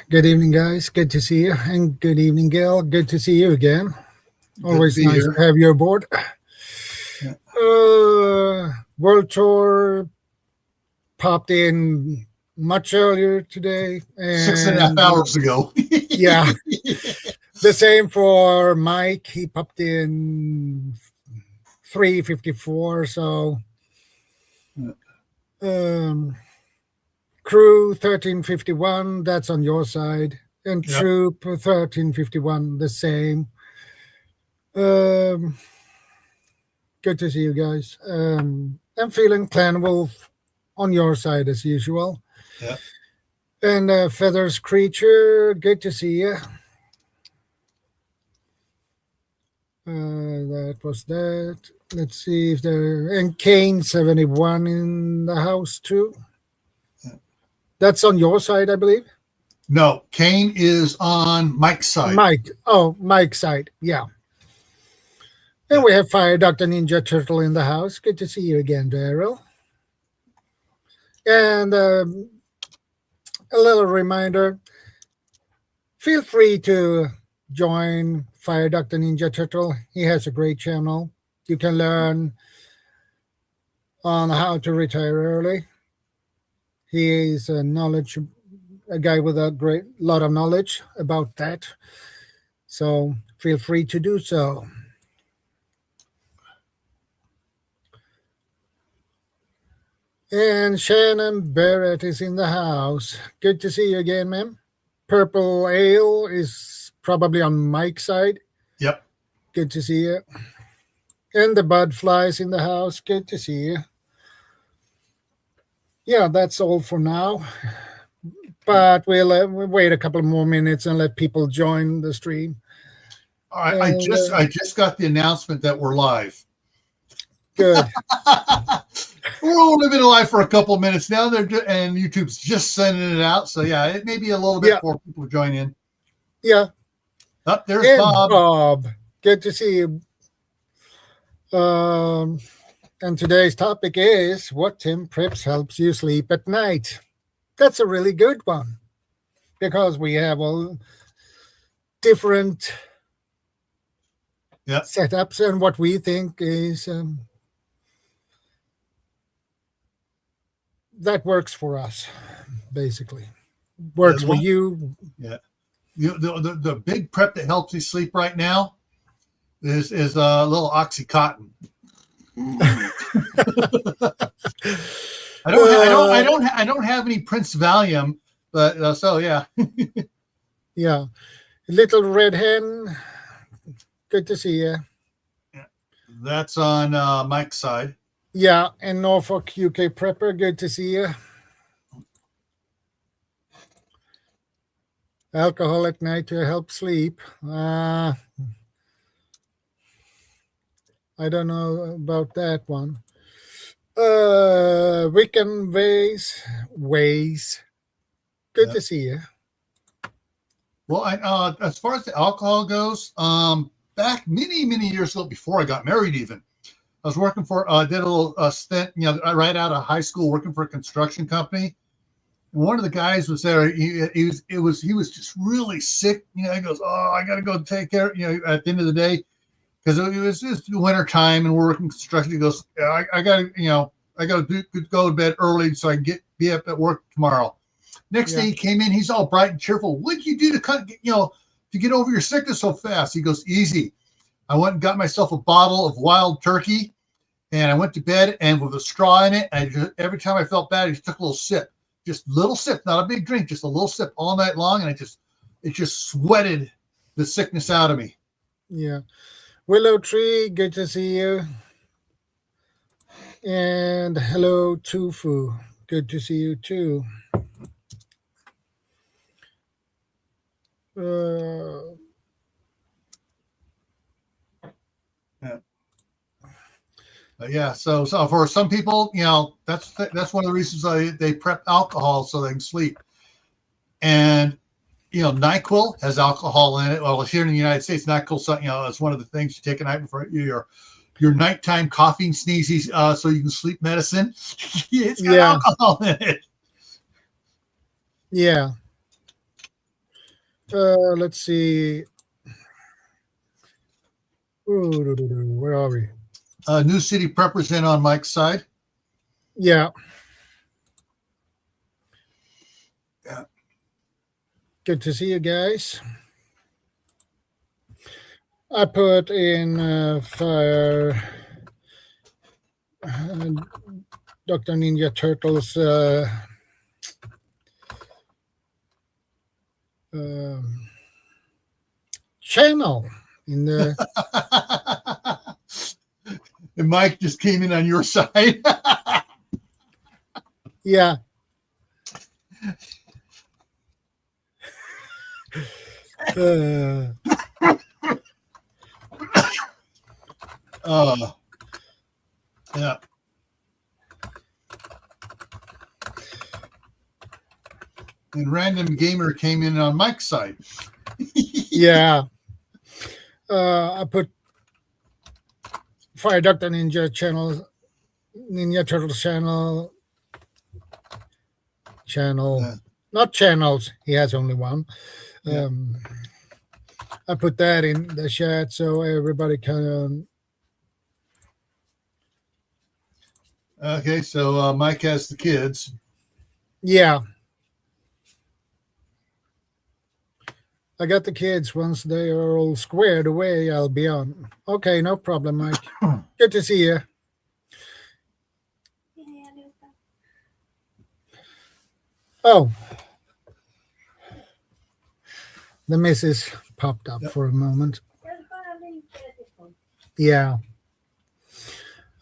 Good evening, guys. Good to see you. And good evening, Gail. Good to see you again. Good Always to be nice here. to have you aboard. Yeah. World Tour popped in much earlier today. 6.5 hours ago. Yeah. The same for Mike. He popped in 3:54. So Crew 1351, that's on your side. And Yep. Troop 1351, the same. Good to see you guys. I'm feeling Clan Wolf on your side as usual. Yeah. And Feathers Creature, good to see you. That was that. Let's see if there... And Kane 71 in the house too. Yeah. That's on your side, I believe. No, Kane is on Mike's side. Mike's side, yeah. And we have Fire Dr. Ninja Turtle in the house. Good to see you again, Daryl. And a little reminder, feel free to join Fire Dr. Ninja Turtle. He has a great channel. You can learn on how to retire early. He is a guy with a great lot of knowledge about that. So feel free to do so. And Shannon Barrett is in the house. Good to see you again, ma'am. Purple Ale is probably on Mike's side. Yep. Good to see you. And the Bud Flies in the house. Good to see you. Yeah, that's all for now. But we'll wait a couple more minutes and let people join the stream. All right, I just got the announcement that we're live. Good. We're only been live for a couple of minutes now. And YouTube's just sending it out. So yeah, it may be a little bit before people join in. Yeah. Oh, there's and Bob. Bob. Good to see you. And today's topic is what Tim Preps helps you sleep at night. That's a really good one because we have all different setups and what we think is that works for us, basically. Works for you. Yeah. The big prep that helps you sleep right now is a little Oxycontin. I don't have any Prince Valium, but so yeah. Yeah. Little Red Hen. Good to see you. Yeah. That's on Mike's side. Yeah, and Norfolk UK Prepper. Good to see you. Alcohol at night to help sleep. I don't know about that one. Wiccan Ways. Good to see you. Well, as far as the alcohol goes, back many years ago, before I got married, even I was working for. Did a little stint, right out of high school, working for a construction company. And one of the guys was there. He was just really sick. He goes, "Oh, I got to go take care." At the end of the day. Because it was just winter time and we're working construction. He goes, I got to go to bed early so I can be up at work tomorrow. Next day he came in, he's all bright and cheerful. What did you do to get over your sickness so fast? He goes, easy. I went and got myself a bottle of wild turkey, and I went to bed, and with a straw in it, every time I felt bad, I just took a little sip, not a big drink, just a little sip all night long, and it just sweated the sickness out of me. Yeah. Willow Tree, good to see you. And hello, Tofu. Good to see you too. So for some people, that's one of the reasons they prep alcohol so they can sleep. And NyQuil has alcohol in it. Well, here in the United States, NyQuil, it's one of the things you take at night before your nighttime coughing, sneezes, so you can sleep medicine. It's got alcohol in it. Yeah. Let's see. Where are we? New City Preppers in on Mike's side. Yeah. Yeah. Good to see you guys. I put in fire Dr. Ninja Turtles channel in the And Mike just came in on your side. yeah. Yeah. And Random Gamer came in on Mike's side. Yeah. I put Fire Dr. Ninja channel, Ninja Turtles channel, not channels. He has only one. Yeah. I put that in the chat so everybody can. Okay, so Mike has the kids. Yeah. I got the kids. Once they are all squared away, I'll be on. Okay, no problem, Mike. Good to see you. Oh, the missus popped up for a moment. Yeah.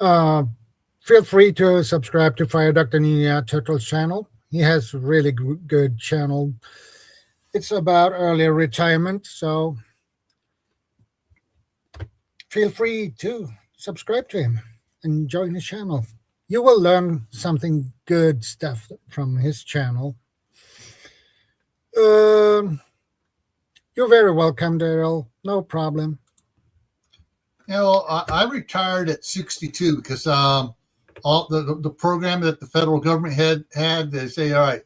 Feel free to subscribe to Fire Dr. Ninja Turtles channel. He has really good channel. It's about early retirement, so feel free to subscribe to him and join his channel. You will learn something good stuff from his channel. You're very welcome, Daryl. No problem. You know, I retired at 62 because all the program that the federal government had, they say, all right,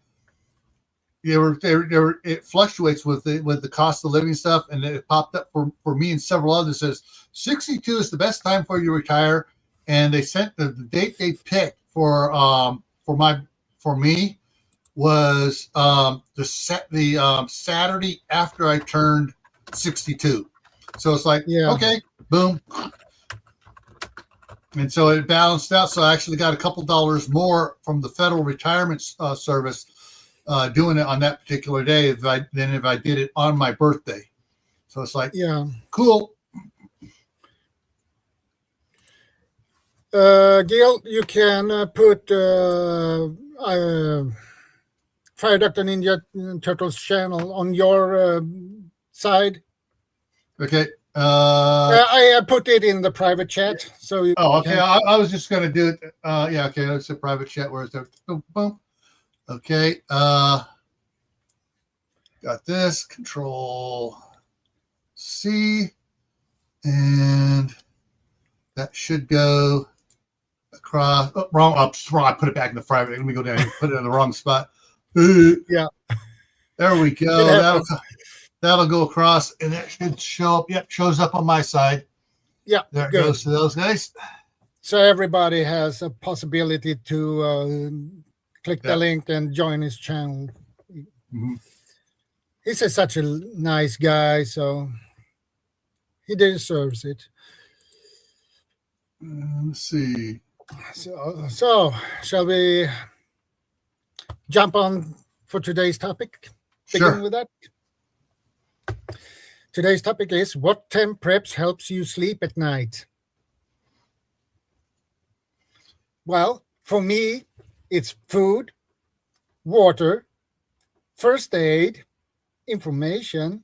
it fluctuates with the cost of living stuff, and it popped up for me and several others. Says 62 is the best time for you to retire, and they sent the date they picked for me was the Saturday after I turned 62. So it's like, okay, boom. And so it balanced out. So I actually got a couple dollars more from the federal retirement service doing it on that particular day than if I did it on my birthday. So it's like, cool. Gail, you can put Fire Dr. Ninja Turtles channel on your side. Okay. I put it in the private chat. So you okay. I was just going to do it. Yeah. Okay. It's a private chat. Where is there? Boom, boom. Okay. Got this. Control C, and that should go across. Oh, wrong. Wrong. I put it back in the private. Let me go down and put it in the wrong spot. Yeah. There we go. That'll go across, and it should show up. Yep, shows up on my side. Yeah, there it goes to those guys. So everybody has a possibility to click the link and join his channel. Mm-hmm. He's such a nice guy, so he deserves it. Let's see. So shall we jump on for today's topic? Sure. Begin with that. Today's topic is what 10 preps helps you sleep at night. Well, for me, it's food, water, first aid, information,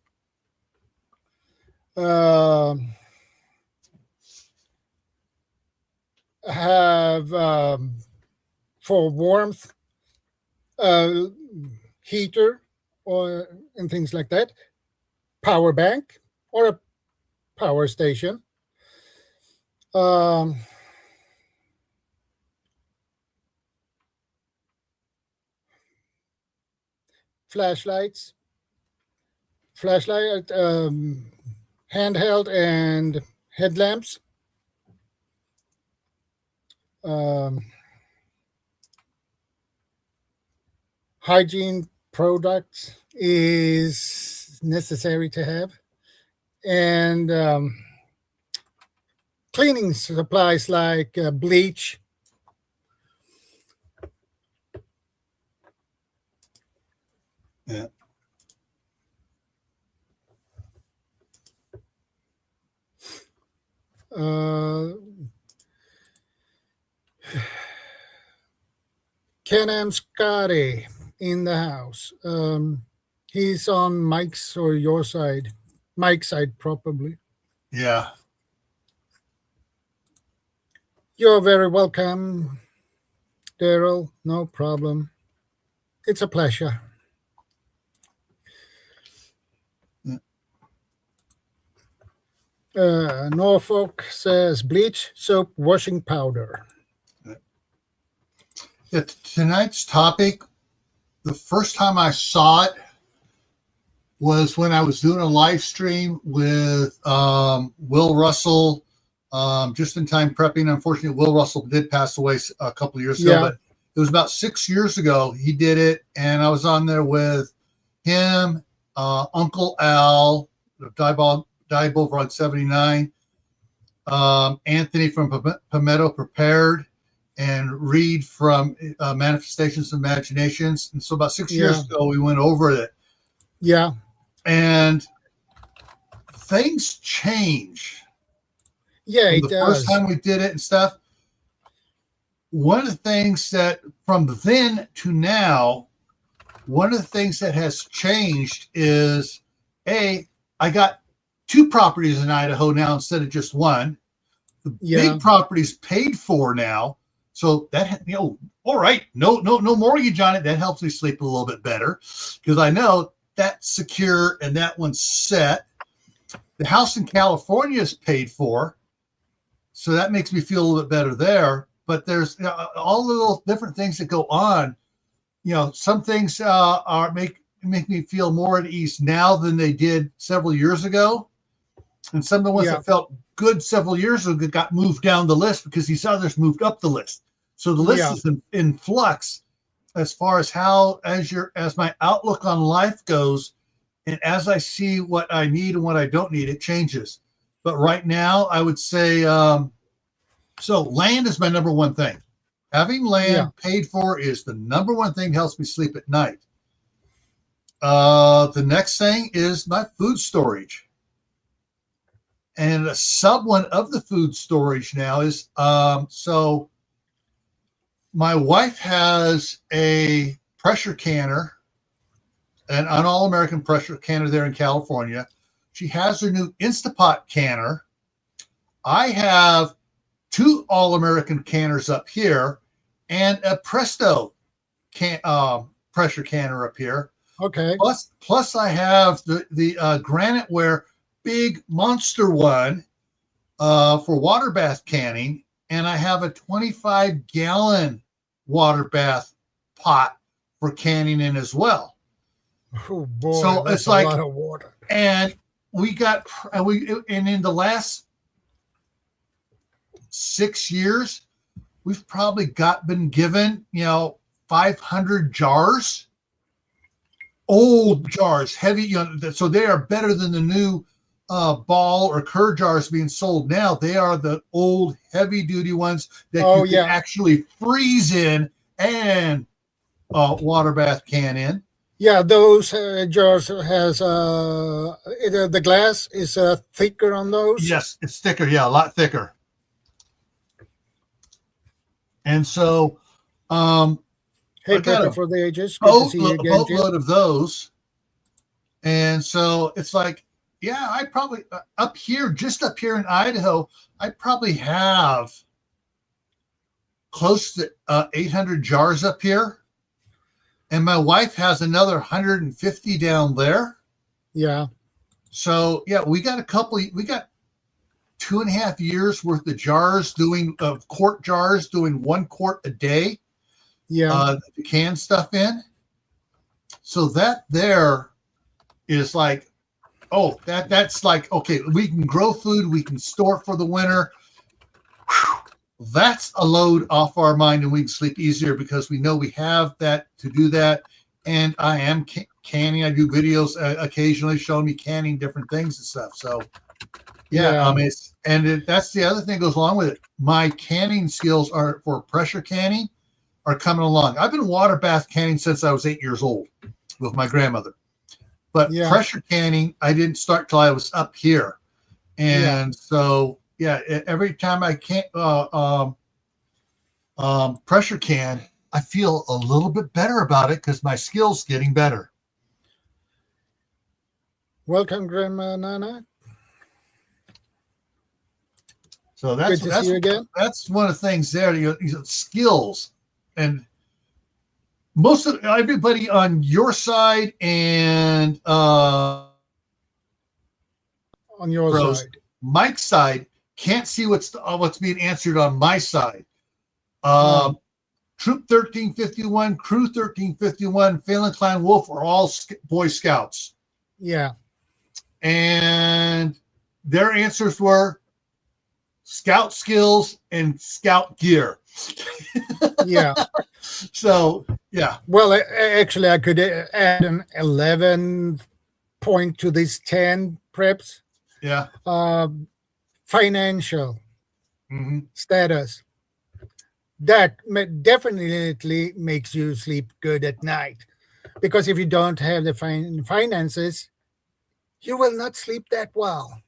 have for warmth, heater, and things like that, power bank or a power station, flashlights, flashlight, handheld, and headlamps. Um, Hygiene products is necessary to have, and cleaning supplies like bleach. Yeah. Can Scotty in the house. He's on Mike's or your side. Mike's side, probably. Yeah. You're very welcome, Daryl. No problem. It's a pleasure. Norfolk says bleach, soap, washing powder. Yeah, tonight's topic, the first time I saw it was when I was doing a live stream with Will Russell, just in time prepping. Unfortunately, Will Russell did pass away a couple of years ago, but it was about 6 years ago he did it, and I was on there with him, Uncle Al, Die Bullfrog 79, Anthony from Palmetto Prepared, and Reed from Manifestations of Imaginations. And so about 6 years ago, we went over it. Yeah. And things change. Yeah, from it the does. first time we did it and stuff. One of the things that from then to now, one of the things that has changed is, I got 2 properties in Idaho now instead of just 1. The big property's paid for now. So that, all right, no mortgage on it. That helps me sleep a little bit better because I know that's secure and that one's set. The house in California is paid for, so that makes me feel a little bit better there. But there's all the little different things that go on. Some things make me feel more at ease now than they did several years ago, and some of the ones that felt good several years ago got moved down the list because these others moved up the list. So the list is in flux as far as as my outlook on life goes, and as I see what I need and what I don't need, it changes. But right now, I would say, so land is my number one thing. Having land paid for is the number one thing that helps me sleep at night. The next thing is my food storage. And a sub one of the food storage now is, so my wife has a pressure canner, an all-American pressure canner there in California. She has her new Instapot canner. I have 2 all-American canners up here and a Presto pressure canner up here. Okay. Plus I have the Graniteware big monster one for water bath canning, and I have a 25-gallon water bath pot for canning in as well. Oh boy, so that's it's like a lot of water. And in the last 6 years, we've probably been given 500 jars, old jars, heavy. So they are better than the new ball or cur jars being sold now. They are the old heavy duty ones that you can actually freeze in and water bath can in. Yeah, those jars has the glass is thicker on those. Yes, it's thicker. Yeah, a lot thicker. And so, hey, Pepper for the ages. Good to see you again, boatload of those. And so it's like, I probably just up here in Idaho, I probably have close to 800 jars up here. And my wife has another 150 down there. Yeah. So we got we got 2.5 years worth of jars quart jars doing 1 quart a day. Yeah. The can stuff in. So that there is like Oh, that's like, okay, we can grow food, we can store it for the winter. Whew. That's a load off our mind, and we can sleep easier because we know we have that to do that. And I am canning. I do videos occasionally showing me canning different things and stuff. So yeah. That's the other thing that goes along with it. My canning skills are for pressure canning are coming along. I've been water bath canning since I was 8 years old with my grandmother. But pressure canning, I didn't start till I was up here. And so, every time I can't pressure can, I feel a little bit better about it because my skill's getting better. Welcome, Grandma Nana. So that's good to see you again. That's one of the things there. Skills, and most of everybody on your side and on your side, Mike's side can't see what's being answered on my side. Troop 1351, Crew 1351, Phelan Clan Wolf are all Boy Scouts. Yeah, and their answers were Scout skills and Scout gear. Yeah. So, yeah. Well, actually, I could add an 11 point to these 10 preps. Yeah. Financial status. That definitely makes you sleep good at night. Because if you don't have the finances, you will not sleep that well.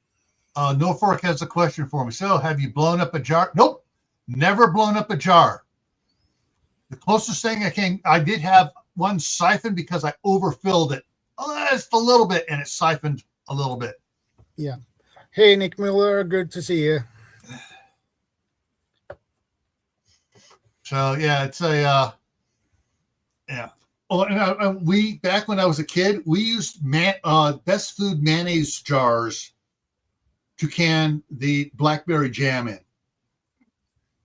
Norfolk has a question for me. So, have you blown up a jar? Nope. Never blown up a jar. The closest thing I did have one siphon because I overfilled it just a little bit, and it siphoned a little bit. Yeah. Hey, Nick Miller, good to see you. So, yeah, it's a, yeah. Oh, and we, back when I was a kid, we used Best Food mayonnaise jars to can the blackberry jam in.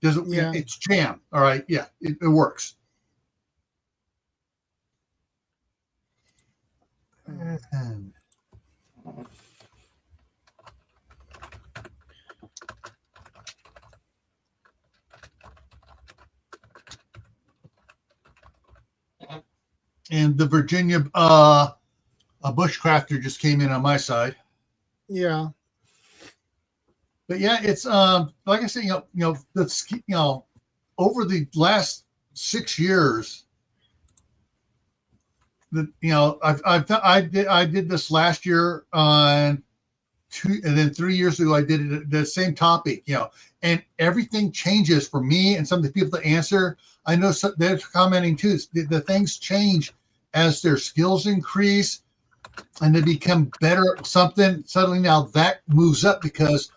It's jam. All right. Yeah, it works. And the Virginia a bushcrafter just came in on my side. Yeah. But yeah, it's like I said, over the last 6 years, I did this last year and then 3 years ago I did it the same topic, and everything changes for me and some of the people that answer. I know they're commenting too. The things change as their skills increase and they become better at something. Suddenly now that moves up because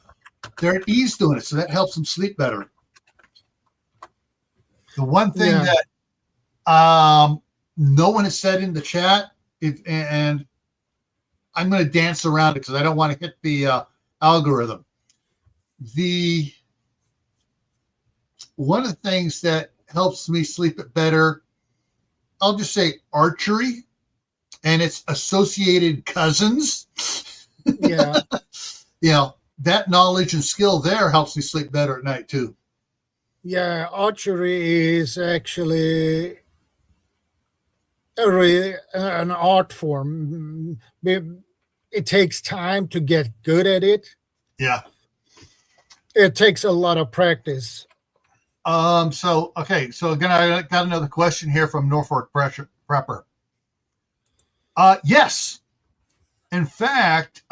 they're at ease doing it, so that helps them sleep better. The one thing that no one has said in the chat, and I'm going to dance around it because I don't want to hit the algorithm. One of the things that helps me sleep it better, I'll just say archery and its associated cousins. Yeah. That knowledge and skill there helps me sleep better at night too. Yeah, archery is actually an art form. It takes time to get good at it. Yeah. It takes a lot of practice. So again, I got another question here from Norfolk Prepper. Yes. In fact,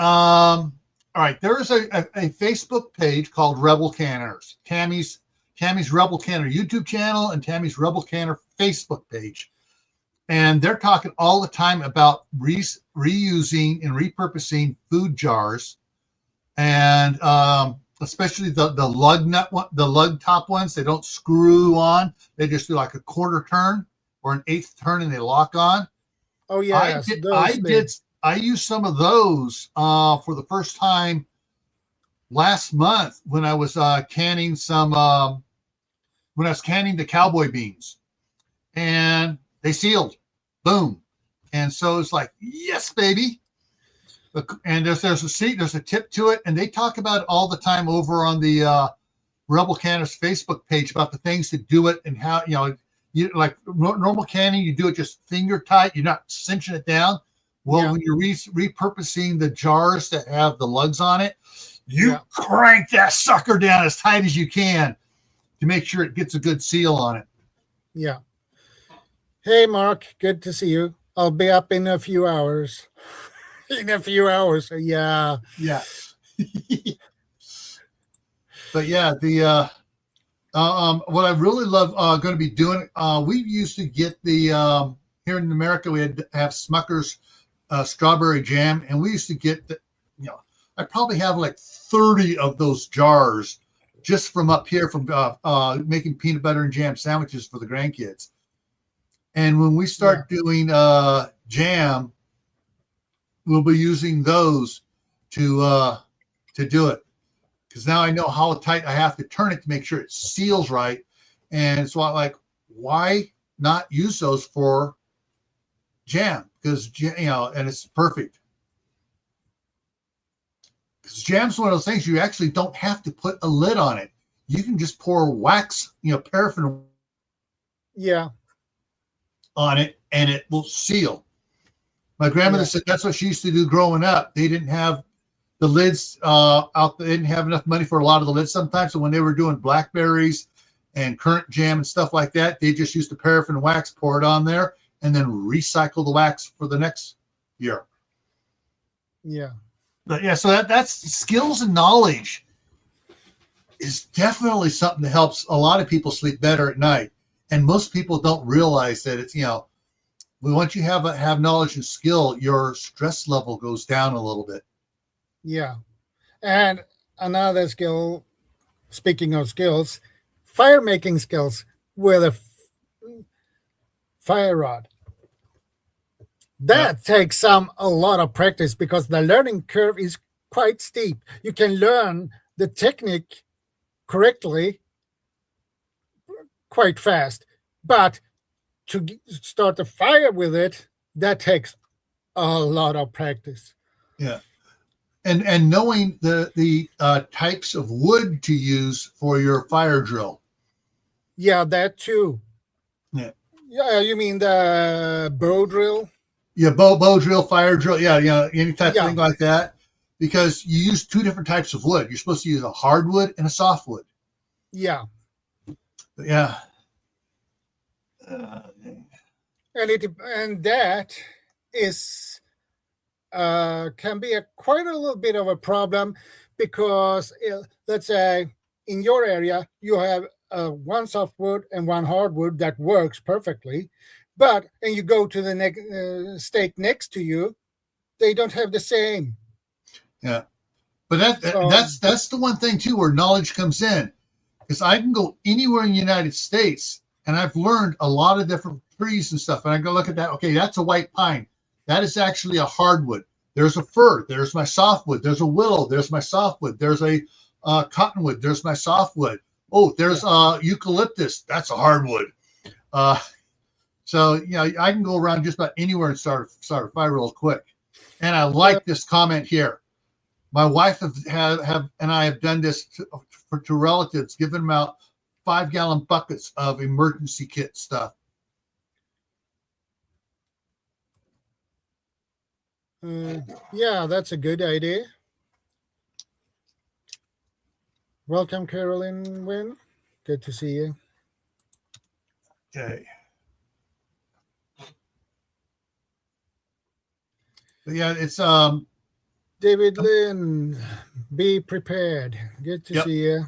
all right, there is a Facebook page called Rebel Canners. Tammy's Rebel Canner YouTube channel and Tammy's Rebel Canner Facebook page. And they're talking all the time about reusing and repurposing food jars, and especially the lug nut one, the lug top ones. They don't screw on; they just do like a quarter turn or an eighth turn, and they lock on. Oh yeah, I used some of those for the first time last month when I was canning the cowboy beans, and they sealed. Boom. And so it's like, yes, baby. And there's a tip to it, and they talk about it all the time over on the Rebel Canners Facebook page about the things to do it and how, you like normal canning, you do it just finger tight, you're not cinching it down. Well, when you're repurposing the jars that have the lugs on it, you crank that sucker down as tight as you can to make sure it gets a good seal on it. Yeah. Hey, Mark, good to see you. I'll be up in a few hours. In a few hours. Yeah. Yeah. But yeah, the what I really love going to be doing, we used to get the here in America, we had to have Smucker's strawberry jam, and we used to get I probably have like 30 of those jars just from up here from making peanut butter and jam sandwiches for the grandkids. And when we start doing jam, we'll be using those to do it, because now I know how tight I have to turn it to make sure it seals right. And so I'm like, why not use those for jam? Because and it's perfect. Because jam's one of those things you actually don't have to put a lid on it. You can just pour wax, paraffin on it, and it will seal. My grandmother said that's what she used to do growing up. They didn't have the lids out. They didn't have enough money for a lot of the lids sometimes. So when they were doing blackberries and currant jam and stuff like that, they just used the paraffin wax, pour it on there, and then recycle the wax for the next year. Yeah. But yeah, so that's skills and knowledge is definitely something that helps a lot of people sleep better at night. And most people don't realize that it's, once you have knowledge and skill, your stress level goes down a little bit. Yeah. And another skill, speaking of skills, fire making skills with a fire rod. That takes a lot of practice, because the learning curve is quite steep. You can learn the technique correctly quite fast, but to start a fire with it, that takes a lot of practice. Yeah. And knowing the types of wood to use for your fire drill. Yeah, that too. Yeah. Yeah, you mean the bow drill? Yeah, bow drill, fire drill. Yeah, any type of thing like that. Because you use two different types of wood. You're supposed to use a hardwood and a softwood. Yeah. Yeah. And that is can be quite a little bit of a problem, because let's say in your area you have one softwood and one hardwood that works perfectly, and you go to the state next to you, they don't have the same. Yeah, but that's the one thing too where knowledge comes in, because I can go anywhere in the United States and I've learned a lot of different trees and stuff, and I go look at that. Okay, that's a white pine. That is actually a hardwood. There's a fir. There's my softwood. There's a willow. There's my softwood. There's a cottonwood. There's my softwood. Oh, there's eucalyptus. That's a hardwood. So I can go around just about anywhere and start a fire real quick. And I like this comment here. My wife and I have done this to relatives, giving them out 5-gallon buckets of emergency kit stuff. Yeah, that's a good idea. Welcome, Carolyn Wynn. Good to see you. Okay. But yeah, it's David Lynn. Be prepared. Good to see you.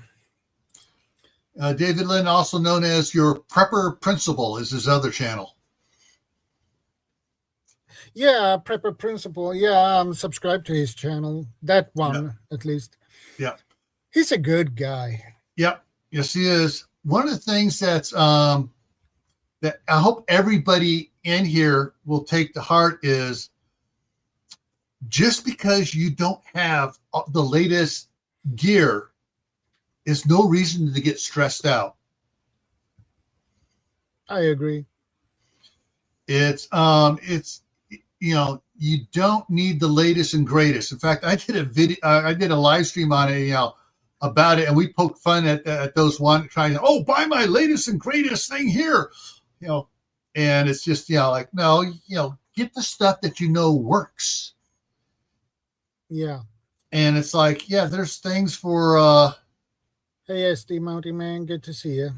David Lynn, also known as your Prepper Principal, is his other channel. Yeah, Prepper Principal. Yeah, I'm subscribed to his channel. That one, at least. Yeah. He's a good guy. Yep. Yes, he is. One of the things that's that I hope everybody in here will take to heart is, just because you don't have the latest gear is no reason to get stressed out. I agree. It's you don't need the latest and greatest. In fact, I did a video, I did a live stream on it, about it, and we poked fun at those one trying to, buy my latest and greatest thing here, and it's just, like, no, get the stuff that works. Yeah. And it's like, there's things for Hey, SD Mounty Man, good to see you.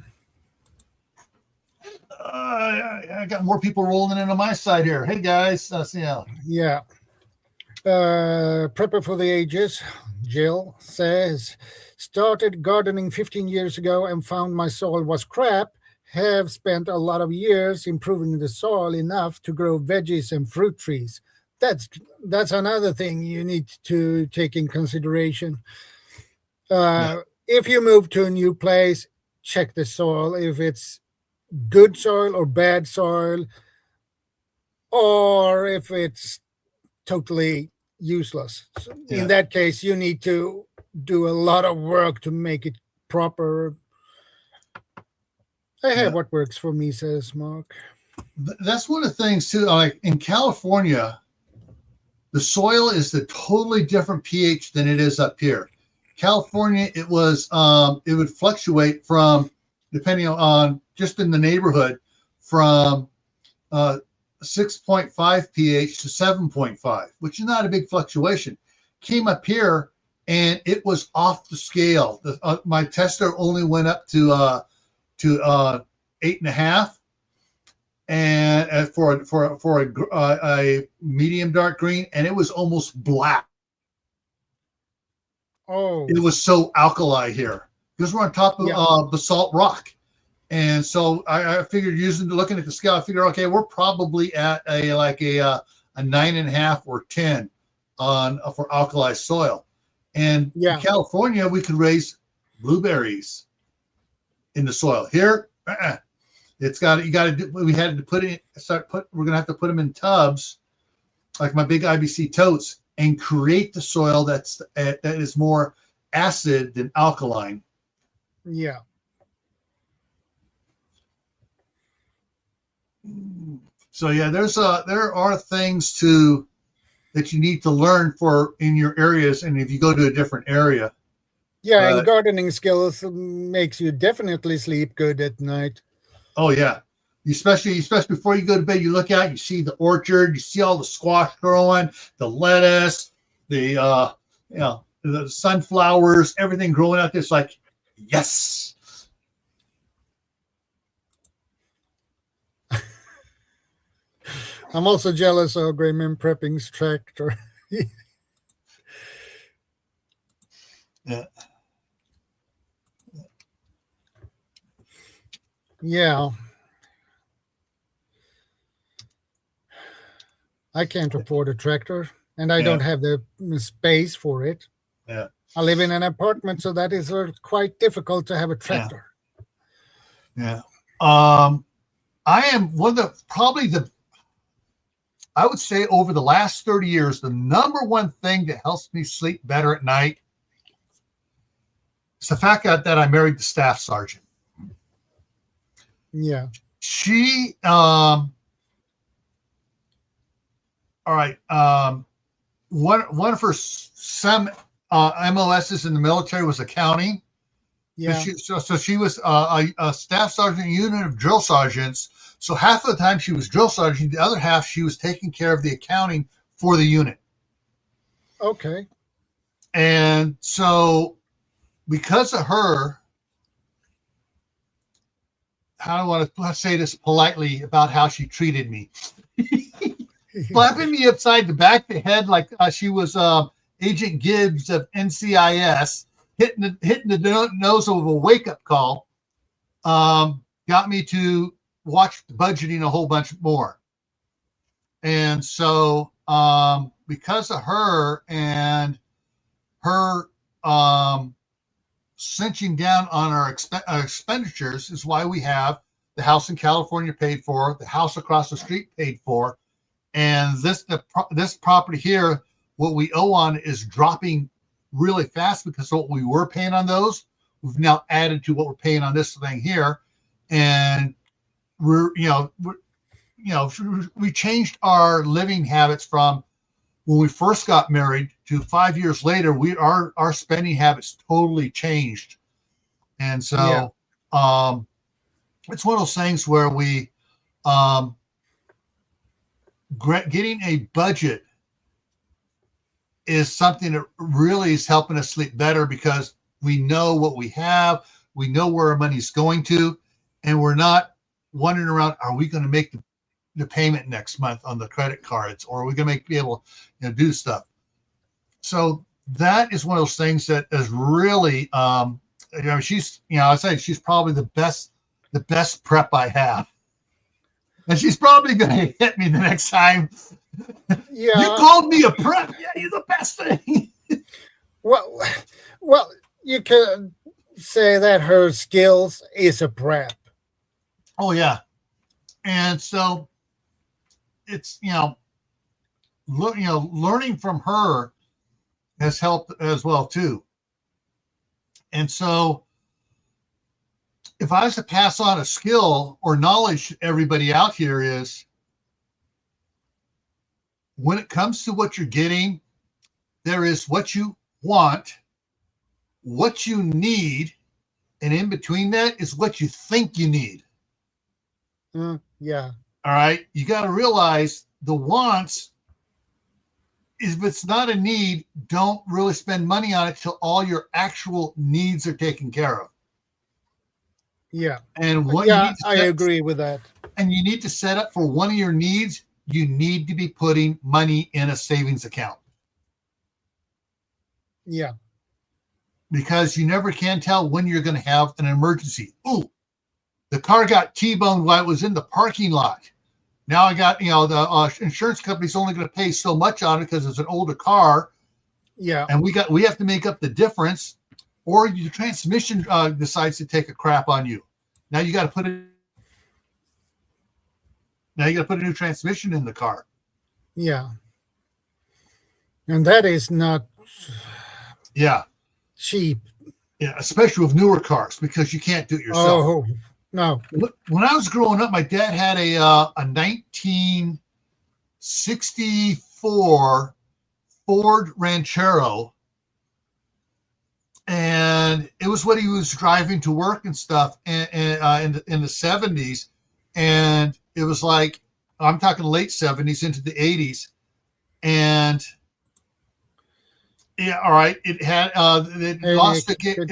I got more people rolling in on my side here. Hey guys, Yeah. Prepper for the Ages, Jill says, started gardening 15 years ago and found my soil was crap. Have spent a lot of years improving the soil enough to grow veggies and fruit trees. That's another thing you need to take in consideration. If you move to a new place, check the soil, if it's good soil or bad soil, or if it's totally useless. So in that case, you need to do a lot of work to make it proper. I have what works for me, says Mark. That's one of the things too. Like in California, the soil is a totally different pH than it is up here. California, it would fluctuate from, depending on just in the neighborhood, from 6.5 pH to 7.5, which is not a big fluctuation. Came up here and it was off the scale. My tester only went up to 8.5, and for a medium dark green, and it was almost black. It was so alkali here because we're on top of basalt rock. And so I figured, looking at the scale, I figured, okay, we're probably at a 9.5 or 10 for alkali soil. And in California, we could raise blueberries in the soil. Here, we're gonna have to put them in tubs, like my big IBC totes, and create the soil that is more acid than alkaline. Yeah. So there are things that you need to learn in your areas, and if you go to a different area. Yeah, and gardening skills makes you definitely sleep good at night. Oh yeah, especially before you go to bed, you look out, you see the orchard, you see all the squash growing, the lettuce, the sunflowers, everything growing out there. It's like, yes. I'm also jealous of Grayman Prepping's tractor. Yeah. I can't afford a tractor, and I don't have the space for it. Yeah. I live in an apartment, so that is quite difficult to have a tractor. Yeah. I am I would say over the last 30 years, the number one thing that helps me sleep better at night is the fact that I married the staff sergeant. Yeah. She, all right. One of her MOSs in the military was accounting. Yeah. So she was a staff sergeant unit of drill sergeants. So half of the time she was drill sergeant, the other half she was taking care of the accounting for the unit. Okay. And so because of her, how do I want to say this politely about how she treated me? Slapping me upside the back of the head like she was Agent Gibbs of NCIS, hitting the nose of a wake-up call, got me to watch the budgeting a whole bunch more. And so because of her and her cinching down on our expenditures is why we have the house in California paid for, the house across the street paid for, and this property here, what we owe on is dropping really fast because what we were paying on those, we've now added to what we're paying on this thing here, and we're we changed our living habits from when we first got married to 5 years later. Our spending habits totally changed. And so it's one of those things where we getting a budget is something that really is helping us sleep better, because we know what we have, we know where our money's going to, and we're not wondering around, are we going to make the payment next month on the credit cards, or are we going to be able to do stuff? So that is one of those things that is really, she's, I said she's probably the best prep I have. And she's probably going to hit me the next time. Yeah. You called me a prep. Yeah, you're the best thing. Well, you can say that her skills is a prep. Oh, yeah. And so it's, learning from her has helped as well, too. And so if I was to pass on a skill or knowledge to everybody out here, is when it comes to what you're getting, there is what you want, what you need, and in between that is what you think you need. Yeah. All right. You got to realize the wants, if it's not a need, don't really spend money on it till all your actual needs are taken care of. Yeah. And what I agree with that. And you need to set up for one of your needs. You need to be putting money in a savings account. Yeah. Because you never can tell when you're going to have an emergency. Ooh, the car got T-boned while it was in the parking lot. Now I got, the insurance company's only going to pay so much on it because it's an older car. Yeah. And we have to make up the difference. Or your transmission decides to take a crap on you. Now you got to put a new transmission in the car. Yeah. And that is not cheap. Yeah, especially with newer cars, because you can't do it yourself. Oh, no. When I was growing up, my dad had a 1964 Ford Ranchero. And it was what he was driving to work and stuff in the 70s. And it was like, I'm talking late 70s into the 80s. And yeah, all right. It had it lost the gear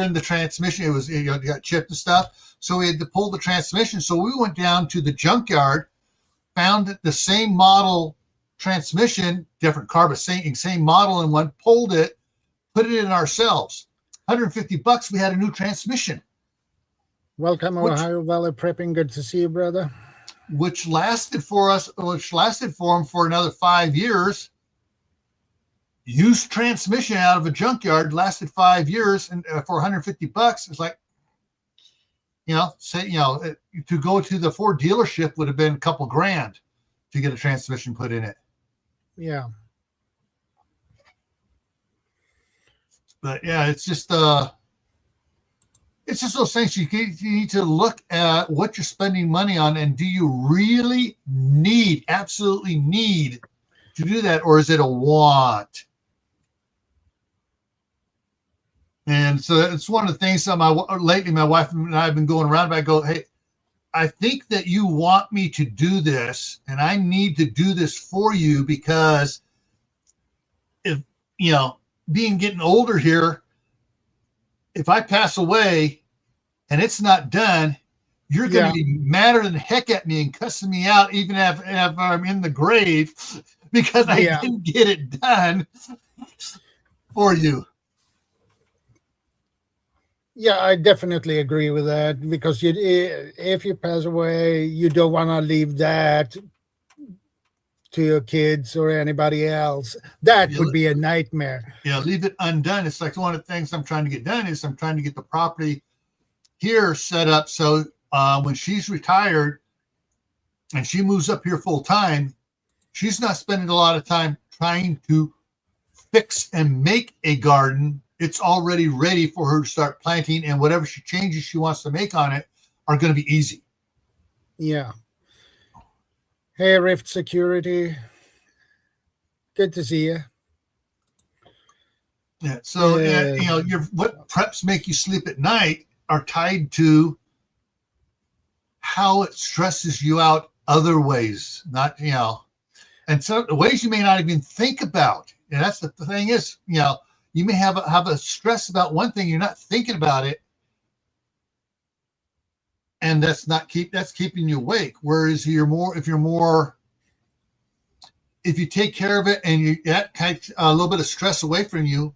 in the transmission. It got chipped and stuff. So we had to pull the transmission. So we went down to the junkyard, found the same model transmission, different car, but same model, and one, pulled it, put it in ourselves. $150, we had a new transmission. Welcome, Ohio Valley Prepping. Good to see you, brother. Which lasted for him for another 5 years. Used transmission out of a junkyard lasted 5 years, and for $150, it's like, to go to the Ford dealership would have been a couple grand to get a transmission put in it. Yeah. But yeah, it's just those things you need to look at what you're spending money on, and do you really absolutely need to do that, or is it a want? And so it's one of the things that lately my wife and I have been going around. But I go, hey, I think that you want me to do this, and I need to do this for you, because if getting older here, if I pass away and it's not done, you're going to be madder than heck at me and cussing me out, even if I'm in the grave, because I didn't get it done for you. Yeah, I definitely agree with that, because if you pass away, you don't want to leave that to your kids or anybody else. That would be a nightmare. Yeah, leave it undone. It's like one of the things I'm trying to get done is I'm trying to get the property here set up so when she's retired and she moves up here full time, she's not spending a lot of time trying to fix and make a garden. It's already ready for her to start planting, and whatever changes she wants to make on it are going to be easy. Yeah. Hey, Rift Security. Good to see you. Yeah. So, what preps make you sleep at night are tied to how it stresses you out other ways, not, and so the ways you may not even think about. And that's the thing is, you may have a stress about one thing, you're not thinking about it, and that's keeping you awake. Whereas if you take care of it and that takes a little bit of stress away from you,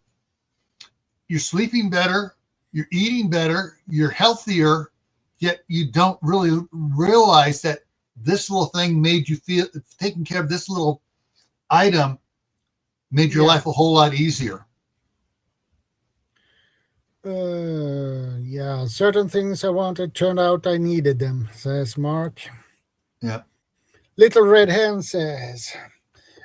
you're sleeping better, you're eating better, you're healthier, yet you don't really realize that this little thing made you feel, taking care of this little item made your life a whole lot easier. Yeah, certain things I wanted turned out I needed them, says Mark. Yeah. Little Red Hen says,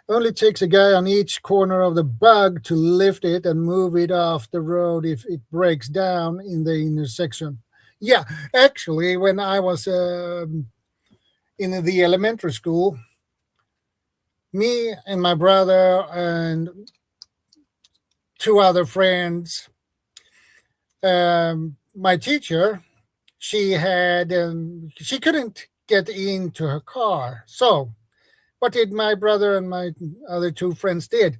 only takes a guy on each corner of the bug to lift it and move it off the road if it breaks down in the intersection. Yeah, actually, when I was in the elementary school, me and my brother and two other friends, my teacher, she couldn't get into her car. So what did my brother and my other two friends did?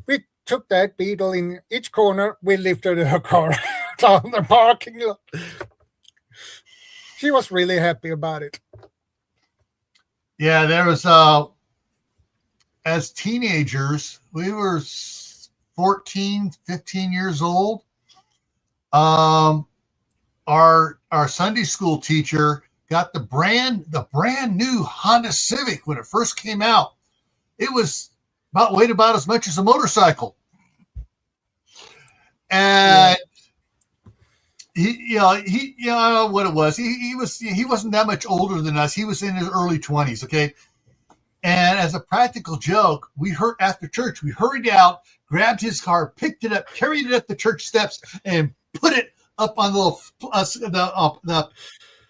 We took that beetle in each corner. We lifted her car down the parking lot. She was really happy about it. Yeah, there was, as teenagers, we were 14, 15 years old. Our Sunday school teacher got the brand new Honda Civic when it first came out. It was weighed about as much as a motorcycle. And he I don't know what it was. He wasn't that much older than us. He was in his early 20s. Okay. And as a practical joke, after church, we hurried out, grabbed his car, picked it up, carried it up the church steps, and put it up on the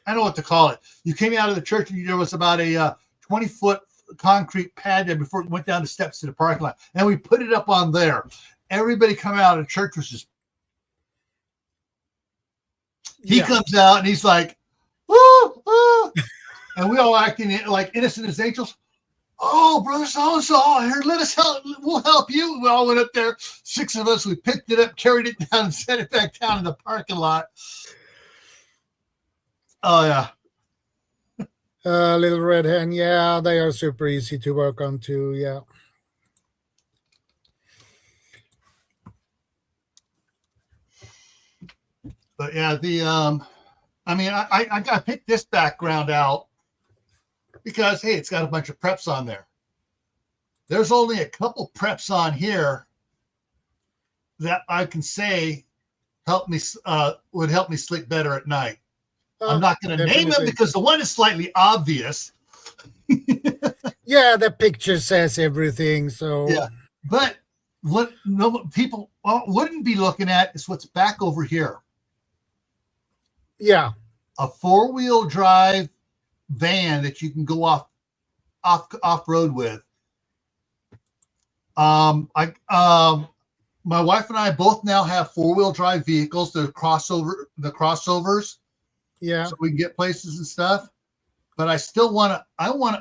I don't know what to call it. You came out of the church and there was about a 20-foot concrete pad there before it went down the steps to the parking lot. And we put it up on there. Everybody coming out of the church was just, he comes out and he's like, woo, woo. And we all acting like innocent as angels. Oh, brother so-and-so, here, let us help. We'll help you. We all went up there. 6 of us. We picked it up, carried it down, and set it back down in the parking lot. Oh, yeah. Little Red Hen. Yeah, they are super easy to work on too. Yeah. But yeah, I picked this background out because, hey, it's got a bunch of preps on there. There's only a couple preps on here that I can say would help me sleep better at night. I'm not going to name them because the one is slightly obvious. Yeah, the picture says everything. So yeah, but what people wouldn't be looking at is what's back over here. Yeah, a 4-wheel drive van that you can go off road with. My wife and I both now have 4-wheel drive vehicles. The crossovers. Yeah. So we can get places and stuff. But I still want to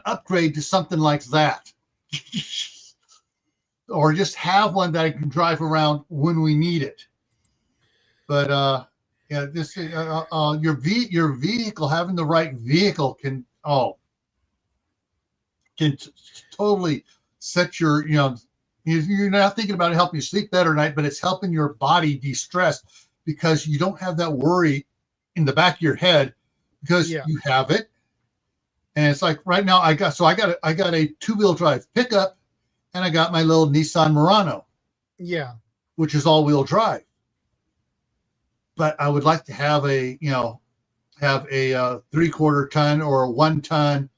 upgrade to something like that. Or just have one that I can drive around when we need it. But yeah, this your vehicle, having the right vehicle can totally set your, you're not thinking about it helping you sleep better at night, but it's helping your body de-stress because you don't have that worry in the back of your head because you have it. And it's like right now I got a 2-wheel drive pickup and I got my little Nissan Murano. Yeah. Which is all-wheel drive. But I would like to have a 3/4 ton or a 1 ton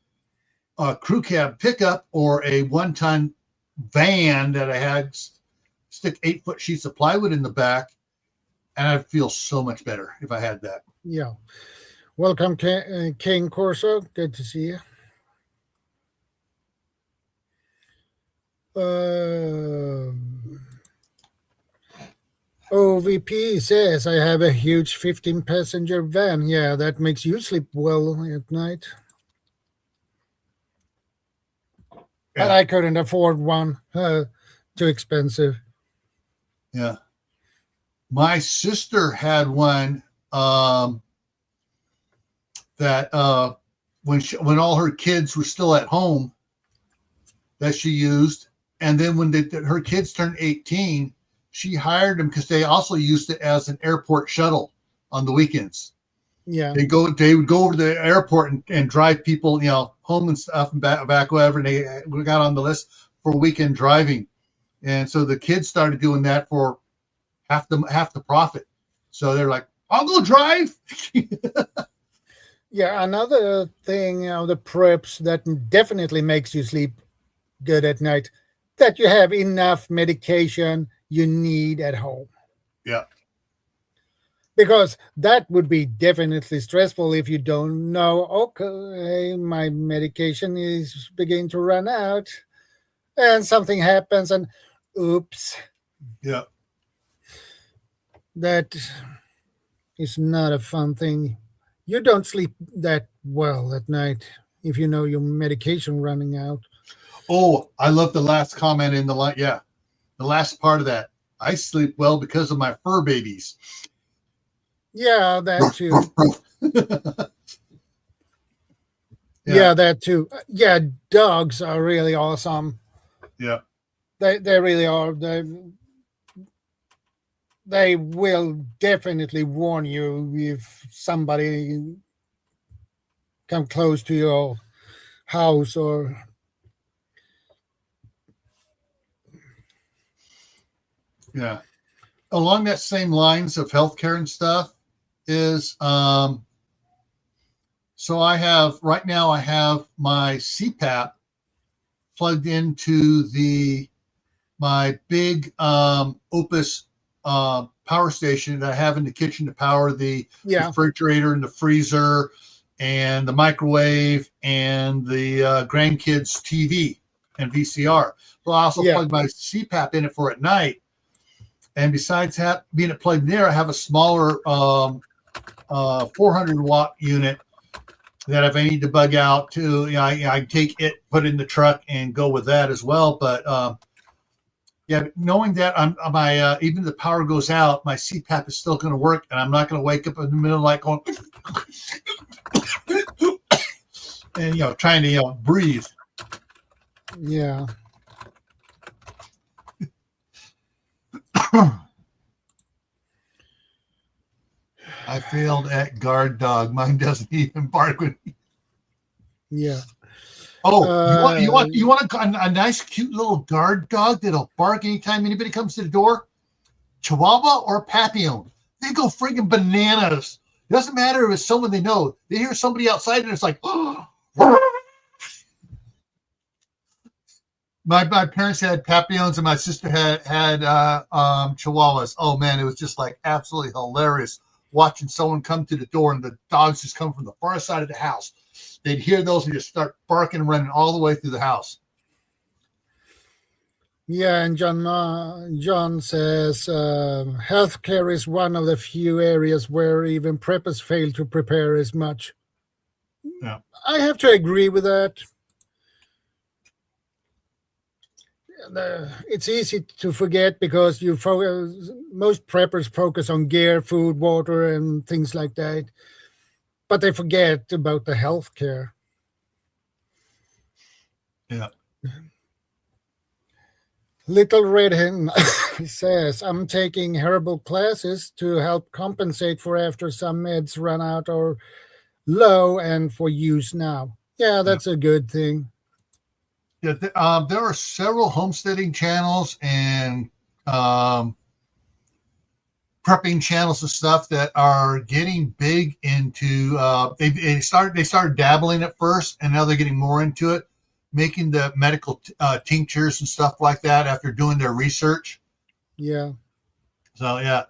crew cab pickup or a 1 ton van that I had stick 8-foot sheets of plywood in the back, and I'd feel so much better if I had that. Yeah. Welcome, King Corso. Good to see you. OVP says, I have a huge 15-passenger van. Yeah, that makes you sleep well at night. But Yeah. I couldn't afford one. Too expensive. Yeah. My sister had one that when all her kids were still at home that she used, and then when her kids turned 18, she hired them because they also used it as an airport shuttle on the weekends. Yeah. They would go over to the airport and drive people, home and stuff and back whatever. And they got on the list for weekend driving, and so the kids started doing that for half the profit. So they're like, I'll go drive. Yeah, another thing, the preps that definitely makes you sleep good at night, that you have enough medication you need at home. Yeah. Because that would be definitely stressful if you don't know, okay, my medication is beginning to run out and something happens and oops. Yeah. That is not a fun thing. You don't sleep that well at night if you know your medication running out. Oh, I love the last comment in the line. Yeah. The last part of that. I sleep well because of my fur babies. Yeah, that too. Yeah. Yeah, that too. Yeah, dogs are really awesome. Yeah. They really are. They will definitely warn you if somebody come close to your house or Yeah. Along that same lines of healthcare and stuff is so I have my CPAP plugged into my big Opus power station that I have in the kitchen to power the refrigerator and the freezer and the microwave and the grandkids' TV and VCR. So I also plug my CPAP in it for at night. And besides being it plugged in there, I have a smaller 400-watt unit that if I need to bug out to, I take it, put it in the truck, and go with that as well. But knowing that even if the power goes out, my CPAP is still going to work, and I'm not going to wake up in the middle like going and trying to breathe. Yeah. I failed at guard dog. Mine doesn't even bark with me. Yeah. Oh, you want a nice, cute little guard dog that'll bark anytime anybody comes to the door? Chihuahua or Papillon? They go friggin' bananas. It doesn't matter if it's someone they know. They hear somebody outside and it's like, oh. My parents had Papillons and my sister had Chihuahuas. Oh man, it was just like absolutely hilarious watching someone come to the door and the dogs just come from the far side of the house. They'd hear those and just start barking and running all the way through the house. Yeah, and John says healthcare is one of the few areas where even preppers fail to prepare as much. Yeah. I have to agree with that. It's easy to forget because most preppers focus on gear, food, water, and things like that, but they forget about the healthcare. Yeah. Little Red Hen says, I'm taking herbal classes to help compensate for after some meds run out or low and for use now. Yeah, that's a good thing. Yeah, there are several homesteading channels and prepping channels and stuff that are getting big into. They started dabbling at first, and now they're getting more into it, making the medical tinctures and stuff like that after doing their research. Yeah. So yeah.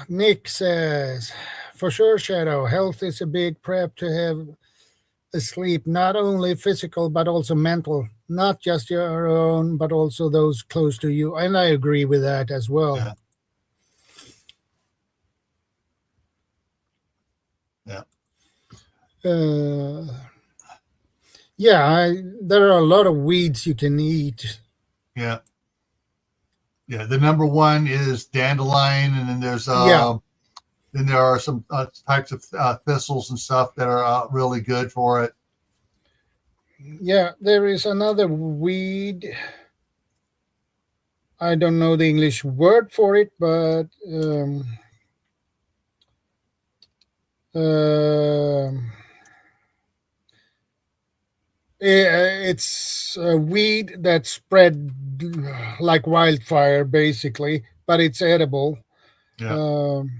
Nick says, for sure, Shadow, health is a big prep to have a sleep, not only physical, but also mental, not just your own, but also those close to you. And I agree with that as well. There are a lot of weeds you can eat. Yeah. The number one is dandelion, and then there's then there are some types of thistles and stuff that are really good for it. Yeah, there is another weed. I don't know the English word for it, but it's a weed that spread like wildfire, basically, but it's edible. And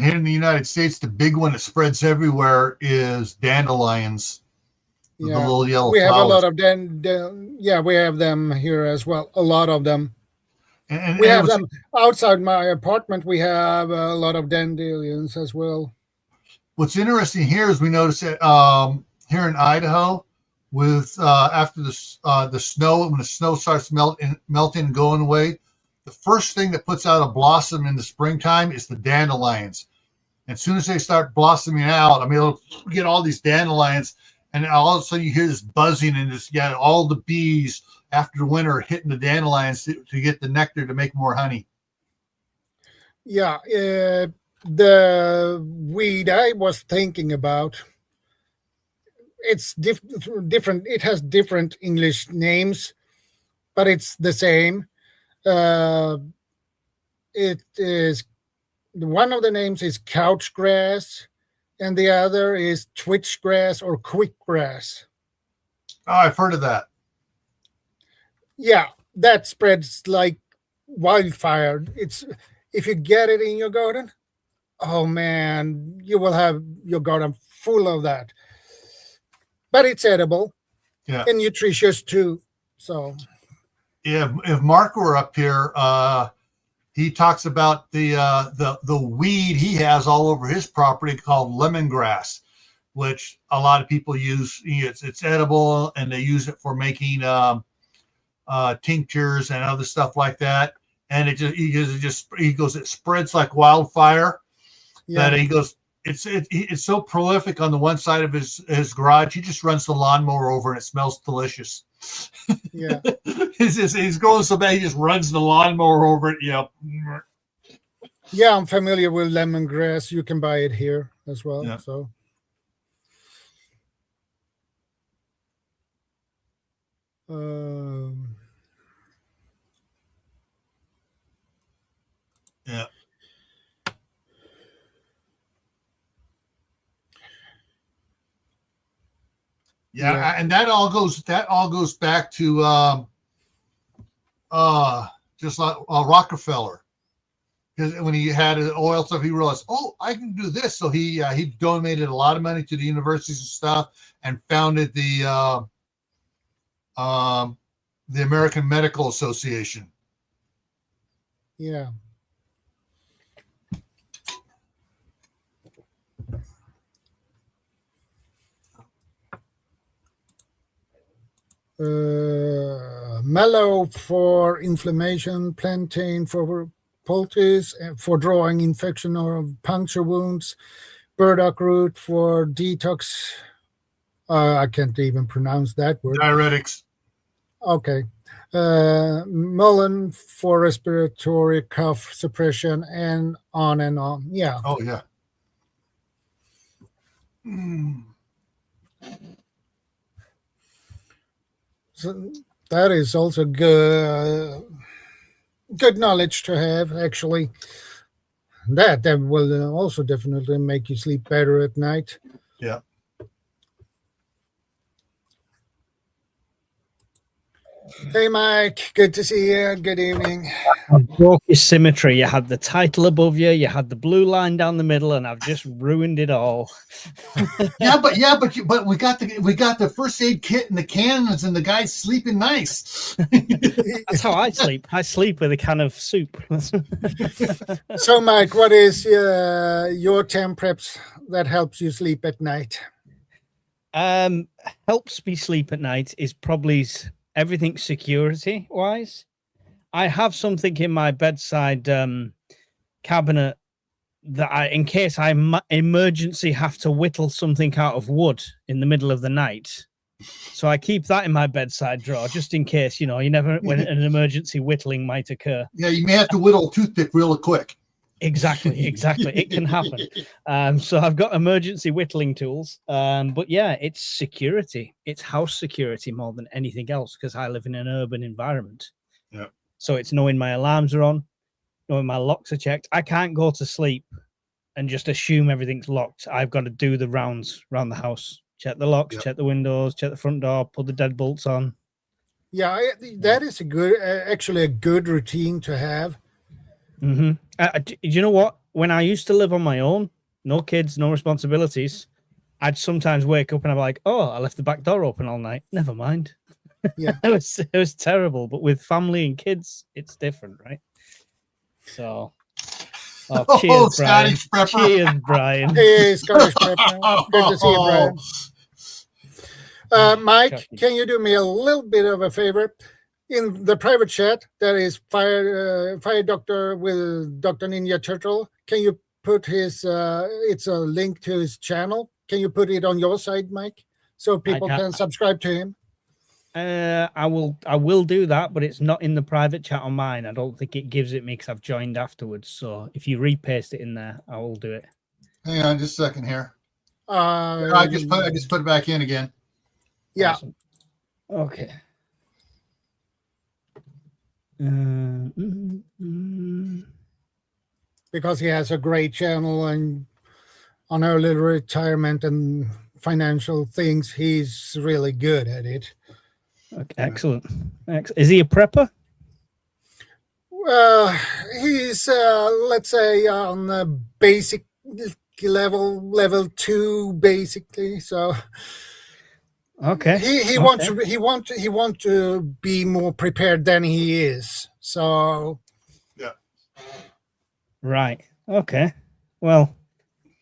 here in the United States, the big one that spreads everywhere is dandelions. The little yellow we flowers. Have a lot of them. We have them here as well. A lot of them. And we have them outside my apartment. We have a lot of dandelions as well. What's interesting here is we notice that here in Idaho, with after the snow, when the snow starts melting and going away, the first thing that puts out a blossom in the springtime is the dandelions. And as soon as they start blossoming out, I mean, it'll get all these dandelions, and all of a sudden you hear this buzzing and this, all the bees after the winter are hitting the dandelions to get the nectar to make more honey. Yeah, the weed I was thinking about, it's different. It has different English names, but it's the same. It is, one of the names is couch grass, and the other is twitch grass or quick grass. Oh, I've heard of that. Yeah, that spreads like wildfire. It's, if you get it in your garden, oh man, you will have your garden full of that. But it's edible, and nutritious too. So, if Mark were up here, he talks about the weed he has all over his property called lemongrass, which a lot of people use. It's edible, and they use it for making tinctures and other stuff like that. And he goes, it spreads like wildfire. That he goes, it's so prolific on the one side of his garage. He just runs the lawnmower over, and it smells delicious. Yeah. he's growing so bad, he just runs the lawnmower over it. Yep. Yeah, I'm familiar with lemongrass. You can buy it here as well. Yeah. So. Yeah. Yeah, and that all goes back to just like Rockefeller, because when he had oil stuff, he realized, oh, I can do this. So he donated a lot of money to the universities and stuff, and founded the American Medical Association. Yeah. Mallow for inflammation, plantain for poultice, for drawing infection or puncture wounds, burdock root for detox. I can't even pronounce that word. Diuretics. Okay. Mullein for respiratory cough suppression, and on and on. Yeah. Oh, yeah. So that is also good knowledge to have, actually. That will also definitely make you sleep better at night. Yeah. Hey, Mike. Good to see you. Good evening. I broke your symmetry. You had the title above you, you had the blue line down the middle, and I've just ruined it all. but we got the first aid kit and the cannons, and the guy's sleeping nice. That's how I sleep. I sleep with a can of soup. So, Mike, what is your 10 preps that helps you sleep at night? Helps me sleep at night is probably everything security wise. I have something in my bedside cabinet that in case I emergency have to whittle something out of wood in the middle of the night. So I keep that in my bedside drawer just in case, you never, when an emergency whittling might occur. Yeah, you may have to whittle a toothpick real quick. Exactly. It can happen. So I've got emergency whittling tools. But yeah, it's security. It's house security more than anything else because I live in an urban environment. Yeah. So it's knowing my alarms are on, knowing my locks are checked. I can't go to sleep and just assume everything's locked. I've got to do the rounds around the house. Check the locks, check the windows, check the front door, put the deadbolts on. Yeah, that is actually a good routine to have. Do you know what? When I used to live on my own, no kids, no responsibilities, I'd sometimes wake up and I'm like, oh, I left the back door open all night. Never mind. Yeah, it was terrible. But with family and kids, it's different, right? So, cheers, Brian. Cheers, Brian. Hey, Scottish Prepper. Good to see you, Brian. Mike, can you do me a little bit of a favor? In the private chat, that is Fire Doctor with Dr. Ninja Turtle. Can you put his? It's a link to his channel. Can you put it on your side, Mike, so people can subscribe to him? I will do that, but it's not in the private chat on mine. I don't think it gives it me because I've joined afterwards. So if you repaste it in there, I will do it. Hang on just a second here. I just put it back in again. Yeah. Awesome. Okay. Because he has a great channel and on early retirement and financial things, he's really good at it. Okay, excellent. Is he a prepper? He's let's say on the basic level 2, basically. So okay, he wants to be more prepared than he is. So yeah, right. Okay. Well,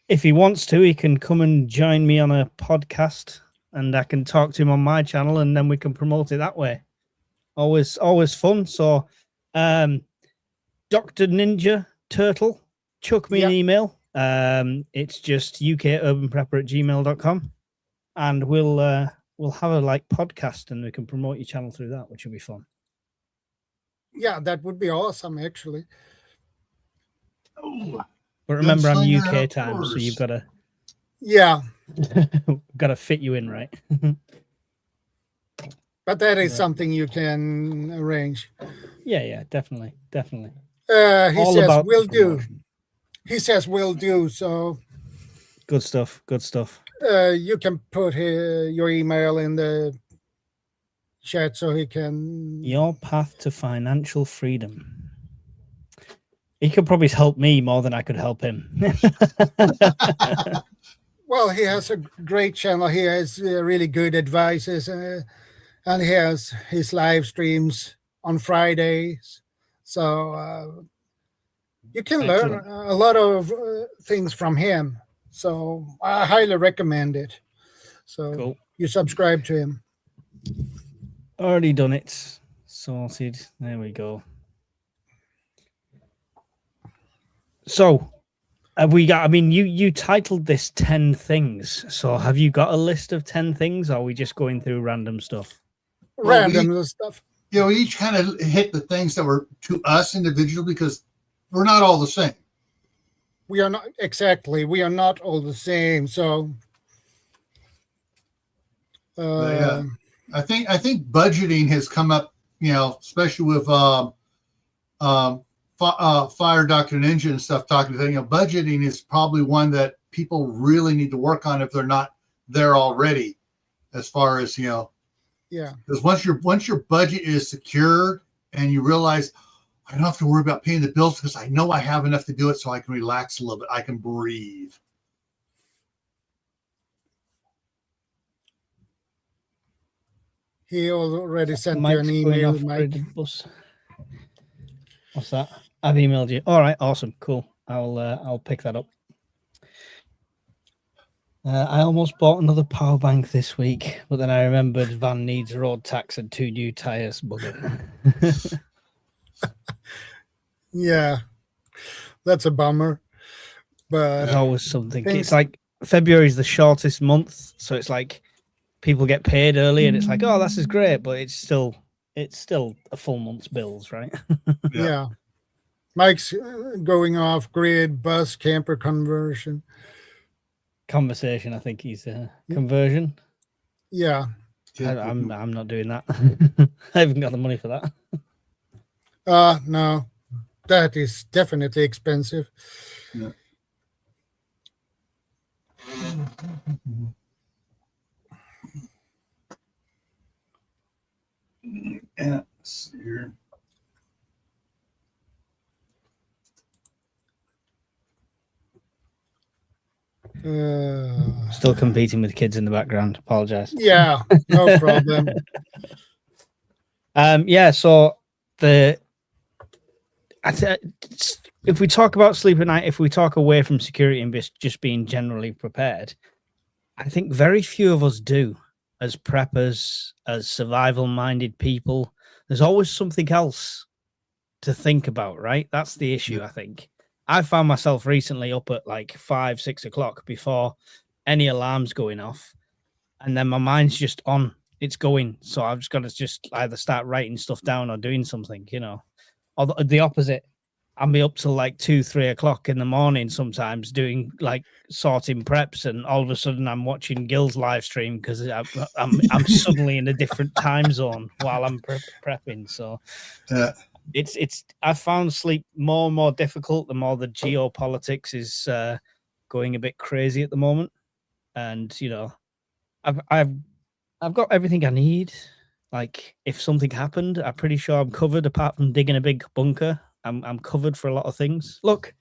if he wants to, he can come and join me on a podcast. And I can talk to him on my channel, and then we can promote it that way. Always fun. So, Dr. Ninja Turtle, chuck me an email. It's just ukurbanprepper@gmail.com, and we'll have a podcast, and we can promote your channel through that, which will be fun. Yeah, that would be awesome, actually. Oh, but remember, I'm UK time, so you've got to. Yeah. Got to fit you in, right? But that is something you can arrange. Yeah, definitely. He says will do. He says will do. So good stuff. You can put your email in the chat so he can. Your path to financial freedom. He could probably help me more than I could help him. Well, he has a great channel. He has really good advices, and he has his live streams on Fridays. So you can learn a lot of things from him. So I highly recommend it. So you subscribe to him. Already done it. Sorted. There we go. So. You titled this 10 things. So have you got a list of 10 things, or are we just going through random stuff? Random stuff. Yeah, we each kind of hit the things that were to us individually because we're not all the same. We are not exactly. We are not all the same. So yeah, I think budgeting has come up, especially with Fire Doctor Ninja and stuff talking to them. Budgeting is probably one that people really need to work on if they're not there already, as far as Yeah. Because once your budget is secure and you realize I don't have to worry about paying the bills because I know I have enough to do it, so I can relax a little bit. I can breathe. He already sent you Mike's an going email, off Mike. grid bus. What's that? I've emailed you. All right, awesome, cool. I'll pick that up. I almost bought another power bank this week, but then I remembered van needs road tax and 2 new tires. Bugger. Yeah, that's a bummer. But There's always something. things- It's like February is the shortest month, so it's like people get paid early, and it's like, oh, this is great, but it's still a full month's bills, right? yeah. Mike's going off grid bus camper conversion. Conversation, I think he's conversion. Yeah. I'm not doing that. I haven't got the money for that. No, that is definitely expensive. Yeah. And let's see here. Still competing with kids in the background. Apologize. Yeah, no problem. Yeah. So if we talk about sleep at night, if we talk away from security and just being generally prepared, I think very few of us do as preppers, as survival-minded people. There's always something else to think about, right? That's the issue, I think. I found myself recently up at like 5, 6 o'clock before any alarms going off. And then my mind's just on. It's going. So I've just got to just either start writing stuff down or doing something, you know. Or the opposite. I'll be up till like 2, 3 o'clock in the morning sometimes doing like sorting preps, and all of a sudden I'm watching Gil's live stream because I'm suddenly in a different time zone while I'm prepping. So it's I found sleep more and more difficult the more the geopolitics is going a bit crazy at the moment. And you know, I've got everything I need. Like if something happened, I'm pretty sure I'm covered apart from digging a big bunker. I'm covered for a lot of things. Look,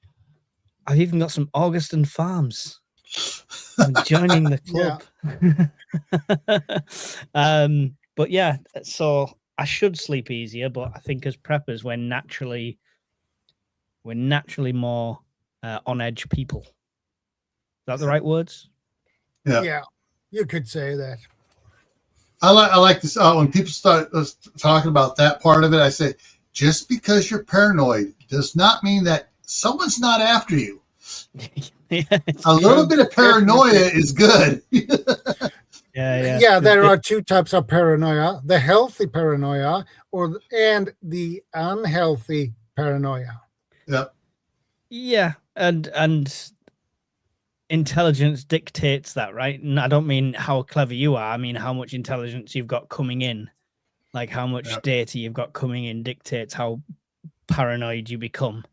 I've even got some Augustin farms. I'm joining the club. But yeah, so I should sleep easier, but I think as preppers, we're naturally more on edge people. Is that the right words? Yeah, you could say that. I like this. When people start talking about that part of it, I say, just because you're paranoid does not mean that someone's not after you. A little bit of paranoia is good. Yeah, there are two types of paranoia: the healthy paranoia and the unhealthy paranoia. Yeah, and intelligence dictates that, right? And I don't mean how clever you are. I mean how much intelligence you've got coming in. Like how much data you've got coming in dictates how paranoid you become.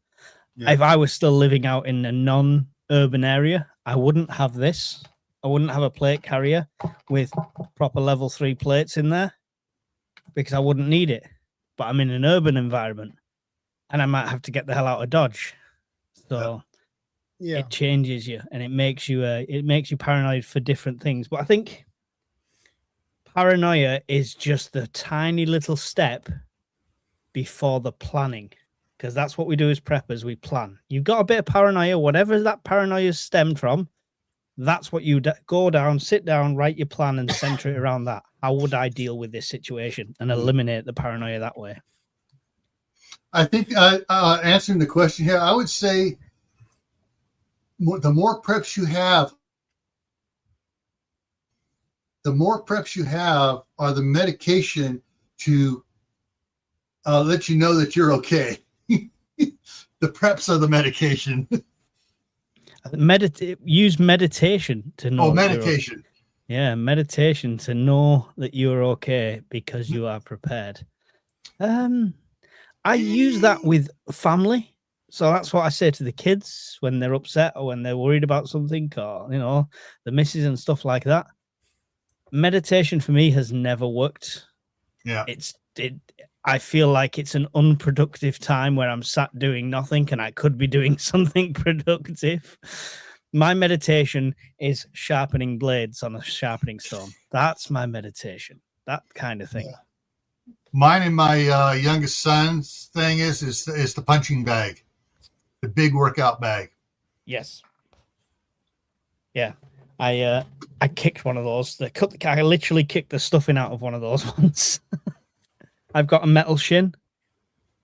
If I was still living out in a non-urban area, I wouldn't have this. I wouldn't have a plate carrier with proper level 3 plates in there because I wouldn't need it. But I'm in an urban environment and I might have to get the hell out of Dodge. So it changes you and it makes you paranoid for different things. But I think paranoia is just the tiny little step before the planning, because that's what we do as preppers. We plan. You've got a bit of paranoia, whatever that paranoia stemmed from. That's what you go down, sit down, write your plan, and center it around that. How would I deal with this situation and eliminate the paranoia that way? I think answering the question here, I would say the more preps you have, are the medication to let you know that you're okay. The preps are the medication. Use meditation to know. Oh, meditation. Okay. Yeah, meditation to know that you're okay because you are prepared. I use that with family. So that's what I say to the kids when they're upset or when they're worried about something, or, you know, the missus and stuff like that. meditation for me has never worked. Yeah. I feel like it's an unproductive time where I'm sat doing nothing and I could be doing something productive. My meditation is sharpening blades on a sharpening stone. That's my meditation. That kind of thing. Yeah. Mine and my youngest son's thing is the punching bag, the big workout bag. Yes. Yeah. I kicked one of those. I literally kicked the stuffing out of one of those once. I've got a metal shin.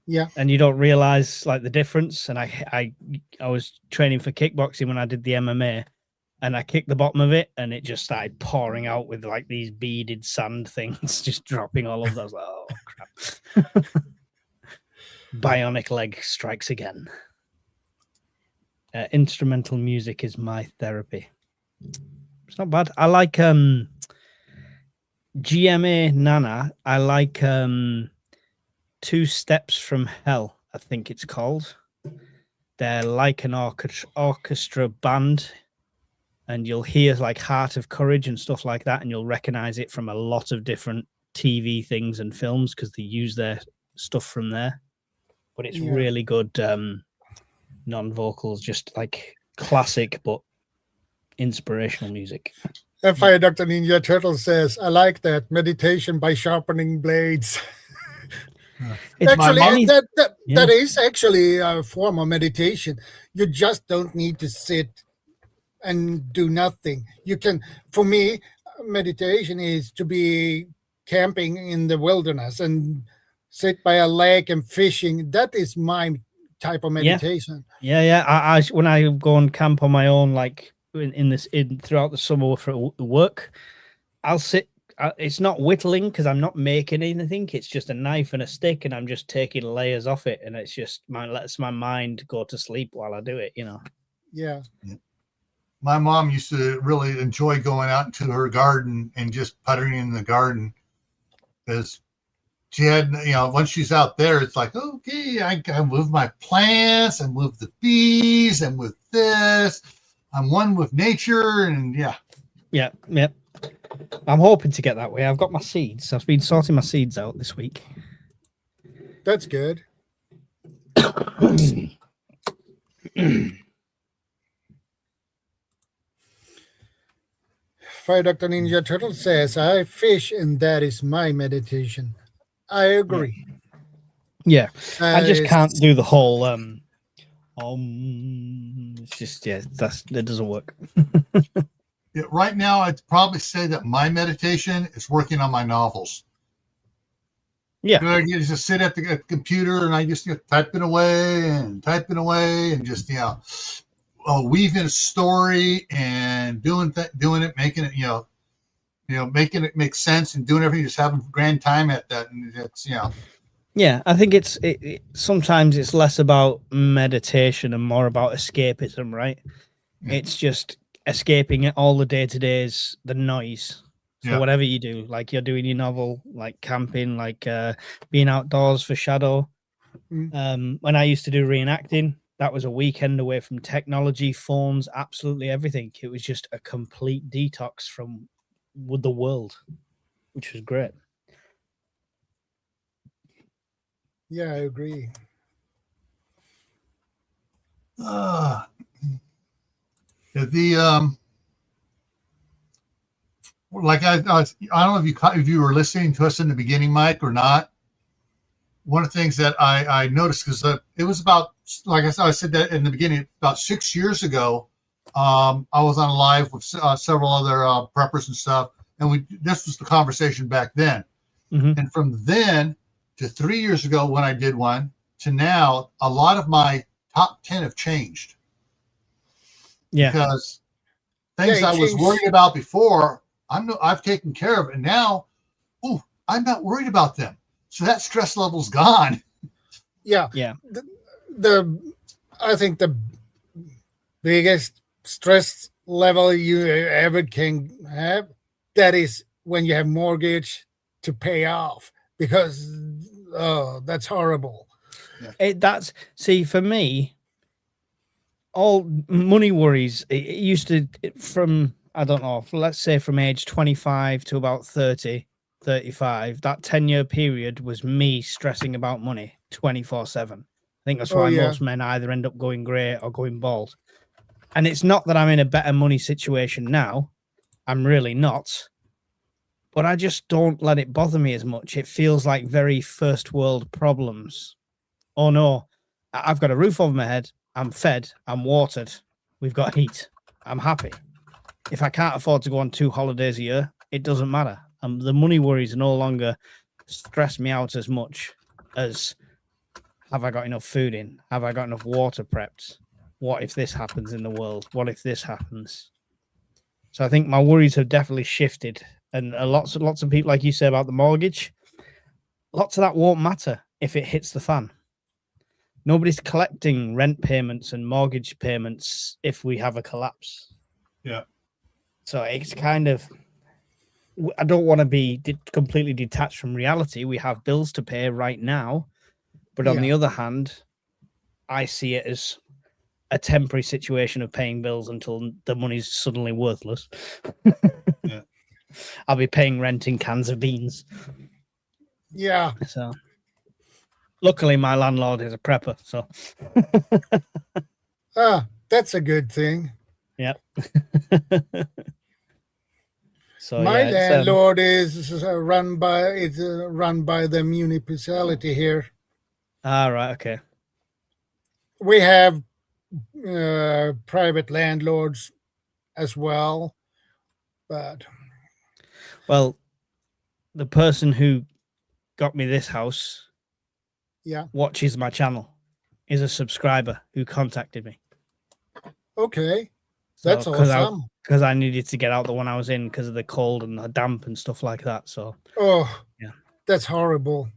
Yeah. And you don't realize like the difference. And I was training for kickboxing when I did the MMA, and I kicked the bottom of it and it just started pouring out with like these beaded sand things just dropping all over. I was like, oh crap. Bionic leg strikes again. Instrumental music is my therapy. It's not bad. I like GMA Nana. I like Two Steps from Hell, I think it's called. They're like an orchestra band, and you'll hear like Heart of Courage and stuff like that, and you'll recognize it from a lot of different TV things and films because they use their stuff from there. But it's really good non-vocals, just like classic but inspirational music. And Fire Dr. Ninja Turtle says, I like that. Meditation by sharpening blades. Actually, that is actually a form of meditation. You just don't need to sit and do nothing. You can, for me, meditation is to be camping in the wilderness and sit by a lake and fishing. That is my type of meditation. Yeah. I when I go on camp on my own, like throughout the summer for work, I'll sit. It's not whittling because I'm not making anything. It's just a knife and a stick, and I'm just taking layers off it, and it's just lets my mind go to sleep while I do it. You know. Yeah. My mom used to really enjoy going out into her garden and just puttering in the garden because she had, once she's out there, it's like, okay, I can move my plants and move the bees and with this. I'm one with nature, and yeah. I'm hoping to get that way. I've got my seeds. I've been sorting my seeds out this week. That's good. Fire Dr. Ninja Turtle says, I fish and that is my meditation. I agree. Yeah. I just can't do the whole it's just that doesn't work. Yeah, right now, I'd probably say that my meditation is working on my novels. Yeah. I just sit at the computer and I just typing away and just, weaving a story and doing it, making it, making it make sense and doing everything, just having a grand time at that. And it's, Yeah, I think it's sometimes it's less about meditation and more about escapism, right? Yeah. It's just escaping all the day-to-days, the noise. So whatever you do, like you're doing your novel, like camping, like being outdoors for Shadow. When I used to do reenacting, that was a weekend away from technology, phones, absolutely everything. It was just a complete detox from the world, which was great. Yeah, I agree. Like I don't know if you were listening to us in the beginning, Mike, or not. One of the things that I noticed, because it was about, like I said that in the beginning, about 6 years ago, I was on live with several other preppers and stuff, and this was the conversation back then. Mm-hmm. And from then to 3 years ago when I did one to now, a lot of my top 10 have changed. Yeah, because things I was worried about before, I've taken care of, and now, I'm not worried about them. So that stress level's gone. Yeah. I think the biggest stress level you ever can have, that is when you have mortgage to pay off, because that's horrible. Yeah. See, for me, all money worries, it used to, from I don't know, let's say from age 25 to about 30, 35, that 10-year period was me stressing about money 24/7. I think that's why most men either end up going grey or going bald. And it's not that I'm in a better money situation now. I'm really not. But I just don't let it bother me as much. It feels like very first world problems. Oh no, I've got a roof over my head. I'm fed. I'm watered. We've got heat. I'm happy. If I can't afford to go on 2 holidays a year, it doesn't matter. The money worries no longer stress me out as much as have I got enough food in? Have I got enough water prepped? What if this happens in the world? What if this happens? So I think my worries have definitely shifted. And lots of people, like you say about the mortgage, lots of that won't matter if it hits the fan. Nobody's collecting rent payments and mortgage payments if we have a collapse. Yeah. So it's kind of, I don't want to be completely detached from reality. We have bills to pay right now. But on the other hand, I see it as a temporary situation of paying bills until the money's suddenly worthless. Yeah. I'll be paying rent in cans of beans. Yeah. So luckily my landlord is a prepper, so that's a good thing. yeah. So my yeah, landlord is run by the municipality here. Right, okay. We have private landlords as well, but well, the person who got me this house watches my channel, is a subscriber who contacted me. Okay. So, that's awesome. Because I needed to get out the one I was in because of the cold and the damp and stuff like that. So yeah, that's horrible.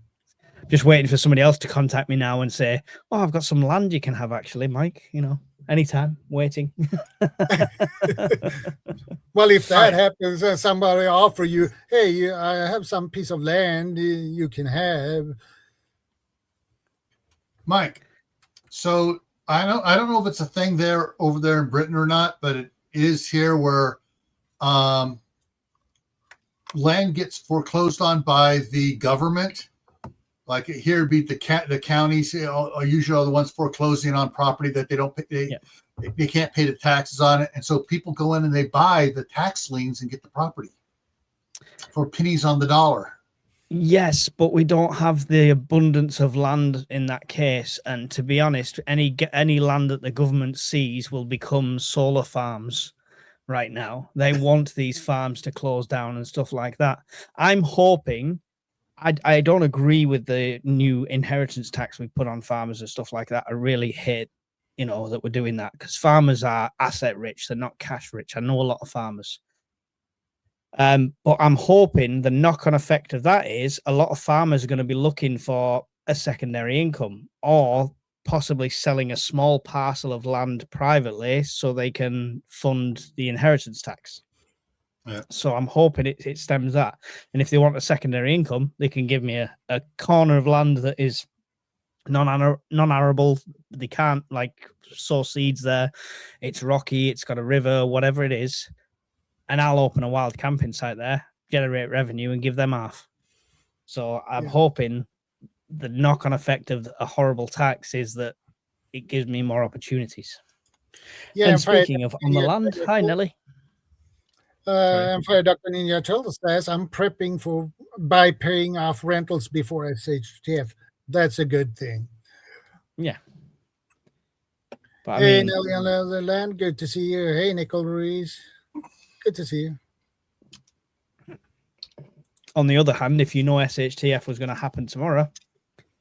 Just waiting for somebody else to contact me now and say, "Oh, I've got some land you can have, actually, Mike. You know, anytime. Waiting." Well, if that happens, somebody offer you, "Hey, I have some piece of land you can have." Mike, so I don't know if it's a thing there over there in Britain or not, but it is here where land gets foreclosed on by the government. Like here would be the counties are usually the ones foreclosing on property that they don't pay, they can't pay the taxes on it, and so people go in and they buy the tax liens and get the property for pennies on the dollar. Yes, but we don't have the abundance of land in that case. And to be honest, any land that the government sees will become solar farms right now. They want these farms to close down and stuff like that. I'm hoping, I don't agree with the new inheritance tax we put on farmers and stuff like that. I really hate, that we're doing that, because farmers are asset rich. They're not cash rich. I know a lot of farmers. But I'm hoping the knock-on effect of that is a lot of farmers are going to be looking for a secondary income, or possibly selling a small parcel of land privately so they can fund the inheritance tax. Yeah. So I'm hoping it stems that. And if they want a secondary income, they can give me a corner of land that is non-arable. They can't sow seeds there. It's rocky. It's got a river, whatever it is. And I'll open a wild camping site there, generate revenue, and give them half. So I'm hoping the knock-on effect of a horrible tax is that it gives me more opportunities. Yeah. And speaking of on the land, hi Nelly. And for Dr. Ninja Turtle says, I'm prepping by paying off rentals before SHTF. That's a good thing. Yeah. But hey, Nelly on the land, good to see you. Hey, Nicole Ruiz. Good to see you. On the other hand, if you know SHTF was going to happen tomorrow,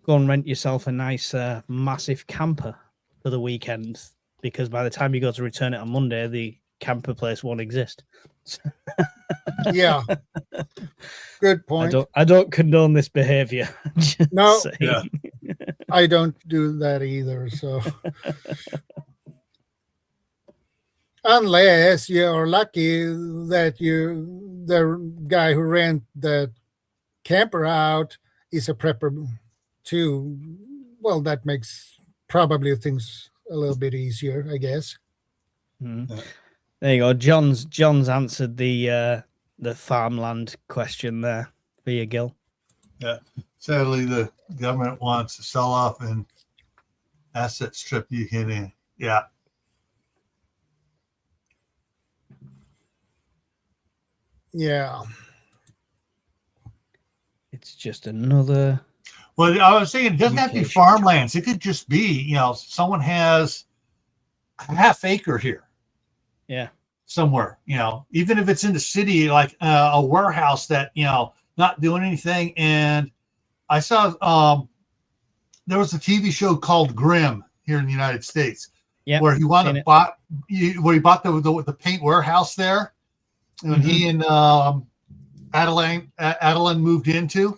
go and rent yourself a nice, massive camper for the weekend, because by the time you go to return it on Monday, the camper place won't exist. Yeah. Good point. I don't condone this behavior. No, I don't do that either. So unless you're lucky that the guy who rent the camper out is a prepper too, well, that makes probably things a little bit easier, I guess. Mm-hmm. There you go. John's answered the farmland question there for you, Gil. Yeah. Sadly, the government wants to sell off an asset strip you hit in. Yeah. Yeah. It's just another. Well, I was saying, it doesn't have to be Mutation. farmlands. It could just be, someone has a half acre here. Yeah. Somewhere, even if it's in the city, like a warehouse that, not doing anything. And I saw there was a TV show called Grimm here in the United States, where he bought the paint warehouse there, and he and Adeline moved into.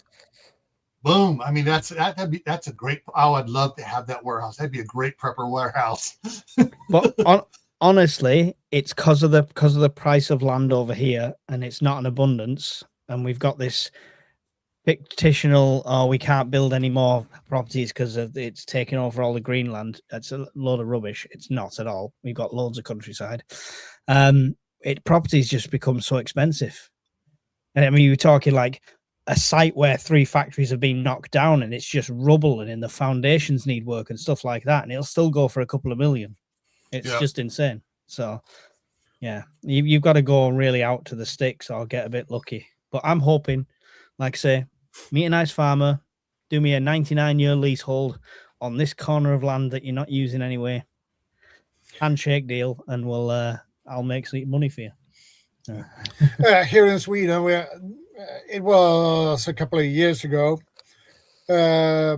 Boom! I mean, that's a great. I would love to have that warehouse. That'd be a great prepper warehouse. But honestly, it's because of the price of land over here, and it's not an abundance, and we've got this fictional. Oh, we can't build any more properties because it's taking over all the green land. That's a load of rubbish. It's not at all. We've got loads of countryside. Properties just become so expensive, and I mean, you're talking like a site where 3 factories have been knocked down and it's just rubble and then the foundations need work and stuff like that, and it'll still go for a couple of million. It's just insane. So yeah, you've got to go really out to the sticks or get a bit lucky. But I'm hoping, like I say, meet a nice farmer, do me a 99-year leasehold on this corner of land that you're not using anyway, handshake deal, and I'll make some money for you. Here in Sweden, it was a couple of years ago. They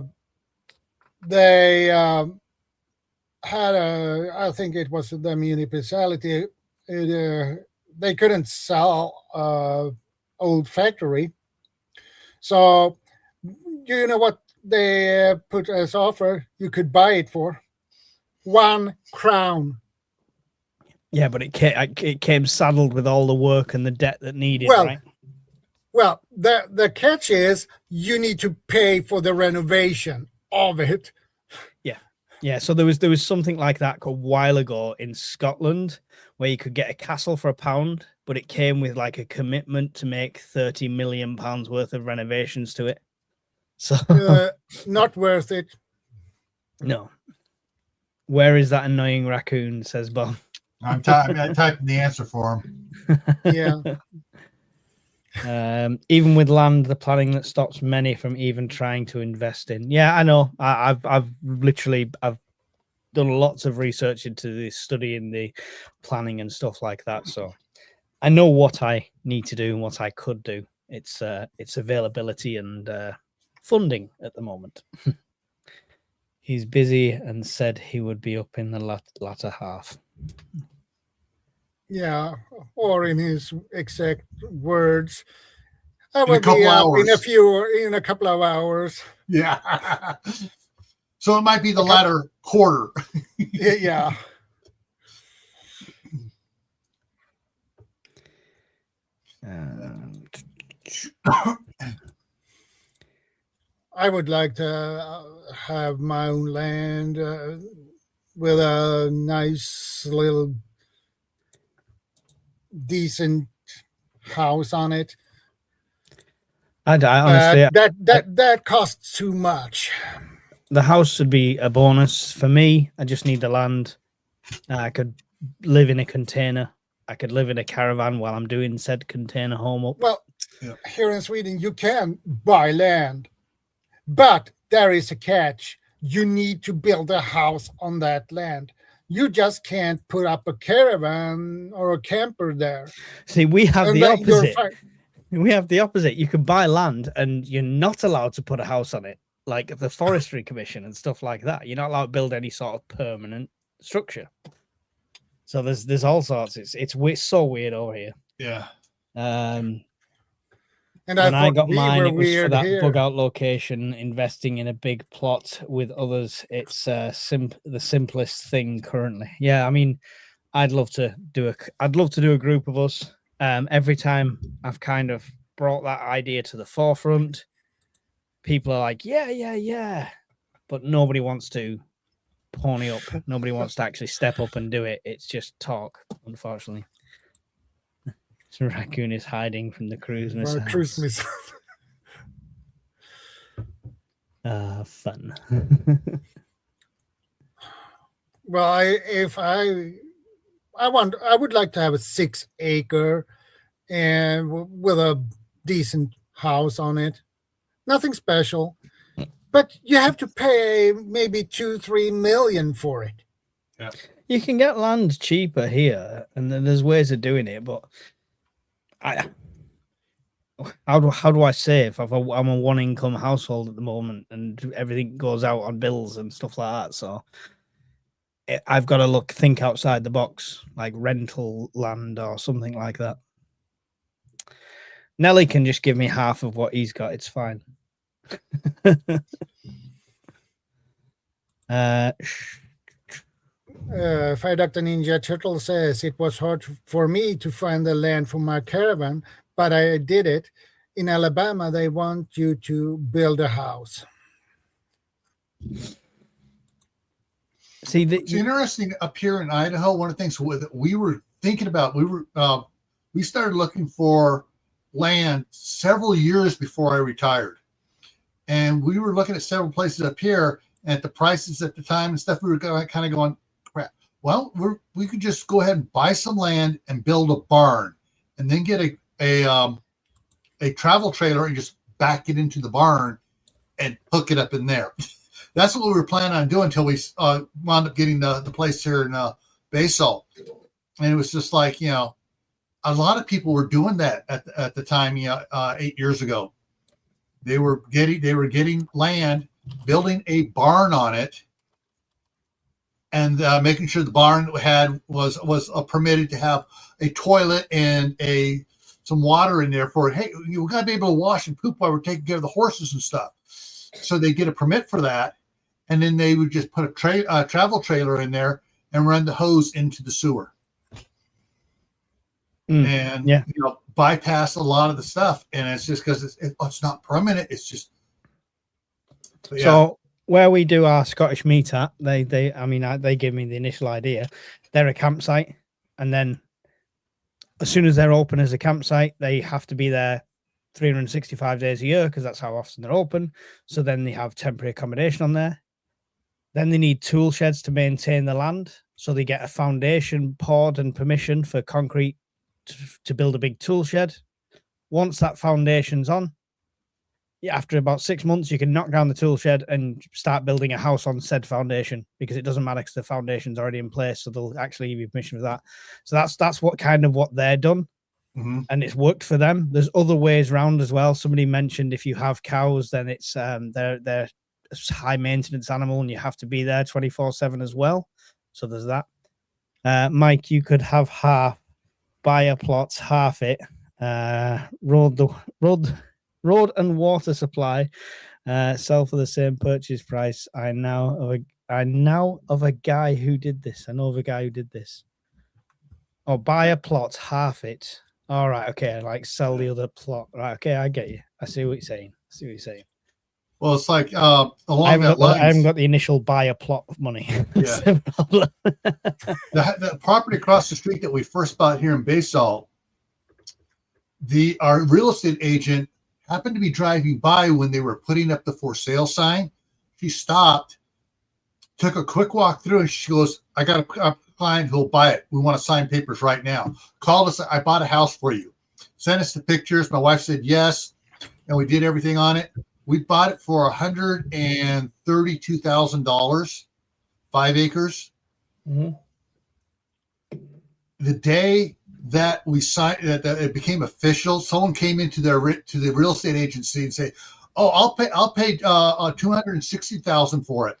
had I think it was the municipality. They couldn't sell old factory, so you know what they put as offer? You could buy it for 1 crown. Yeah, but it came saddled with all the work and the debt that needed, right? Well, the catch is you need to pay for the renovation of it. Yeah. So there was something like that a while ago in Scotland where you could get a castle for £1, but it came with like a commitment to make £30 million worth of renovations to it. So not worth it. No. Where is that annoying raccoon? Says Bob. I'm typing the answer for him. Yeah. Even with land, the planning that stops many from even trying to invest in. Yeah, I know. I've done lots of research into the studying the planning and stuff like that. So I know what I need to do and what I could do. It's availability and funding at the moment. He's busy and said he would be up in the latter half. Yeah, or in his exact words, I will be up in a couple of hours. Yeah. So it might be the latter quarter. Yeah. I would like to have my own land with a nice little decent house on it. I honestly, that costs too much. The house would be a bonus for me. I just need the land. I could live in a container. I could live in a caravan while I'm doing said container home up. Well, here in Sweden, you can buy land, but there is a catch. You need to build a house on that land. You just can't put up a caravan or a camper there. See, we have the opposite. We have the opposite. You can buy land and you're not allowed to put a house on it, like the Forestry Commission and stuff like that. You're not allowed to build any sort of permanent structure. So there's all sorts. It's so weird over here. Yeah. And when I got mine, it was for that here. bug out location, investing in a big plot with others. It's the simplest thing currently. Yeah, I mean, I'd love to do a group of us. Every time I've kind of brought that idea to the forefront, people are like, yeah, but nobody wants to pony up. Nobody wants to actually step up and do it. It's just talk, unfortunately. So raccoon is hiding from the cruise For missiles. cruise missile. Fun. Well, I would like to have a 6-acre and with a decent house on it. Nothing special, but you have to pay maybe 2-3 million for it. Yeah. You can get land cheaper here, and then there's ways of doing it. But how do I save? I'm a one-income household at the moment, and everything goes out on bills and stuff like that. So I've got to think outside the box, like rental land or something like that. Nelly can just give me half of what he's got. It's fine. Fire Doctor Ninja Turtle says it was hard for me to find the land for my caravan, but I did it. In Alabama, they want you to build a house. See, it's interesting up here in Idaho. One of the things that we were thinking about, we started looking for land several years before I retired, and we were looking at several places up here at the prices at the time and stuff. We were kind of going, crap. Well, we could just go ahead and buy some land and build a barn, and then get a travel trailer and just back it into the barn and hook it up in there. That's what we were planning on doing until we wound up getting the place here in Basalt. And it was just like, a lot of people were doing that at the time, 8 years ago. They were getting land, building a barn on it, and making sure the barn was permitted to have a toilet and some water in there for, hey, we got to be able to wash and poop while we're taking care of the horses and stuff. So they get a permit for that, and then they would just put a travel trailer in there and run the hose into the sewer. And bypass a lot of the stuff, and it's just because it's not permanent. It's just So where we do our Scottish meet at, they give me the initial idea. They're a campsite, and then as soon as they're open as a campsite, they have to be there 365 days a year because that's how often they're open. So then they have temporary accommodation on there. Then they need tool sheds to maintain the land, so they get a foundation poured and permission for concrete to build a big tool shed. Once that foundation's on, after about 6 months, you can knock down the tool shed and start building a house on said foundation, because it doesn't matter because the foundation's already in place. So they'll actually give you permission for that. So that's what they're done. Mm-hmm. And it's worked for them. There's other ways around as well. Somebody mentioned if you have cows, then it's they're a high maintenance animal and you have to be there 24/7 as well. So there's that. Mike, you could have half. Buy a plot, half it, road and water supply, sell for the same purchase price. I know of a guy who did this. Oh, buy a plot, half it. All right, okay, like sell the other plot. Right, okay, I get you. I see what you're saying. Well, it's like along that line. I haven't got the initial buy a plot of money. Yeah. the property across the street that we first bought here in Basalt, our real estate agent happened to be driving by when they were putting up the for sale sign. She stopped, took a quick walk through, and she goes, I got a client who'll buy it. We want to sign papers right now. Called us. I bought a house for you. Sent us the pictures. My wife said yes, and we did everything on it. We bought it for $132,000, 5 acres. Mm-hmm. The day that we signed, that it became official, someone came into the real estate agency and say, "Oh, I'll pay $260,000 for it."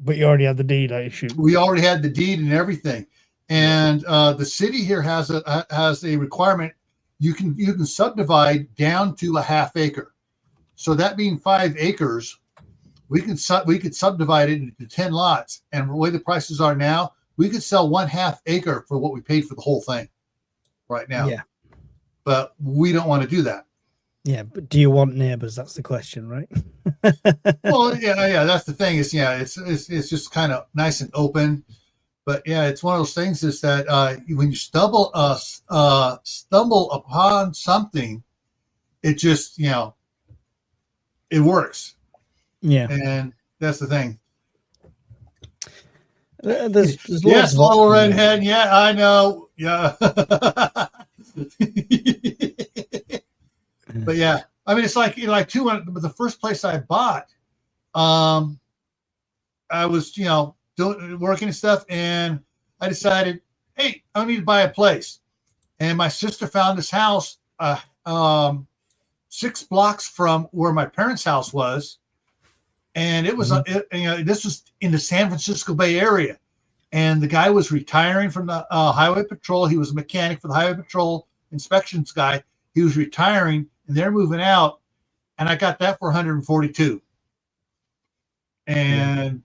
But you already had the deed, I assume. We already had the deed and everything, and the city here has a requirement. You can subdivide down to a half acre. So that being 5 acres, we could subdivide it into 10 lots. And the way the prices are now, we could sell 1/2 acre for what we paid for the whole thing right now. Yeah. But we don't want to do that. Yeah, but do you want neighbors? That's the question, right? Well, yeah, that's the thing. It's just kind of nice and open. But yeah, it's one of those things is that when you stumble upon something, it just, it works. Yeah. And that's the thing. There's Yes, loads of little options. redhead. Yeah, I know. Yeah. But yeah, I mean, it's like, but the first place I bought, I was, working and stuff, and I decided, hey, I need to buy a place. And my sister found this house 6 blocks from where my parents' house was, and it was this was in the San Francisco Bay Area, and the guy was retiring from the highway patrol. He was a mechanic for the highway patrol inspections guy. He was retiring, and they're moving out, and I got that for 142. And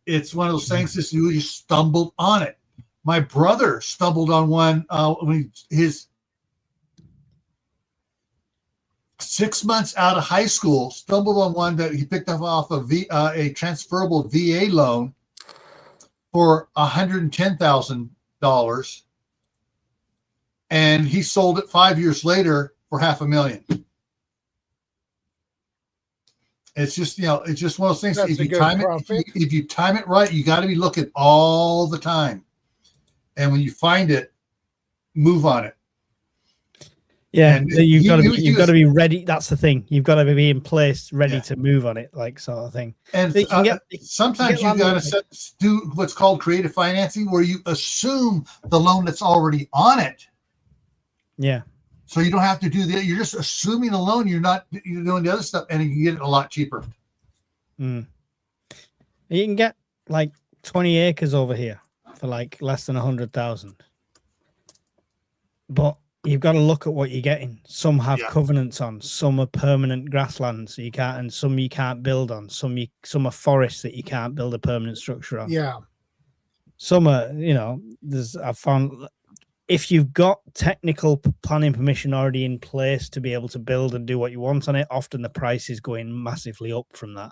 it's one of those things that you just stumbled on it. My brother stumbled on one when his 6 months out of high school, stumbled on one that he picked up off a transferable VA loan for $110,000, and he sold it 5 years later for $500,000. It's just, it's just one of those things. That's If a you good time profit. it, if you time it right, you got to be looking all the time. And when you find it, move on it. Yeah, And you've got to be ready. That's the thing. You've got to be in place, ready to move on it, like sort of thing. And sometimes you got to do what's called creative financing, where you assume the loan that's already on it. Yeah. So you don't have to do that. You're just assuming the loan. You're doing the other stuff, and you can get it a lot cheaper. You can get like 20 acres over here for like less than 100,000. But you've got to look at what you're getting. Some have covenants on, some are permanent grasslands, so you can't, and some you can't build on. Some are forests that you can't build a permanent structure on. Yeah. Some are, I've found if you've got technical planning permission already in place to be able to build and do what you want on it, often the price is going massively up from that.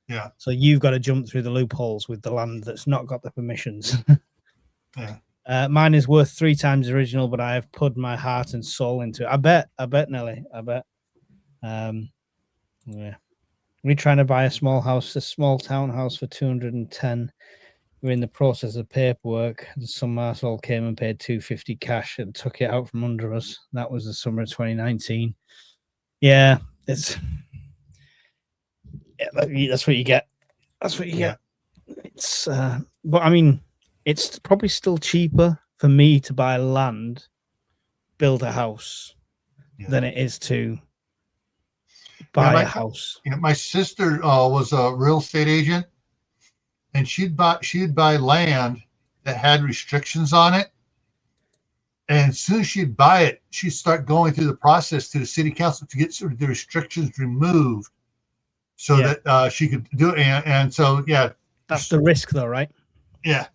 Yeah. So you've got to jump through the loopholes with the land that's not got the permissions. Yeah. Mine is worth 3 times the original, but I have put my heart and soul into it. I bet, Nelly. I bet. Yeah. We're trying to buy a small townhouse for 210. We're in the process of paperwork. Some arsehole came and paid $250 cash and took it out from under us. That was the summer of 2019. Yeah, that's what you get. That's what you get. It's but I mean, it's probably still cheaper for me to buy land, build a house, than it is to buy a house. My sister was a real estate agent, and she'd buy land that had restrictions on it. And as soon as she'd buy it, she'd start going through the process to the city council to get the restrictions removed, so that she could do it. And so, that's the risk, though, right? Yeah.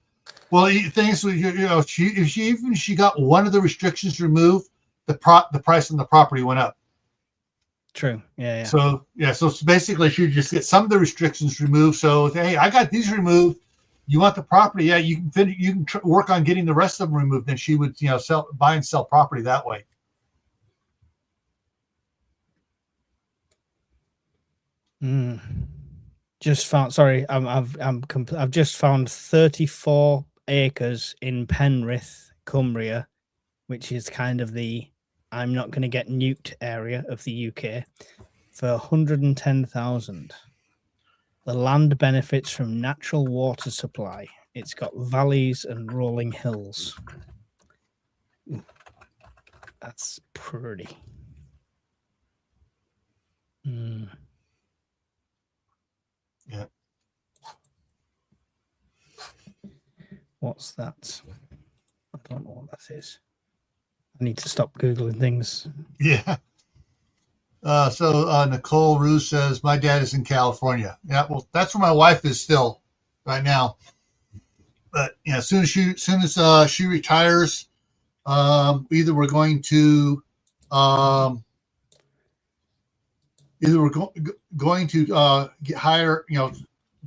Well, things if she got one of the restrictions removed, the price on the property went up. True. Yeah. So basically, she just get some of the restrictions removed. So hey, I got these removed. You want the property? Yeah, you can work on getting the rest of them removed. Then she would buy and sell property that way. Just found. Sorry, I've just found 34 acres in Penrith, Cumbria, which is kind of the I'm not going to get nuked area of the UK, for 110,000. The land benefits from natural water supply. It's got valleys and rolling hills. That's pretty. Yeah. What's that? I don't know what that is. I need to stop Googling things. Yeah. So Nicole Rue says, my dad is in California. Yeah, well, that's where my wife is still right now. But as soon as she retires, either we're going to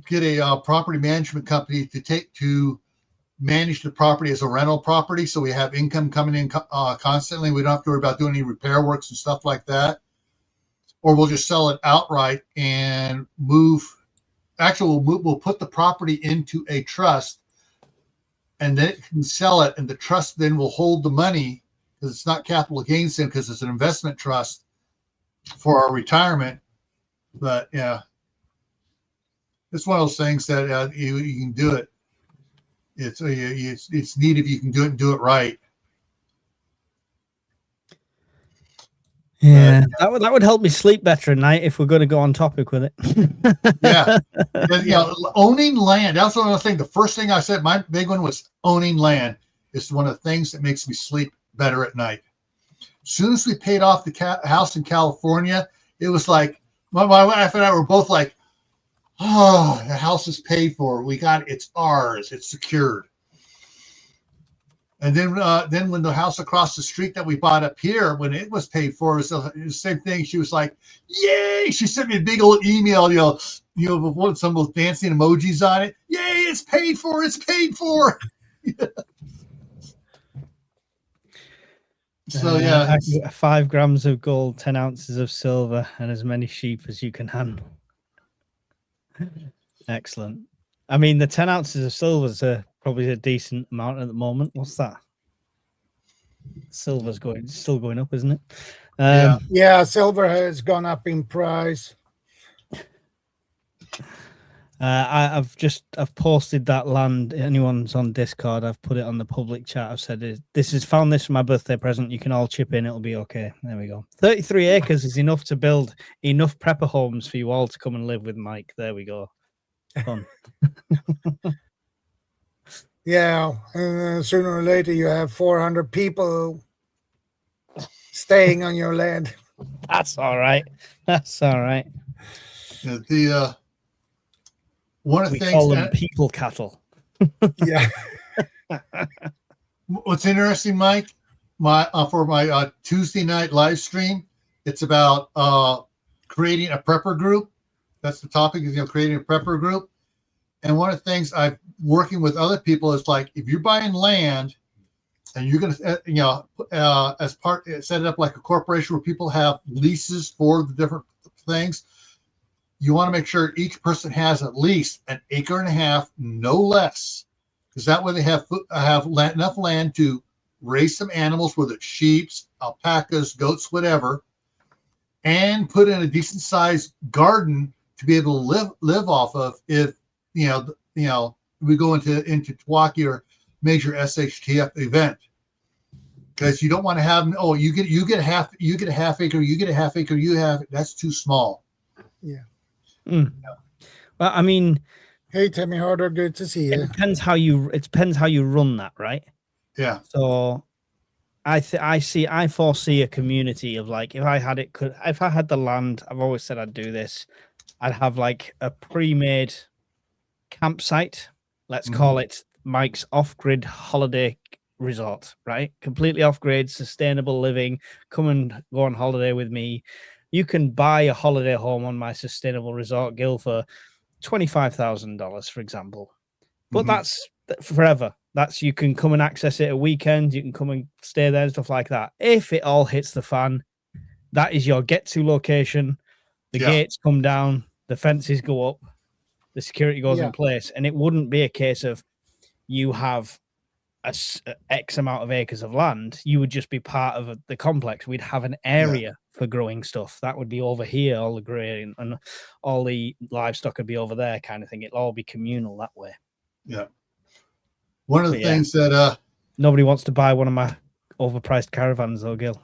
get a property management company to manage the property as a rental property, so we have income coming in constantly. We don't have to worry about doing any repair works and stuff like that. Or we'll just sell it outright and move. Actually, we'll put the property into a trust, and then it can sell it, and the trust then will hold the money because it's not capital gains then, because it's an investment trust for our retirement. But yeah, it's one of those things that you can do it. It's neat if you can do it and do it right. Yeah, that would help me sleep better at night if we're going to go on topic with it. Yeah. Owning land. That's one of the things. The first thing I said, my big one was owning land. It's one of the things that makes me sleep better at night. As soon as we paid off the house in California, it was like my wife and I were both like, "Oh, the house is paid for. We got it. It's ours. It's secured." And then when the house across the street that we bought up here, when it was paid for, it was the same thing. She was like, "Yay!" She sent me a big old email, with some of those dancing emojis on it. "Yay! It's paid for. It's paid for." So yeah, 5 grams of gold, 10 ounces of silver, and as many sheep as you can handle. Excellent. I mean, the 10 ounces of silver is probably a decent amount at the moment. What's that? Silver's still going up, isn't it? Yeah, silver has gone up in price. I've posted that land. Anyone's on Discord, I've put it on the public chat. I've said this is found this for my birthday present. You can all chip in. It'll be okay. There we go. 33 acres is enough to build enough prepper homes for you all to come and live with Mike. There we go. Fun. Yeah, and sooner or later you have 400 people staying on your land. That's all right. That's all right. One of the we things call them people cattle. Yeah. What's interesting, Mike, for my Tuesday night live stream, it's about creating a prepper group. That's the topic, is creating a prepper group. And one of the things I'm working with other people is like, if you're buying land and you're going to, as part, set it up like a corporation where people have leases for the different things. You want to make sure each person has at least an acre and a half, no less, because that way they have enough land to raise some animals, whether it's sheep, alpacas, goats, whatever, and put in a decent sized garden to be able to live off of if we go into Twaki or major SHTF event. Because you don't want to have you get a half acre, that's too small. Yeah. Mm. Well, I mean, hey Timmy Harder, good to see you. It depends how you run that, right? Yeah. So I foresee a community of like, if I had the land, I've always said I'd do this. I'd have like a pre-made campsite. Let's call it Mike's off-grid holiday resort, right? Completely off-grid, sustainable living. Come and go on holiday with me. You can buy a holiday home on my sustainable resort, Gil, for $25,000, for example. But that's forever. You can come and access it at weekends. You can come and stay there and stuff like that. If it all hits the fan, that is your get-to location. The gates come down, the fences go up, the security goes in place, and it wouldn't be a case of you have X amount of acres of land. You would just be part of the complex. We'd have an area for growing stuff. That would be over here, all the grain and all the livestock would be over there, kind of thing. It'll all be communal that way. Yeah. One of the things that nobody wants to buy one of my overpriced caravans, though, Gil.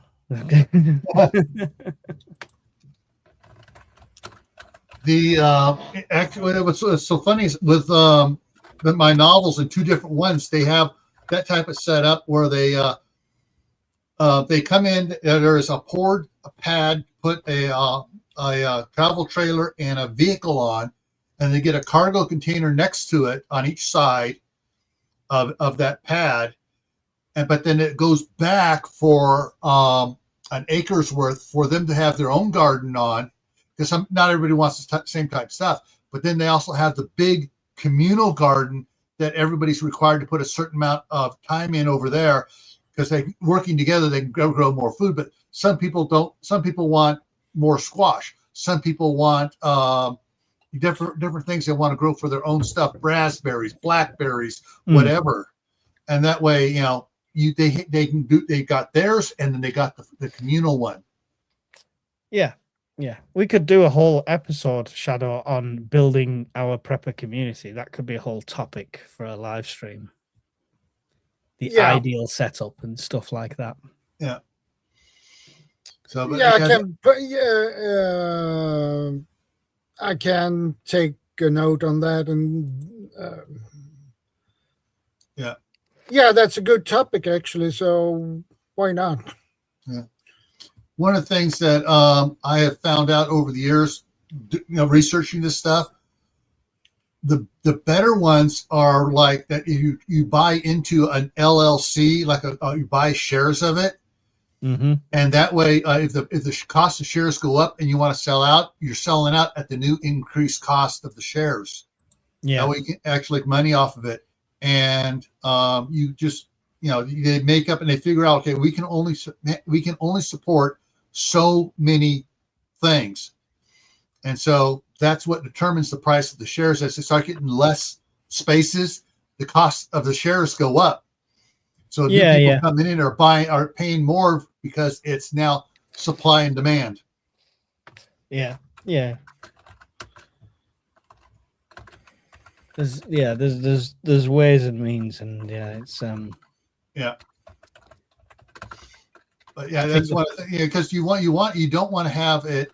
Actually, what's so funny is with my novels and 2 different ones, they have that type of setup where they come in. There is a pad, put a travel trailer and a vehicle on, and they get a cargo container next to it on each side of that pad, but then it goes back for an acre's worth for them to have their own garden on, because not everybody wants the same type of stuff. But then they also have the big communal garden that everybody's required to put a certain amount of time in over there, because they working together they can grow more food. But some people don't. Some people want more squash. Some people want different things they want to grow for their own stuff, raspberries, blackberries, whatever. And that way, they got theirs, and then they got the communal one. Yeah. We could do a whole episode, Shadow, on building our prepper community. That could be a whole topic for a live stream. The ideal setup and stuff like that. Yeah. So, but I can take a note on that, and that's a good topic actually. So why not? Yeah. One of the things that I have found out over the years, researching this stuff, the better ones are like that. You buy into an LLC, like you buy shares of it. Mm-hmm. And that way, if the cost of shares go up and you want to sell out, you're selling out at the new increased cost of the shares. Yeah. That way you can actually make money off of it. And you just, they make up and they figure out, okay, we can only support so many things. And so that's what determines the price of the shares. As they start getting less spaces, the cost of the shares go up. So new people coming in are paying more because it's now supply and demand. Yeah. There's ways and means, and it's But that's one because you don't want to have it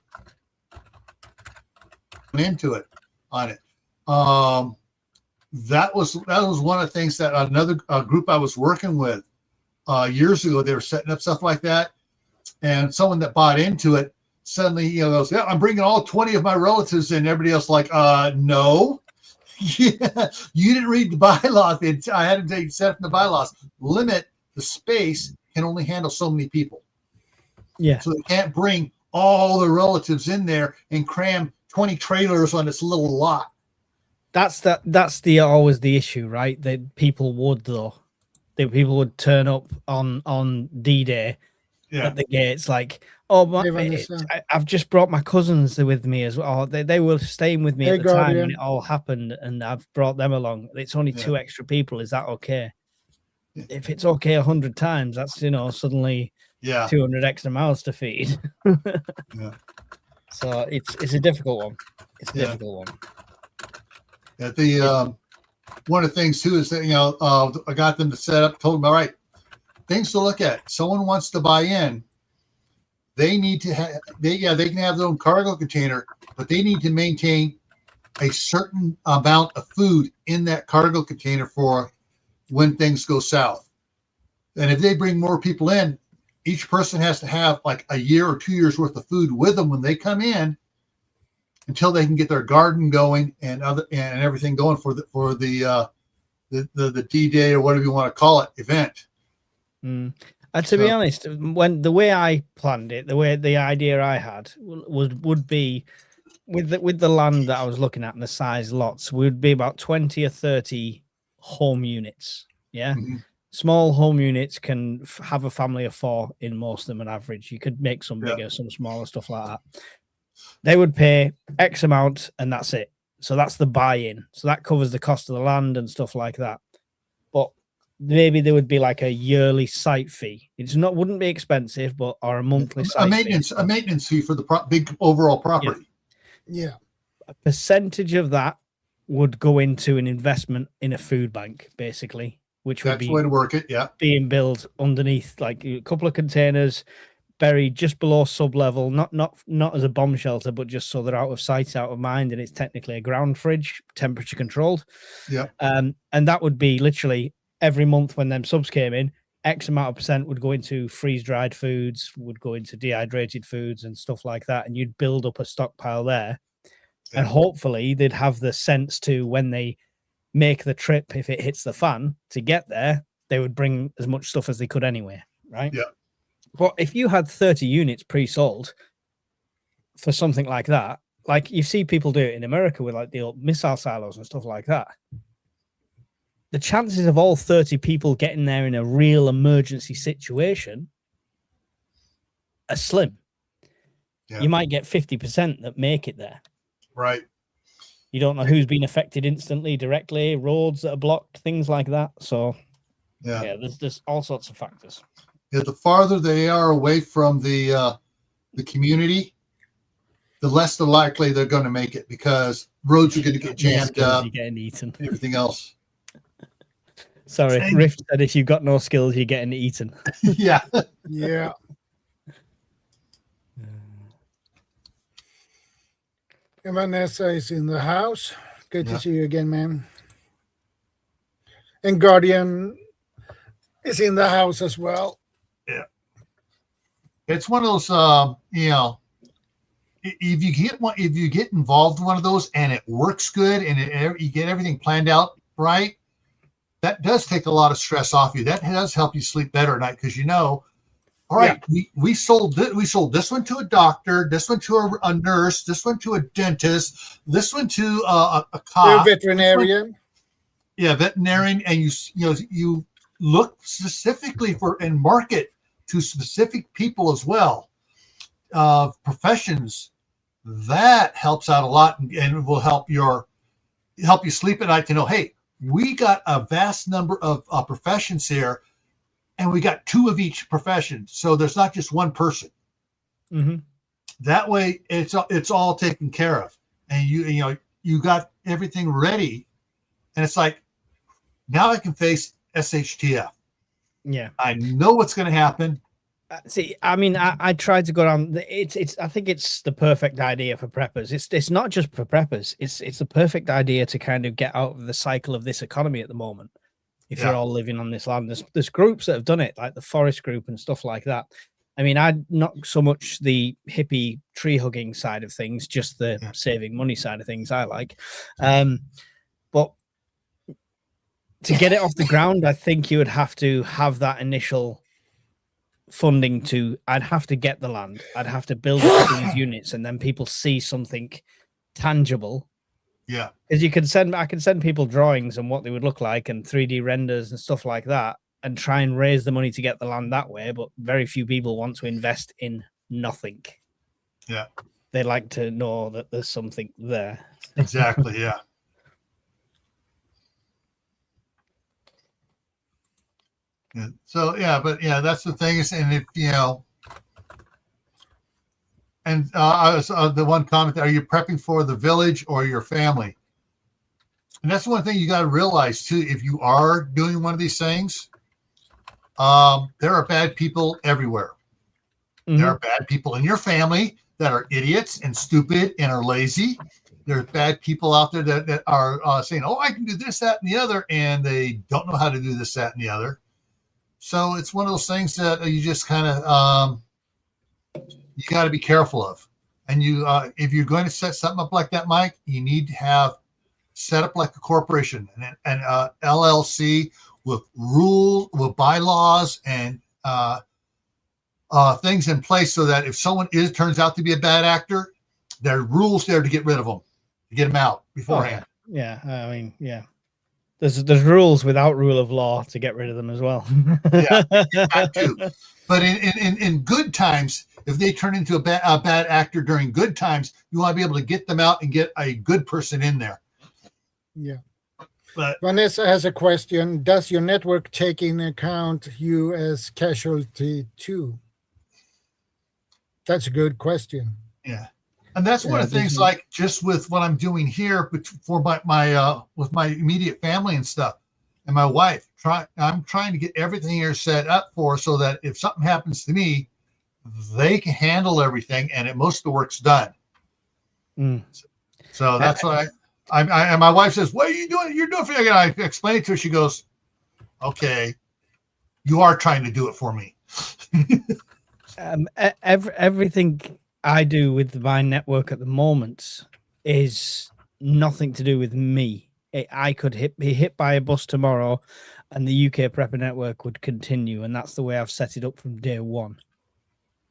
into it on it. That was one of the things that another group I was working with years ago, they were setting up stuff like that, and someone that bought into it suddenly goes, I'm bringing all 20 of my relatives in. Everybody else like, no. You didn't read the bylaws. I had to set up the bylaws. Limit the space can only handle so many people. Yeah. So they can't bring all the relatives in there and cram 20 trailers on this little lot. That's always the issue, right? That people would people would turn up on D-Day at the gates like, I've just brought my cousins with me as well. They were staying with me at the time when it all happened, and I've brought them along. It's only 2 extra people. Is that okay? Yeah. If it's okay 100 times, that's suddenly 200 extra mouths to feed. So it's a difficult one. It's a difficult one. Yeah, one of the things too is that I got them to set up, told them, all right, things to look at. Someone wants to buy in. They need to have they can have their own cargo container, but they need to maintain a certain amount of food in that cargo container for when things go south. And if they bring more people in, each person has to have like a year or 2 years worth of food with them when they come in, until they can get their garden going and everything going for the D-Day or whatever you want to call it event. To be honest, when the way I planned it, the idea I had would be with the land that I was looking at and the size lots, would be about 20 or 30 home units. Yeah. Mm-hmm. Small home units can have a family of 4 in most of them on average. You could make some bigger, some smaller, stuff like that. They would pay X amount and that's it. So that's the buy-in. So that covers the cost of the land and stuff like that. But maybe there would be like a yearly site fee. Wouldn't be expensive, but or a monthly site fee. A maintenance fee for the big overall property. Yeah. A percentage of that would go into an investment in a food bank, basically, which would be the way to work it. Yeah. Being built underneath like a couple of containers, buried just below sub-level, not as a bomb shelter, but just so they're out of sight, out of mind, and it's technically a ground fridge, temperature controlled. Yeah. And that would be literally every month when them subs came in, X amount of percent would go into freeze-dried foods, would go into dehydrated foods and stuff like that, and you'd build up a stockpile there. Yeah. And hopefully they'd have the sense to, when they make the trip, if it hits the fan, to get there, they would bring as much stuff as they could anyway, right? Yeah. But if you had 30 units pre-sold for something like that, like you see people do it in America with like the old missile silos and stuff like that, the chances of all 30 people getting there in a real emergency situation are slim. Yeah. You might get 50% that make it there. Right. You don't know who's been affected instantly, directly, roads that are blocked, things like that. So, yeah, there's all sorts of factors. Yeah, the farther they are away from the community, the less they're likely they're going to make it, because roads are going to get jammed up. You're getting eaten. Everything else. Sorry, Dang. Rift said if you've got no skills, you're getting eaten. Yeah. Yeah. And Vanessa is in the house. Good to see you again, man. And Guardian is in the house as well. Yeah. It's one of those, you know, if you get involved in one of those and it works good and you get everything planned out right, that does take a lot of stress off you. That does help you sleep better at night, because you know, all right, we sold this one to a doctor, this one to a nurse, this one to a dentist, this one to a cop, a veterinarian. Veterinarian, and you look specifically for and market to specific people as well. Professions, that helps out a lot and will help you sleep at night to know, hey, we got a vast number of professions here, and we got 2 of each profession, so there's not just one person. Mm-hmm. That way, it's all taken care of, and you got everything ready, and it's like, now I can face SHTF. Yeah, I know what's going to happen. See, I mean, I tried to go down. I think it's the perfect idea for preppers. It's not just for preppers. It's the perfect idea to kind of get out of the cycle of this economy at the moment. If you're all living on this land, there's groups that have done it, like the Forest Group and stuff like that. I mean, I not so much the hippie tree hugging side of things, just the saving money side of things I like. But to get it off the ground, I think you would have to have that initial funding I'd have to get the land. I'd have to build up these units, and then people see something tangible. Yeah. Because I can send people drawings and what they would look like and 3D renders and stuff like that, and try and raise the money to get the land that way. But very few people want to invest in nothing. Yeah. They like to know that there's something there. Exactly. Yeah. So that's the thing is, and if and the one comment, are you prepping for the village or your family? And that's one thing you got to realize too. If you are doing one of these things, there are bad people everywhere. Mm-hmm. There are bad people in your family that are idiots and stupid and are lazy. There's bad people out there that are saying, "Oh, I can do this, that, and the other," and they don't know how to do this, that, and the other. So it's one of those things that you just kind of you got to be careful of. And if you're going to set something up like that, Mike, you need to have set up like a corporation, an LLC with rules, with bylaws, and things in place, so that if someone turns out to be a bad actor, there are rules there to get rid of them, to get them out beforehand. Oh, yeah, I mean, yeah. There's rules without rule of law to get rid of them as well. Yeah, that too. But in good times, if they turn into a bad actor during good times, you want to be able to get them out and get a good person in there. Yeah. But Vanessa has a question. Does your network take into account you as casualty too? That's a good question. Yeah. And that's one of the things, like just with what I'm doing here, but for my with my immediate family and stuff, and my wife, I'm trying to get everything here set up so that if something happens to me, they can handle everything, and most of the work's done. Mm. So that's why and my wife says, "What are you doing? You're doing for me." And I explain it to her. She goes, "Okay, you are trying to do it for me." Everything I do with my network at the moment is nothing to do with me. I could be hit by a bus tomorrow, and the UK Prepper Network would continue, and that's the way I've set it up from day one.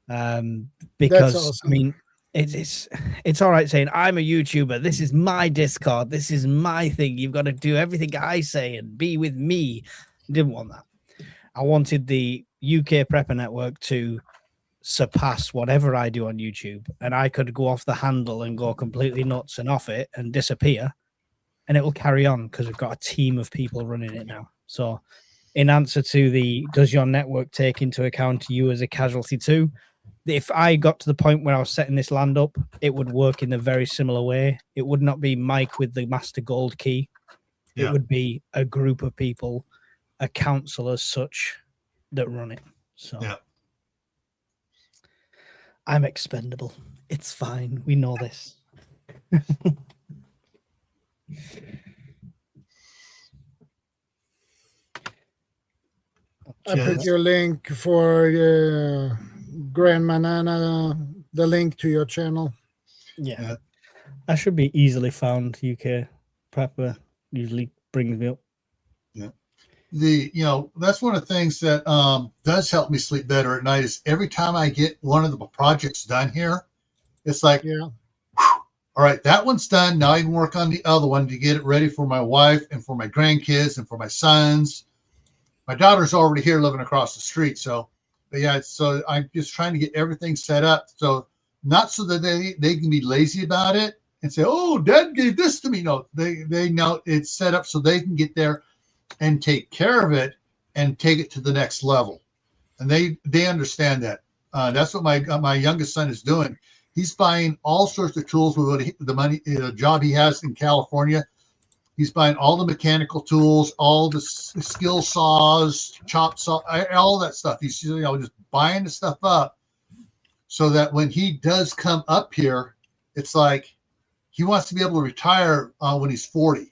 Because That's awesome. I mean, it's all right saying I'm a YouTuber. This is my Discord. This is my thing. You've got to do everything I say and be with me. Didn't want that. I wanted the UK Prepper Network to surpass whatever I do on YouTube, and I could go off the handle and go completely nuts and off it and disappear, and it will carry on because we've got a team of people running it now. So in answer to the does your network take into account you as a casualty too, if I got to the point where I was setting this land up, it would work in a very similar way. It would not be Mike with the master gold key. It would be a group of people, a council as such, that run it. So I'm expendable. It's fine. We know this. I put your link for Grandma Nana, the link to your channel. Yeah. I should be easily found. UK Prepper usually brings me up. Yeah. That's one of the things that does help me sleep better at night is every time I get one of the projects done here, it's like, all right, that one's done. Now I can work on the other one to get it ready for my wife and for my grandkids and for my sons. My daughter's already here living across the street. So I'm just trying to get everything set up. So not so that they can be lazy about it and say, oh, Dad gave this to me. No, they know it's set up so they can get there and take care of it and take it to the next level. And they understand that. That's what my youngest son is doing. He's buying all sorts of tools with the job he has in California. He's buying all the mechanical tools, all the skill saws, chop saw, all that stuff. He's just buying the stuff up so that when he does come up here, it's like he wants to be able to retire when he's 40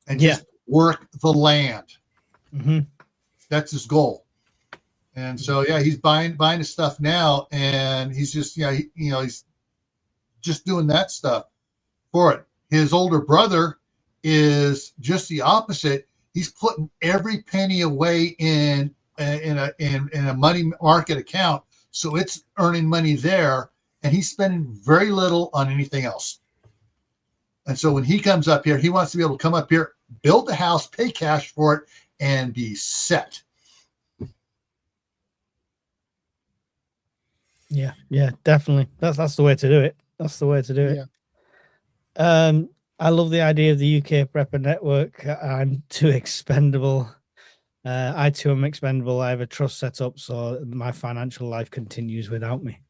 and just work the land. Mm-hmm. That's his goal. And so, he's buying the stuff now, and he's just, he's just doing that stuff for it. His older brother is just the opposite. He's putting every penny away in a money market account, so it's earning money there, and he's spending very little on anything else. And so when he comes up here, he wants to be able to come up here, build the house, pay cash for it, and be set. Yeah, definitely. That's the way to do it. That's the way to do it. Yeah. I love the idea of the UK Prepper Network. I'm too expendable. I too am expendable. I have a trust set up, so my financial life continues without me.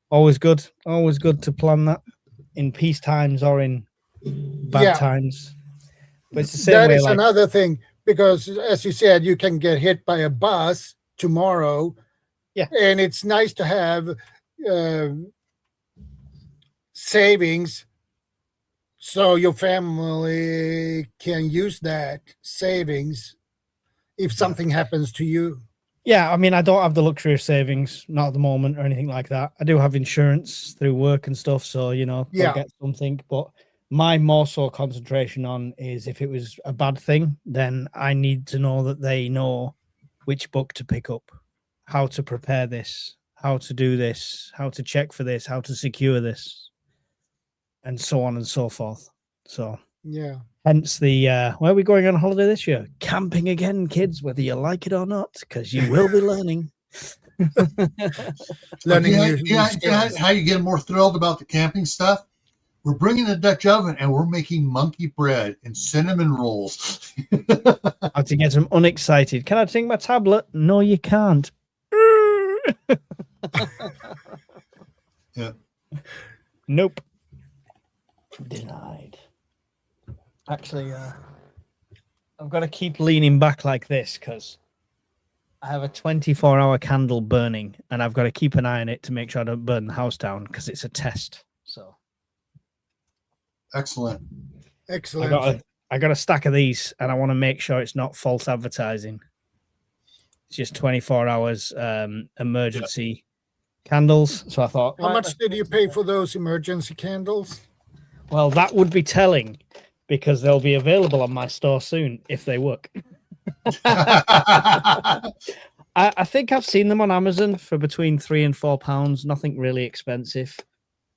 Always good. Always good to plan that in peace times or in bad times. But it's the same that way. Is another thing, because as you said, you can get hit by a bus tomorrow. Yeah. And it's nice to have savings so your family can use that savings if something happens to you. Yeah, I mean, I don't have the luxury of savings, not at the moment or anything like that. I do have insurance through work and stuff, so, I'll get something. But my more so concentration on is if it was a bad thing, then I need to know that they know which book to pick up, how to prepare this, how to do this, how to check for this, how to secure this, and so on and so forth. So hence the where are we going on holiday this year? Camping again, kids, whether you like it or not, because you will be learning. Learning how you get more thrilled about the camping stuff? We're bringing a Dutch oven and we're making monkey bread and cinnamon rolls. How to get them unexcited. Can I take my tablet? No, you can't. Nope. Denied. Actually, I've got to keep leaning back like this because I have a 24-hour candle burning and I've got to keep an eye on it to make sure I don't burn the house down because it's a test. So excellent. I got a stack of these and I want to make sure it's not false advertising. It's just 24 hours emergency candles. So I thought, how much did you pay for those emergency candles? Well, that would be telling because they'll be available on my store soon if they work. I think I've seen them on Amazon for between £3 and £4. Nothing really expensive.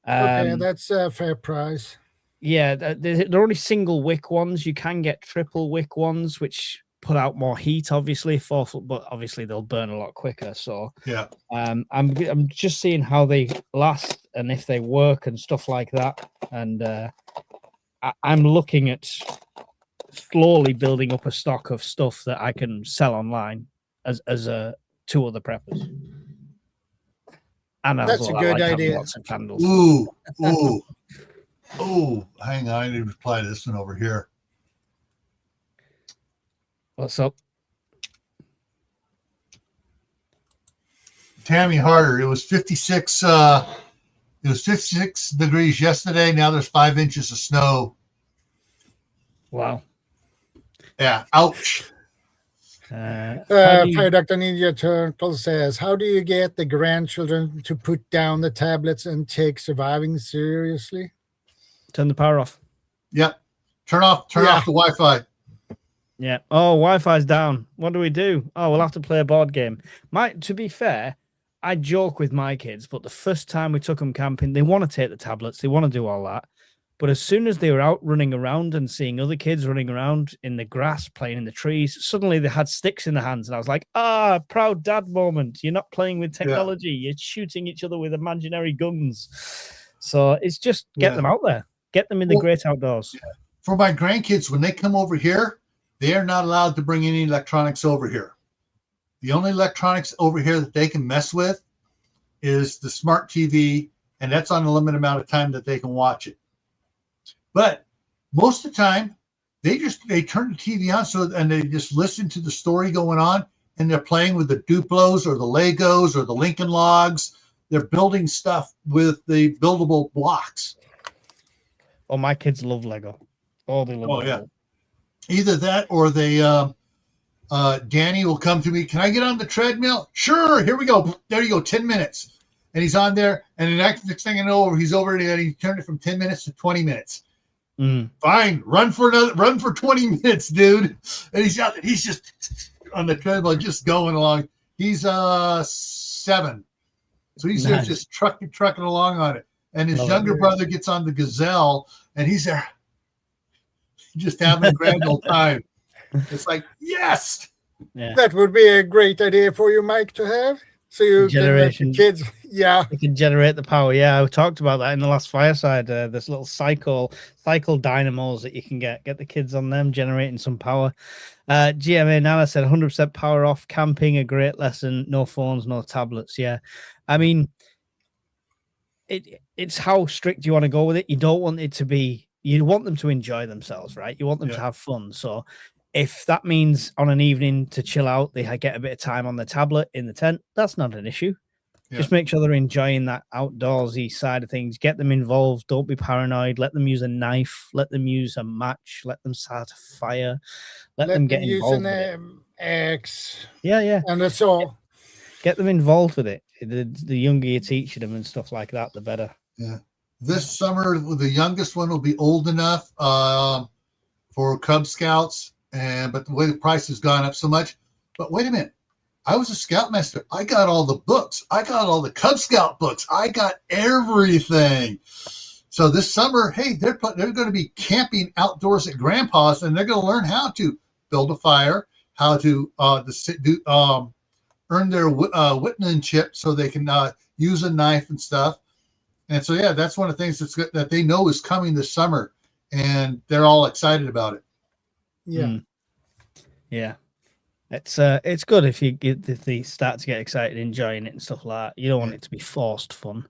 Okay, that's a fair price. Yeah, they're only single wick ones. You can get triple wick ones, which put out more heat, obviously, but obviously they'll burn a lot quicker. So Yeah. I'm just seeing how they last and if they work and stuff like that. And I'm looking at slowly building up a stock of stuff that I can sell online as to other preppers. And That's a good idea. Lots of candles. Ooh. Oh, hang on. I need to reply to this one over here. What's up? Tammy Harder. It was 56. It was 56 degrees yesterday. Now there's 5 inches of snow. Wow. Yeah. Ouch. Fire Dr. Ninja Turtle says, how do you get the grandchildren to put down the tablets and take surviving seriously? Turn the power off. Yep. Turn off the Wi-Fi. Yeah. Oh, Wi-Fi's down. What do we do? Oh, we'll have to play a board game. To be fair, I joke with my kids, but the first time we took them camping, they want to take the tablets. They want to do all that. But as soon as they were out running around and seeing other kids running around in the grass, playing in the trees, suddenly they had sticks in their hands. And I was like, proud dad moment. You're not playing with technology. Yeah. You're shooting each other with imaginary guns. So it's just get them out there. Get them in the great outdoors. Yeah. For my grandkids, when they come over here, they are not allowed to bring any electronics over here. The only electronics over here that they can mess with is the smart TV, and that's on a limited amount of time that they can watch it. But most of the time, they turn the TV on and they just listen to the story going on, and they're playing with the Duplos or the Legos or the Lincoln Logs. They're building stuff with the buildable blocks. Oh, my kids love Lego. Oh, they love Lego. Yeah. Either that or they Danny will come to me. Can I get on the treadmill? Sure. Here we go. There you go. 10 minutes. And he's on there. And the next thing I know, he's over there and he turned it from 10 minutes to 20 minutes. Fine. Run for 20 minutes, dude. And he's out there. He's just on the treadmill, just going along. He's 7. So he's there just trucking along on it. And his younger brother gets on the Gazelle and he's there just having a grand old time. It's like, yes. Yeah. That would be a great idea for you, Mike, to have. So you can let the kids, you can generate the power. Yeah, we talked about that in the last fireside. This little cycle dynamos that you can get the kids on them generating some power. GMA Nana said 100% power off camping, a great lesson. No phones, no tablets. Yeah, I mean, it's how strict you want to go with it. You don't want it to be. You want them to enjoy themselves, right? You want them to have fun. So if that means on an evening to chill out, they get a bit of time on the tablet in the tent, that's not an issue. Yeah. Just make sure they're enjoying that outdoorsy side of things. Get them involved. Don't be paranoid. Let them use a knife. Let them use a match. Let them start a fire. Let them get involved with it. Axe. Yeah. And that's all. Get them involved with it. The younger you teach them and stuff like that, the better. Yeah. This summer, the youngest one will be old enough for Cub Scouts, but the way the price has gone up so much. But wait a minute. I was a scoutmaster. I got all the books. I got all the Cub Scout books. I got everything. So this summer, hey, they're going to be camping outdoors at Grandpa's, and they're going to learn how to build a fire, how to earn their whitmanship so they can use a knife and stuff. And so, yeah, that's one of the things that they know is coming this summer, and they're all excited about it. Yeah. Yeah. It's good if they start to get excited, enjoying it and stuff like that. You don't want it to be forced fun.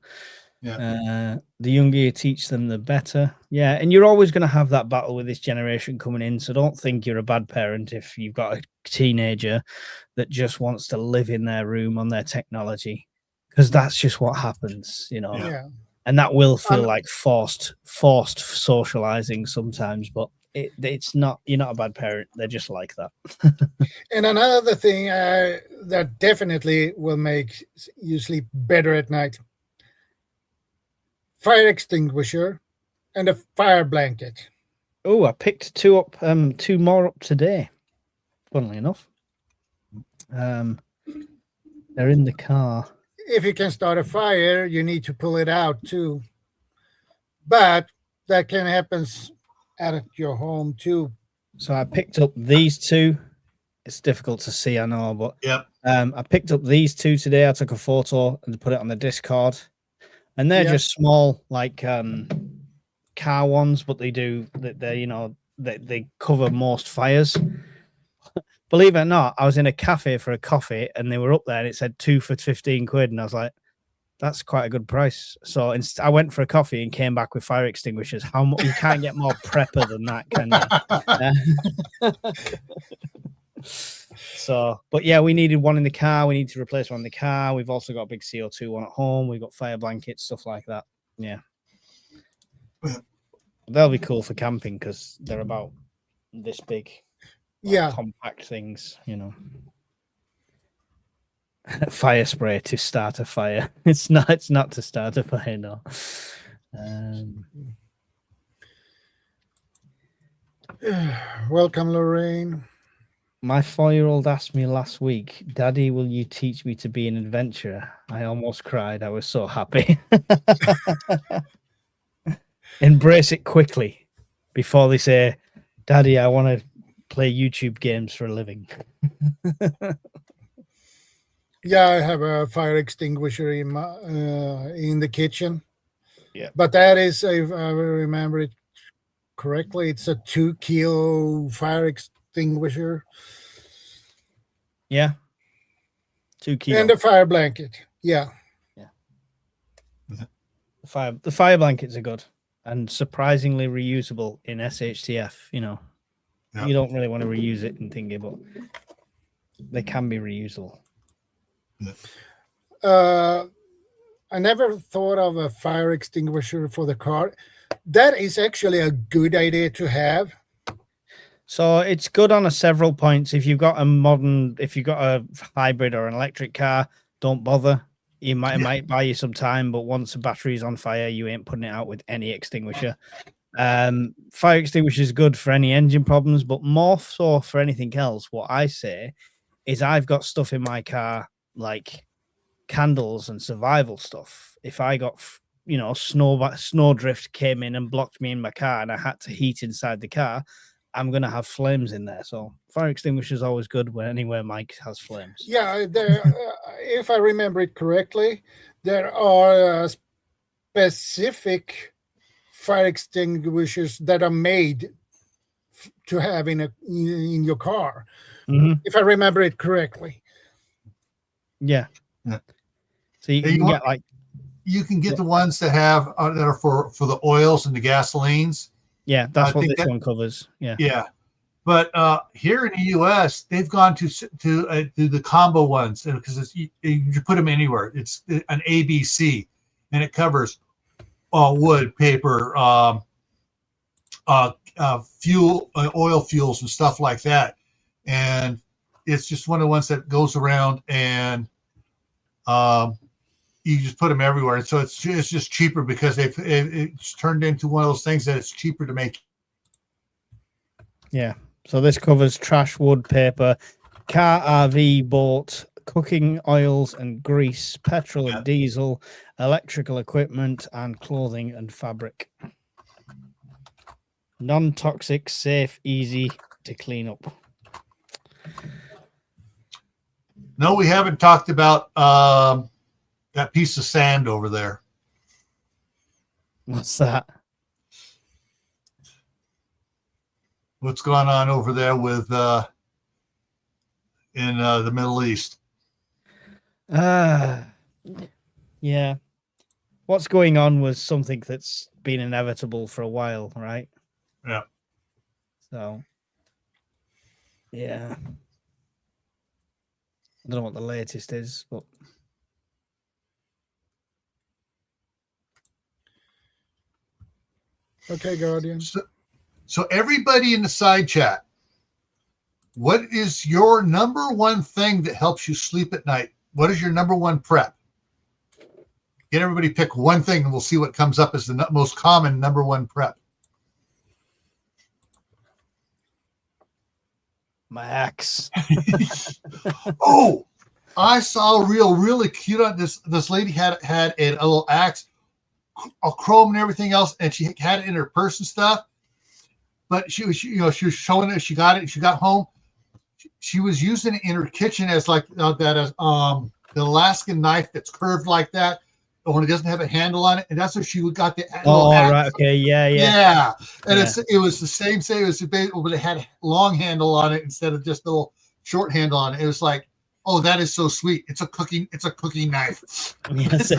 Yeah. The younger you teach them, the better. Yeah, and you're always going to have that battle with this generation coming in. So don't think you're a bad parent if you've got a teenager that just wants to live in their room on their technology, because that's just what happens, you know. Yeah. And that will feel like forced socializing sometimes, but it's not. You're not a bad parent. They're just like that. And another thing that definitely will make you sleep better at night: fire extinguisher and a fire blanket. Oh, I picked two more up today. Funnily enough, they're in the car. If you can start a fire, you need to pull it out too. but that can happen at your home too. So I picked up these two. It's difficult to see, I know, but Yep. I picked up these two today. I took a photo and put it on the Discord, and they're Yeah. just small, like car ones, but they cover most fires. Believe it or not, I was in a cafe for a coffee, and they were up there, and it said 2 for 15 quid, and I was like, that's quite a good price. So I went for a coffee and came back with fire extinguishers. You can't get more prepper than that, can you? So, but yeah, we needed one in the car. We need to replace one in the car. We've also got a big CO2 one at home. We've got fire blankets, stuff like that. Yeah. They'll be cool for camping because they're about this big. Yeah. Compact things, Fire spray to start a fire. It's not to start a fire, no. Welcome, Lorraine. My 4-year-old asked me last week, Daddy, will you teach me to be an adventurer? I almost cried. I was so happy. Embrace it quickly before they say, Daddy, I want to play YouTube games for a living. Yeah, I have a fire extinguisher in my in the kitchen. Yeah, but that is, if I remember it correctly, it's a 2 kilo fire extinguisher. Yeah, 2 kilo. And a fire blanket. Yeah. The fire blankets are good and surprisingly reusable in SHTF. Yeah. You don't really want to reuse it in thingy, but they can be reusable. I never thought of a fire extinguisher for the car. That is actually a good idea to have. So it's good on several points. If you've got a hybrid or an electric car, don't bother. It might buy you some time, but once the battery's on fire, you ain't putting it out with any extinguisher. Fire extinguisher is good for any engine problems, but more so for anything else. What I say is I've got stuff in my car like candles and survival stuff. If I got snowdrift came in and blocked me in my car and I had to heat inside the car, I'm gonna have flames in there. So fire extinguisher is always good when anywhere Mike has flames. Yeah, if I remember it correctly, there are specific fire extinguishers that are made to have in your car. Mm-hmm. If I remember it correctly. Yeah. So you can get you can get the ones that have that are for the oils and the gasolines. Yeah, that's what this one covers. Yeah. But here in the U.S., they've gone to the combo ones because you put them anywhere. It's an ABC, and it covers wood, paper, fuel, oil fuels, and stuff like that. And it's just one of the ones that goes around, and you just put them everywhere. And so it's just cheaper because it's turned into one of those things that it's cheaper to make. Yeah. So this covers trash, wood, paper, car, RV, boat, cooking oils and grease, petrol and diesel, electrical equipment, and clothing and fabric. Non-toxic, safe, easy to clean up. No, we haven't talked about that piece of sand over there. What's that? What's going on over there with in the Middle East? Yeah. What's going on was something that's been inevitable for a while, right? Yeah. So, yeah. I don't know what the latest is, but Okay, Guardian. So everybody in the side chat, what is your number one thing that helps you sleep at night? What is your number one prep? Get everybody pick one thing, and we'll see what comes up as the most common number one prep. my axe. Oh, I saw a reel really cute on this. This lady had a little axe. chrome and everything else, and she had it in her purse and stuff. But she was showing it. She got it. She got home. She was using it in her kitchen as like the Alaskan knife that's curved like that, when it doesn't have a handle on it, and that's where she got the. Oh, right, okay, yeah. And it was the same. Say it was debatable, but it had a long handle on it instead of just a little short handle on it. It was like, oh, that is so sweet. It's a cooking knife. Yes.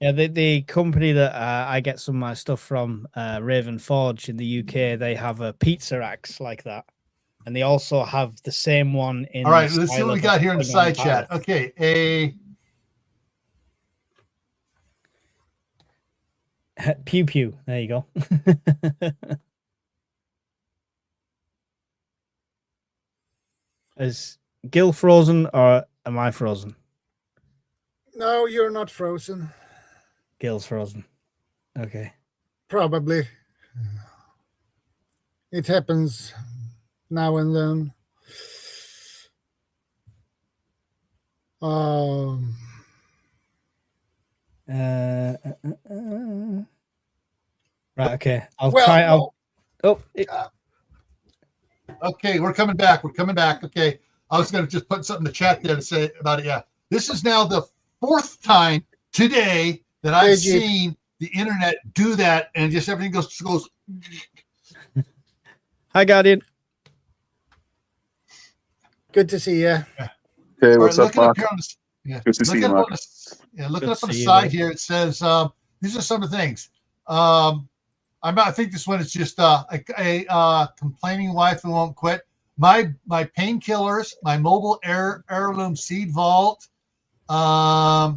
Yeah, the company that I get some of my stuff from, Raven Forge in the UK, they have a pizza axe like that. And they also have the same one in. All right, let's see what we got here in the side chat. Okay, Pew pew. There you go. Is Gil frozen or am I frozen? No, you're not frozen. Gil's frozen. Okay. Probably. It happens now and then. Right, okay. I'll try. Okay, we're coming back. Okay. I was going to just put something in the chat there to say about it. Yeah. This is now the 4th time today that I've seen the internet do that, and just everything goes. Hi, Guardian. Good to see you. Hey, what's up, Mark? Good to see you, Mark. Looking up on the side here, it says these are some of the things. I think this one is just a complaining wife who won't quit. My painkillers, my mobile heirloom seed vault, my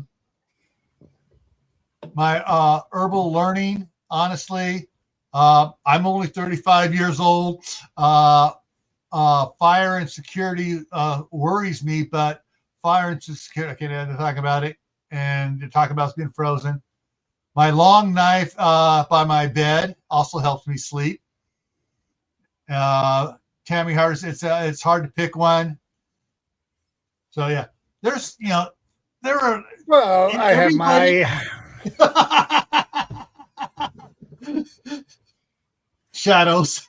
herbal learning. Honestly, I'm only 35 years old. Fire and security worries me, but fire and security, okay, they're talking about it, and they're talking about it's being frozen. My long knife by my bed also helps me sleep. Tammy Hart, it's hard to pick one. So yeah, there's there are. Well, I have my Shadows.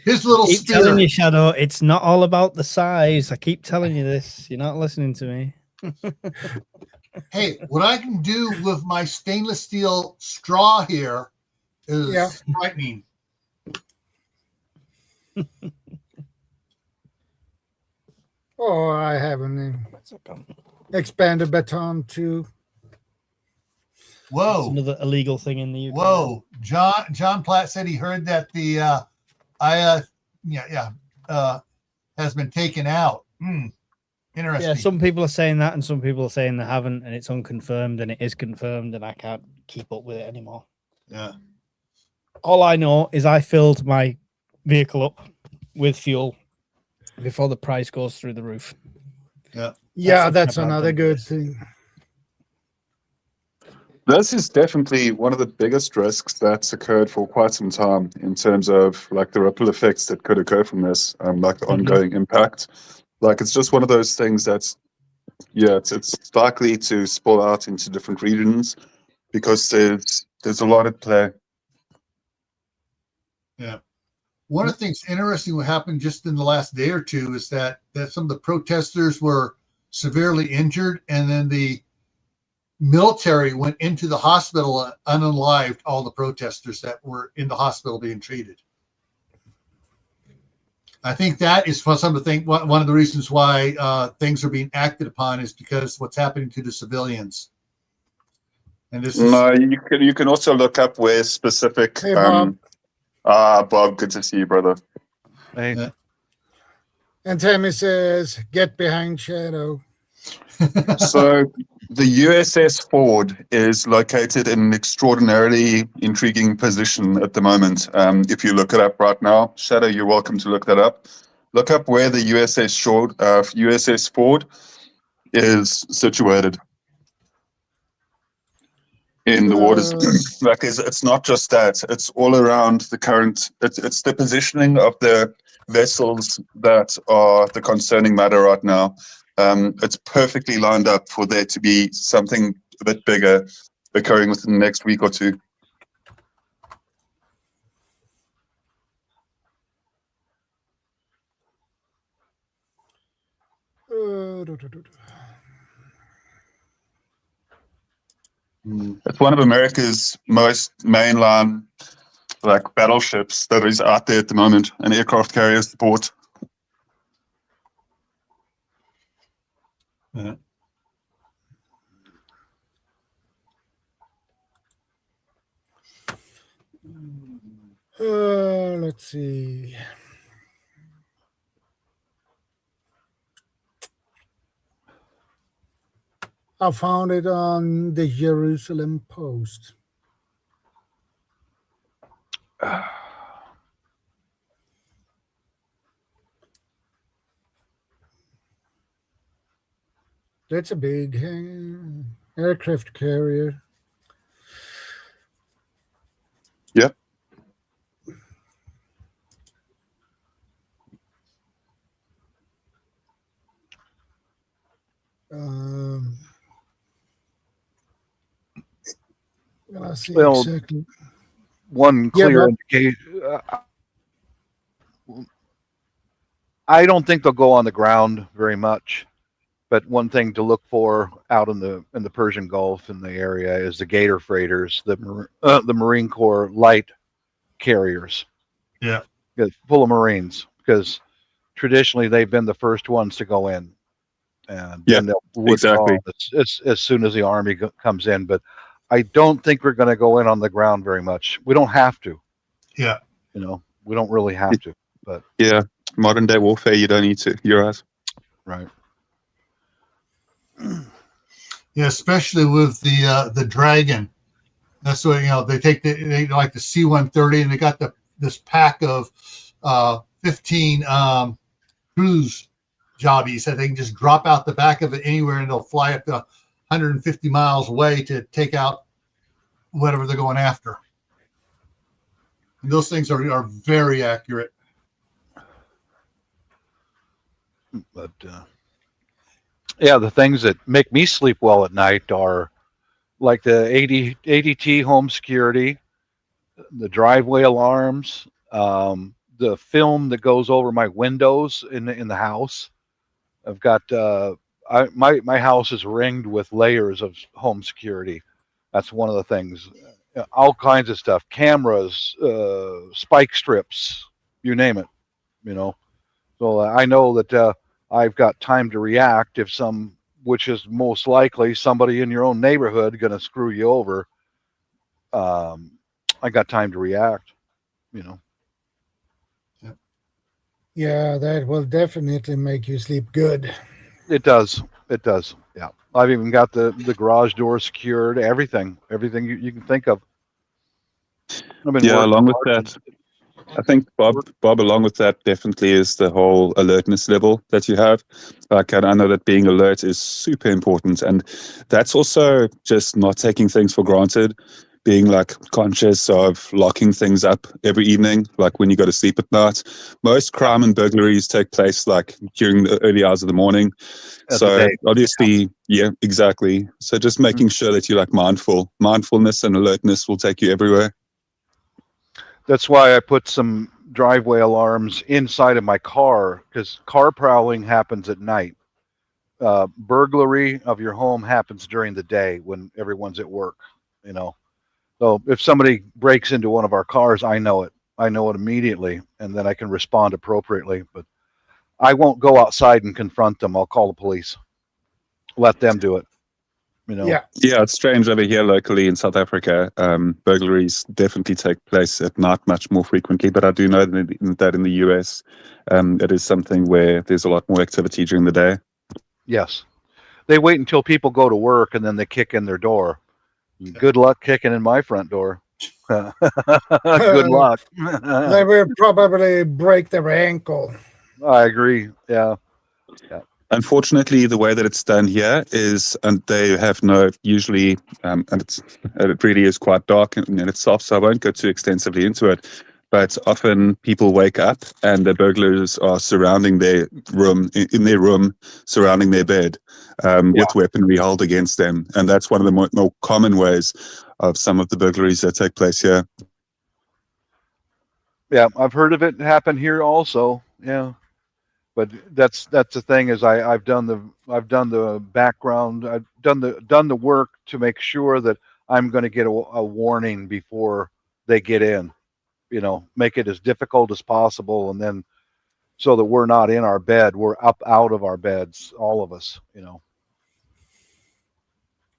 His little keep spirit. Telling you, Shadow, it's not all about the size. I keep telling you this. You're not listening to me. Hey, what I can do with my stainless steel straw here is frightening. Oh, I have an expanded baton too. Whoa. That's another illegal thing in the UK. Whoa. John Platt said he heard that the has been taken out. Interesting. Yeah, some people are saying that and some people are saying they haven't, and it's unconfirmed, and it is confirmed, and I can't keep up with it anymore. Yeah. All I know is I filled my vehicle up with fuel before the price goes through the roof. Yeah. Yeah, that's another good thing. This is definitely one of the biggest risks that's occurred for quite some time in terms of like the ripple effects that could occur from this, like the ongoing impact. Like it's just one of those things that's, it's likely to spill out into different regions because there's a lot at play. Yeah. One of the things interesting what happened just in the last day or two is that some of the protesters were severely injured, and then the military went into the hospital and unalived all the protesters that were in the hospital being treated. I think that is one of the reasons why things are being acted upon is because what's happening to the civilians. And this is you can also look up where specific. Hey, Bob. Bob, good to see you, brother. Hey. Yeah. And Tammy says, "Get behind Shadow." So the USS Ford is located in an extraordinarily intriguing position at the moment. If you look it up right now, Shadow, you're welcome to look that up. Look up where the USS Ford is situated in the waters. Like it's not just that; it's all around the current. It's the positioning of the vessels that are the concerning matter right now. it's perfectly lined up for there to be something a bit bigger occurring within the next week or two. It's one of America's most mainline battleships that is out there at the moment, an aircraft carrier support. Yeah. Let's see. I found it on the Jerusalem Post. That's a big aircraft carrier. Yep. I see Well, exactly. One clear indication. I don't think they'll go on the ground very much, but one thing to look for out in the Persian Gulf in the area is the Gator freighters, the Marine Corps light carriers. Yeah, full of Marines, because traditionally they've been the first ones to go in, and then they'll withdraw as soon as the Army comes in. But I don't think we're going to go in on the ground very much. We don't have to. Yeah. We don't really have to. But yeah, modern day warfare, you don't need to. You're right. Right. Yeah, especially with the Dragon. That's what they take they like the C-130, and they got this pack of 15 cruise jobbies that they can just drop out the back of it anywhere, and they'll fly up to 150 miles away to take out whatever they're going after. And those things are very accurate. But yeah, the things that make me sleep well at night are like the ADT home security, the driveway alarms, the film that goes over my windows in the house. I've got my house is ringed with layers of home security. That's one of the things. All kinds of stuff, cameras, spike strips, you name it. So I know that I've got time to react if which is most likely somebody in your own neighborhood going to screw you over. I got time to react. Yeah, that will definitely make you sleep good. It does. Yeah. I've even got the garage door secured, everything you can think of. Along with that, I think Bob, along with that, definitely is the whole alertness level that you have. Like, I know that being alert is super important, and that's also just not taking things for granted. Being conscious of locking things up every evening, like when you go to sleep at night. Most crime and burglaries take place during the early hours of the morning. So obviously, yeah, exactly. So just making sure that you're mindfulness and alertness will take you everywhere. That's why I put some driveway alarms inside of my car, because car prowling happens at night. Burglary of your home happens during the day when everyone's at work, So if somebody breaks into one of our cars, I know it immediately, and then I can respond appropriately. But I won't go outside and confront them. I'll call the police. Let them do it. Yeah, it's strange over here locally in South Africa. Burglaries definitely take place at night much more frequently, but I do know that in the US, it is something where there's a lot more activity during the day. Yes. They wait until people go to work, and then they kick in their door. Good luck kicking in my front door. Good luck. They will probably break their ankle. I agree. Yeah. Unfortunately, the way that it's done here is, and they have usually, and it really is quite dark in itself, so I won't go too extensively into it. but often people wake up and the burglars are surrounding their room, in their room, surrounding their bed, with weaponry held against them. And that's one of the more common ways of some of the burglaries that take place here. Yeah, I've heard of it happen here also. Yeah, but that's the thing is I've done the background. I've done the work to make sure that I'm going to get a warning before they get in. You know, make it as difficult as possible, and then so that we're not in our bed, we're up out of our beds, all of us. You know.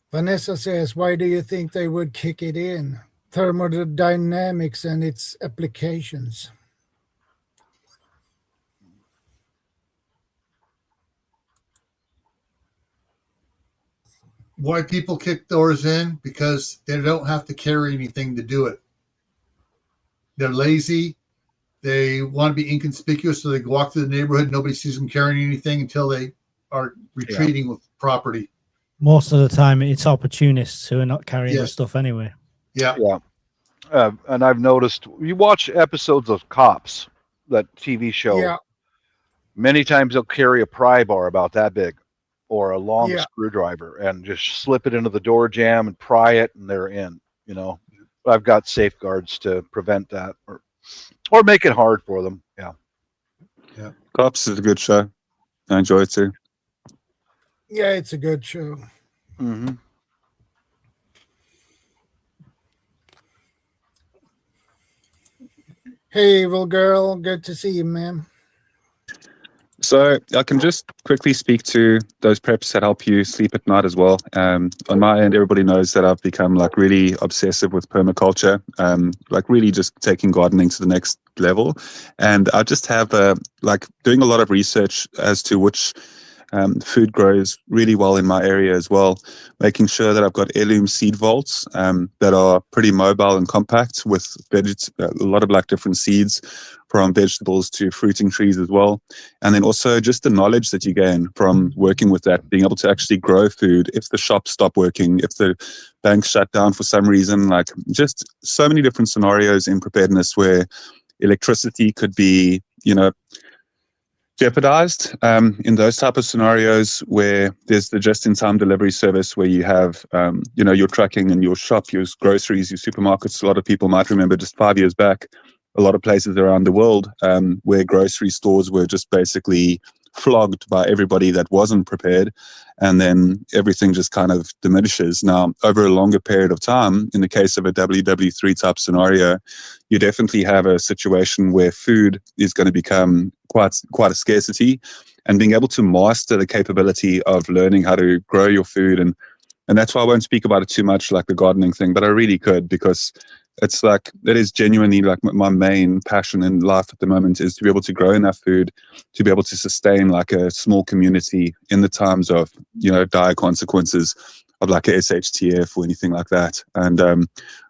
Vanessa says, why do you think they would kick it in? Thermodynamics and its applications. Why people kick doors in? Because they don't have to carry anything to do it. They're lazy. They want to be inconspicuous, so they walk through the neighborhood. Nobody sees them carrying anything until they are retreating with property. Most of the time, it's opportunists who are not carrying the stuff anyway. Yeah. And I've noticed, you watch episodes of Cops, that TV show. Yeah. Many times they'll carry a pry bar about that big, or a long screwdriver, and just slip it into the door jamb and pry it, and they're in. You know, I've got safeguards to prevent that, or make it hard for them. Yeah. Cops is a good show. I enjoy it too. Yeah, it's a good show. Mm-hmm. Hey, evil girl. Good to see you, ma'am. So I can just quickly speak to those preps that help you sleep at night as well. On my end, everybody knows that I've become like really obsessive with permaculture, like really just taking gardening to the next level. And I just have like doing a lot of research as to which food grows really well in my area as well, making sure that I've got heirloom seed vaults that are pretty mobile and compact with a lot of like different seeds from vegetables to fruiting trees as well. And then also just the knowledge that you gain from working with that, being able to actually grow food if the shops stop working, if the banks shut down for some reason, like just so many different scenarios in preparedness where electricity could be, you know, jeopardized in those type of scenarios where there's the just-in-time delivery service where you have, you know, your trucking and your shop, your groceries, your supermarkets. A lot of people might remember just 5 years back, a lot of places around the world where grocery stores were just basically flogged by everybody that wasn't prepared, and then everything just kind of diminishes. Now, over a longer period of time, in the case of a WW3 type scenario, you definitely have a situation where food is going to become quite a scarcity, and being able to master the capability of learning how to grow your food. And that's why I won't speak about it too much, like the gardening thing, but I really could, because it's like, it is genuinely like my main passion in life at the moment is to be able to grow enough food to be able to sustain like a small community in the times of, you know, dire consequences of like a SHTF or anything like that. And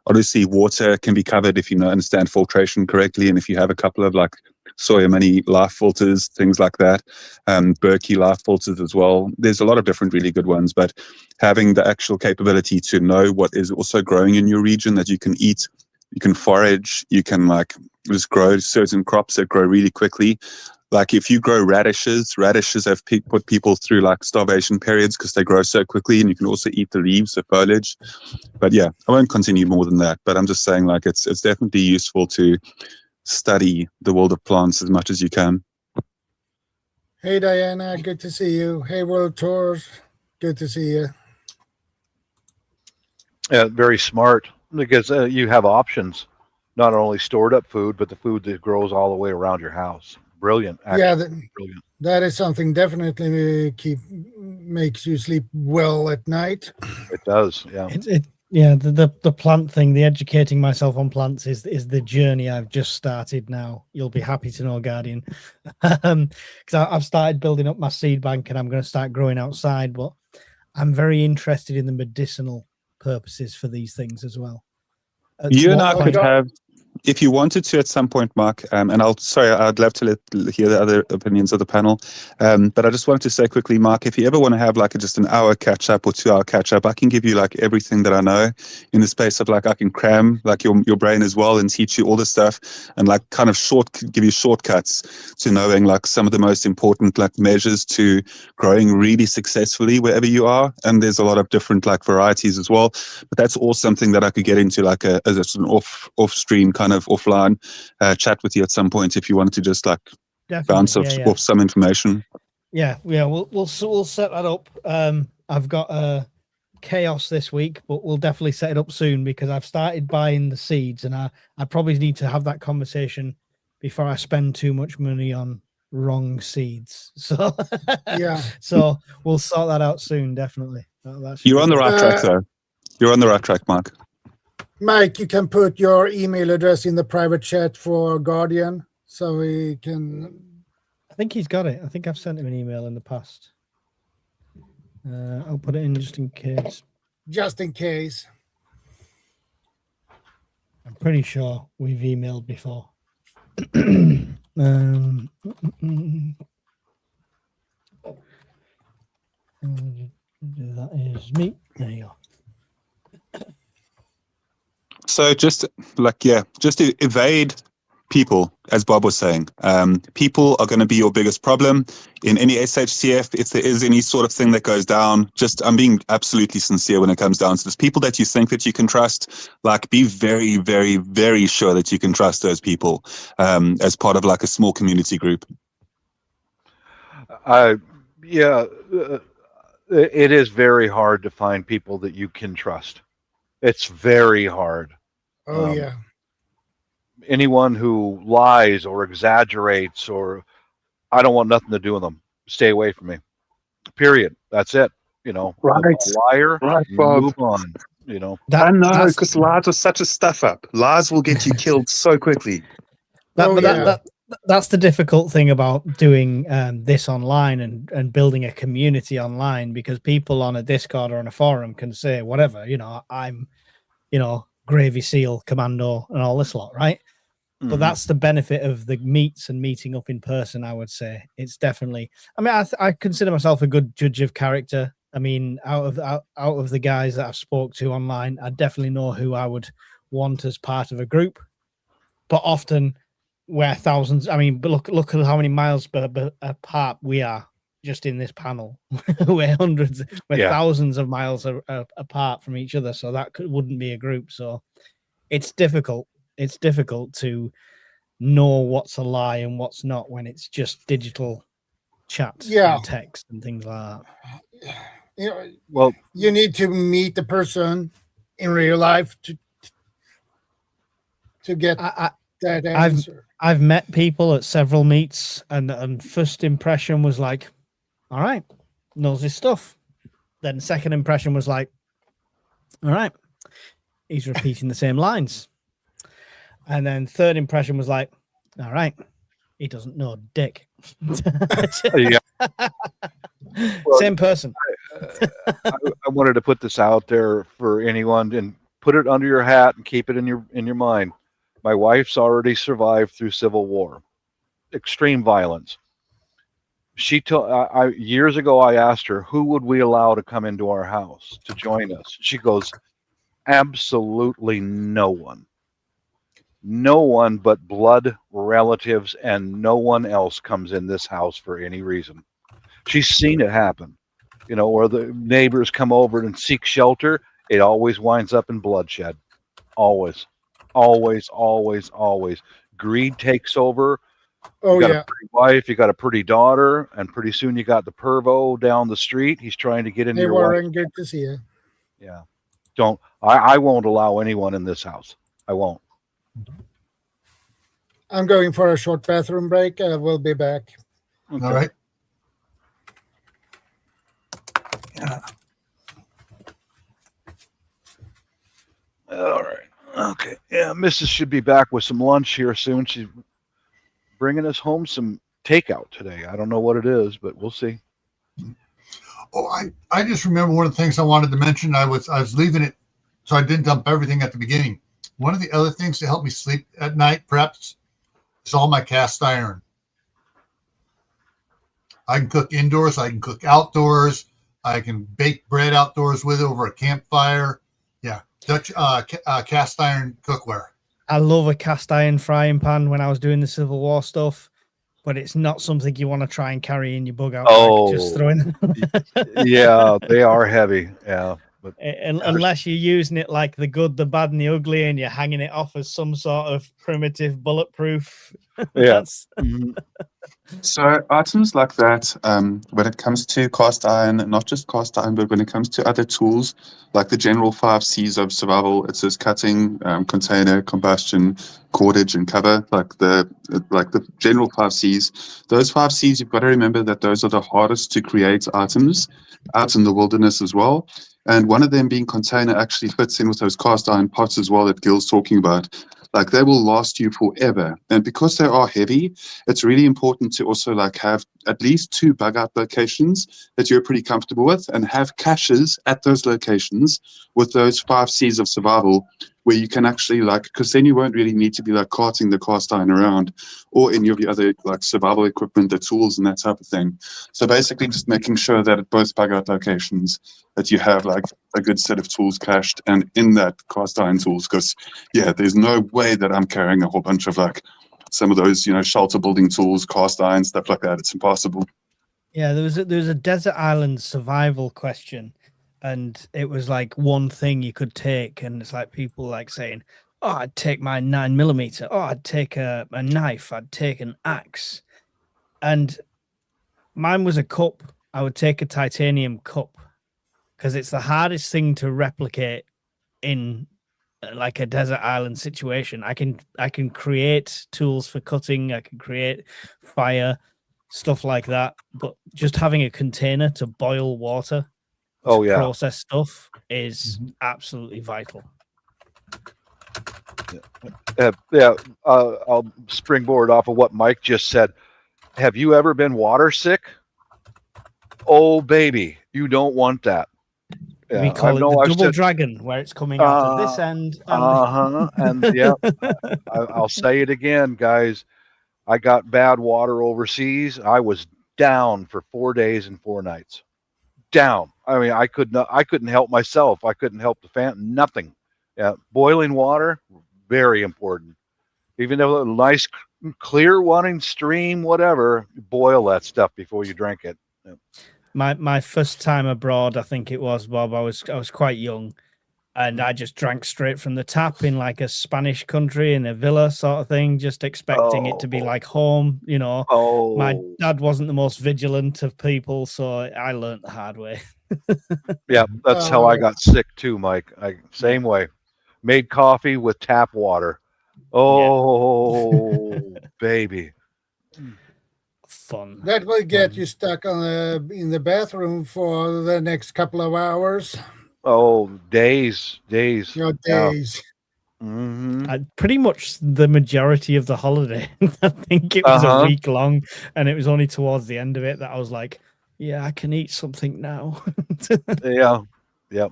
obviously water can be covered if you understand filtration correctly, and if you have a couple of like Sawyer Mini life filters, things like that, Berkey life filters as well. There's a lot of different really good ones, but having the actual capability to know what is also growing in your region that you can eat, you can forage, you can like just grow certain crops that grow really quickly. Like if you grow radishes have put people through like starvation periods because they grow so quickly, and you can also eat the leaves, the foliage. But yeah, I won't continue more than that, but I'm just saying like it's definitely useful to study the world of plants as much as you can. Hey, Diana, good to see you. Hey, World Tours, good to see you. Yeah, very smart, because you have options, not only stored up food, but the food that grows all the way around your house. Brilliant. Actually. Yeah, Brilliant. that is something definitely makes you sleep well at night. It does, yeah. The plant thing, the educating myself on plants is the journey I've just started now. You'll be happy to know, Guardian, because I've started building up my seed bank and I'm going to start growing outside, but I'm very interested in the medicinal purposes for these things as well. You and I could have if you wanted to at some point, Mark, and I'd love to hear the other opinions of the panel, but I just wanted to say quickly, Mark, if you ever want to have like just an hour catch up or 2 hour catch up, I can give you like everything that I know in the space of like, I can cram like your brain as well and teach you all the stuff and like kind of give you shortcuts to knowing like some of the most important like measures to growing really successfully wherever you are. And there's a lot of different like varieties as well, but that's all something that I could get into like as an off stream kind of offline chat with you at some point if you wanted to just like bounce off some information. We'll set that up. I've got chaos this week, but we'll definitely set it up soon because I've started buying the seeds, and I probably need to have that conversation before I spend too much money on wrong seeds. So so we'll sort that out soon. Definitely. You're on the right track, though. You're on the right track, Mark. Mike, you can put your email address in the private chat for Guardian so we can... I think he's got it. I think I've sent him an email in the past. I'll put it in just in case. Just in case. I'm pretty sure we've emailed before. That is me. There you go. So just to evade people, as Bob was saying, people are going to be your biggest problem in any SHCF. If there is any sort of thing that goes down, I'm being absolutely sincere when it comes down to this. People that you think that you can trust, like be very, very, very sure that you can trust those people as part of like a small community group. It is very hard to find people that you can trust. It's very hard. Oh, yeah. Anyone who lies or exaggerates, or I don't want nothing to do with them. Stay away from me. Period. That's it. You know, right. A liar, right, Bob. Move on. You know, I know, because lies are such a stuff up. Lies will get you killed so quickly. That's the difficult thing about doing this online and building a community online, because people on a Discord or on a forum can say whatever, I'm, Gravy Seal Commando and all this lot, right? Mm-hmm. But that's the benefit of the meets and meeting up in person, I would say. It's definitely, I consider myself a good judge of character. I mean, out of the guys that I've spoke to online, I definitely know who I would want as part of a group. But often we're thousands. But look at how many miles apart we are just in this panel. We're thousands of miles apart from each other. So that wouldn't be a group. So it's difficult. It's difficult to know what's a lie and what's not when it's just digital chat and text and things like that. Well, you need to meet the person in real life to get that answer. I've met people at several meets, and first impression was like, all right, knows his stuff. Then second impression was like, all right, he's repeating the same lines. And then third impression was like, all right, he doesn't know dick. Same person. I wanted to put this out there for anyone and put it under your hat and keep it in your mind. My wife's already survived through civil war, extreme violence. She told years ago, I asked her, who would we allow to come into our house to join us? She goes, absolutely no one. No one but blood relatives, and no one else comes in this house for any reason. She's seen it happen, where the neighbors come over and seek shelter. It always winds up in bloodshed. Always, always, always, always. Greed takes over. You got a pretty wife, you got a pretty daughter, and pretty soon you got the pervo down the street. He's trying to get into your Warren, good to see you. Yeah. I won't allow anyone in this house. I won't. I'm going for a short bathroom break. We'll be back. Okay. All right. Yeah. All right. Okay. Yeah, Mrs. should be back with some lunch here soon. She's bringing us home some takeout today. I don't know what it is, but we'll see. Oh, I just remember one of the things I wanted to mention. I was leaving it, so I didn't dump everything at the beginning. One of the other things to help me sleep at night, perhaps, is all my cast iron. I can cook indoors. I can cook outdoors. I can bake bread outdoors with it over a campfire. Yeah, Dutch cast iron cookware. I love a cast iron frying pan when I was doing the Civil War stuff, but it's not something you want to try and carry in your bug out bag. Just throwing. Yeah, they are heavy. Yeah, but unless you're using it like the good, the bad, and the ugly, and you're hanging it off as some sort of primitive bulletproof. yeah. So items like that, when it comes to cast iron, not just cast iron, but when it comes to other tools, like the general 5 C's of survival, it says cutting, container, combustion, cordage, and cover, like the general 5 C's. Those 5 C's, you've got to remember that those are the hardest to create items out in the wilderness as well. And one of them being container actually fits in with those cast iron pots as well that Gil's talking about. Like they will last you forever. And because they are heavy, it's really important to also like have at least 2 bug out locations that you're pretty comfortable with and have caches at those locations with those 5 C's of survival where you can actually like, because then you won't really need to be like carting the cast iron around or any of the other like survival equipment, the tools and that type of thing. So basically just making sure that at both bug out locations that you have like a good set of tools cached and in that cast iron tools, because yeah, there's no way that I'm carrying a whole bunch of like some of those, you know, shelter building tools, cast iron, stuff like that. It's impossible. Yeah, there was a desert island survival question, and it was like one thing you could take, and it's like people like saying, "Oh, I'd take my 9mm. Oh, I'd take a knife. I'd take an axe," and mine was a cup. I would take a titanium cup because it's the hardest thing to replicate in like a desert island situation. I can create tools for cutting. I can create fire, stuff like that. But just having a container to boil water, process stuff is absolutely vital. I'll springboard off of what Mike just said. Have you ever been water sick? Oh, baby, you don't want that. Yeah, we call it the double dragon, where it's coming out of this end. And yeah, I'll say it again, guys. I got bad water overseas. I was down for 4 days and 4 nights. Down. I mean, I couldn't help myself. I couldn't help the fan. Nothing. Yeah, boiling water, very important. Even though a nice, clear running stream, whatever, boil that stuff before you drink it. Yeah. My first time abroad, I think it was, Bob, I was quite young, and I just drank straight from the tap in like a Spanish country in a villa sort of thing, just expecting it to be like home, you know. My dad wasn't the most vigilant of people, so I learned the hard way. Yeah, that's how I got sick too, Mike. Same way. Made coffee with tap water. Baby. Fun. That will get you stuck in the bathroom for the next couple of hours. Oh, days. Your days. Yeah. Pretty much the majority of the holiday. I think it was a week long, and it was only towards the end of it that I was like, yeah, I can eat something now. Yeah. Yep.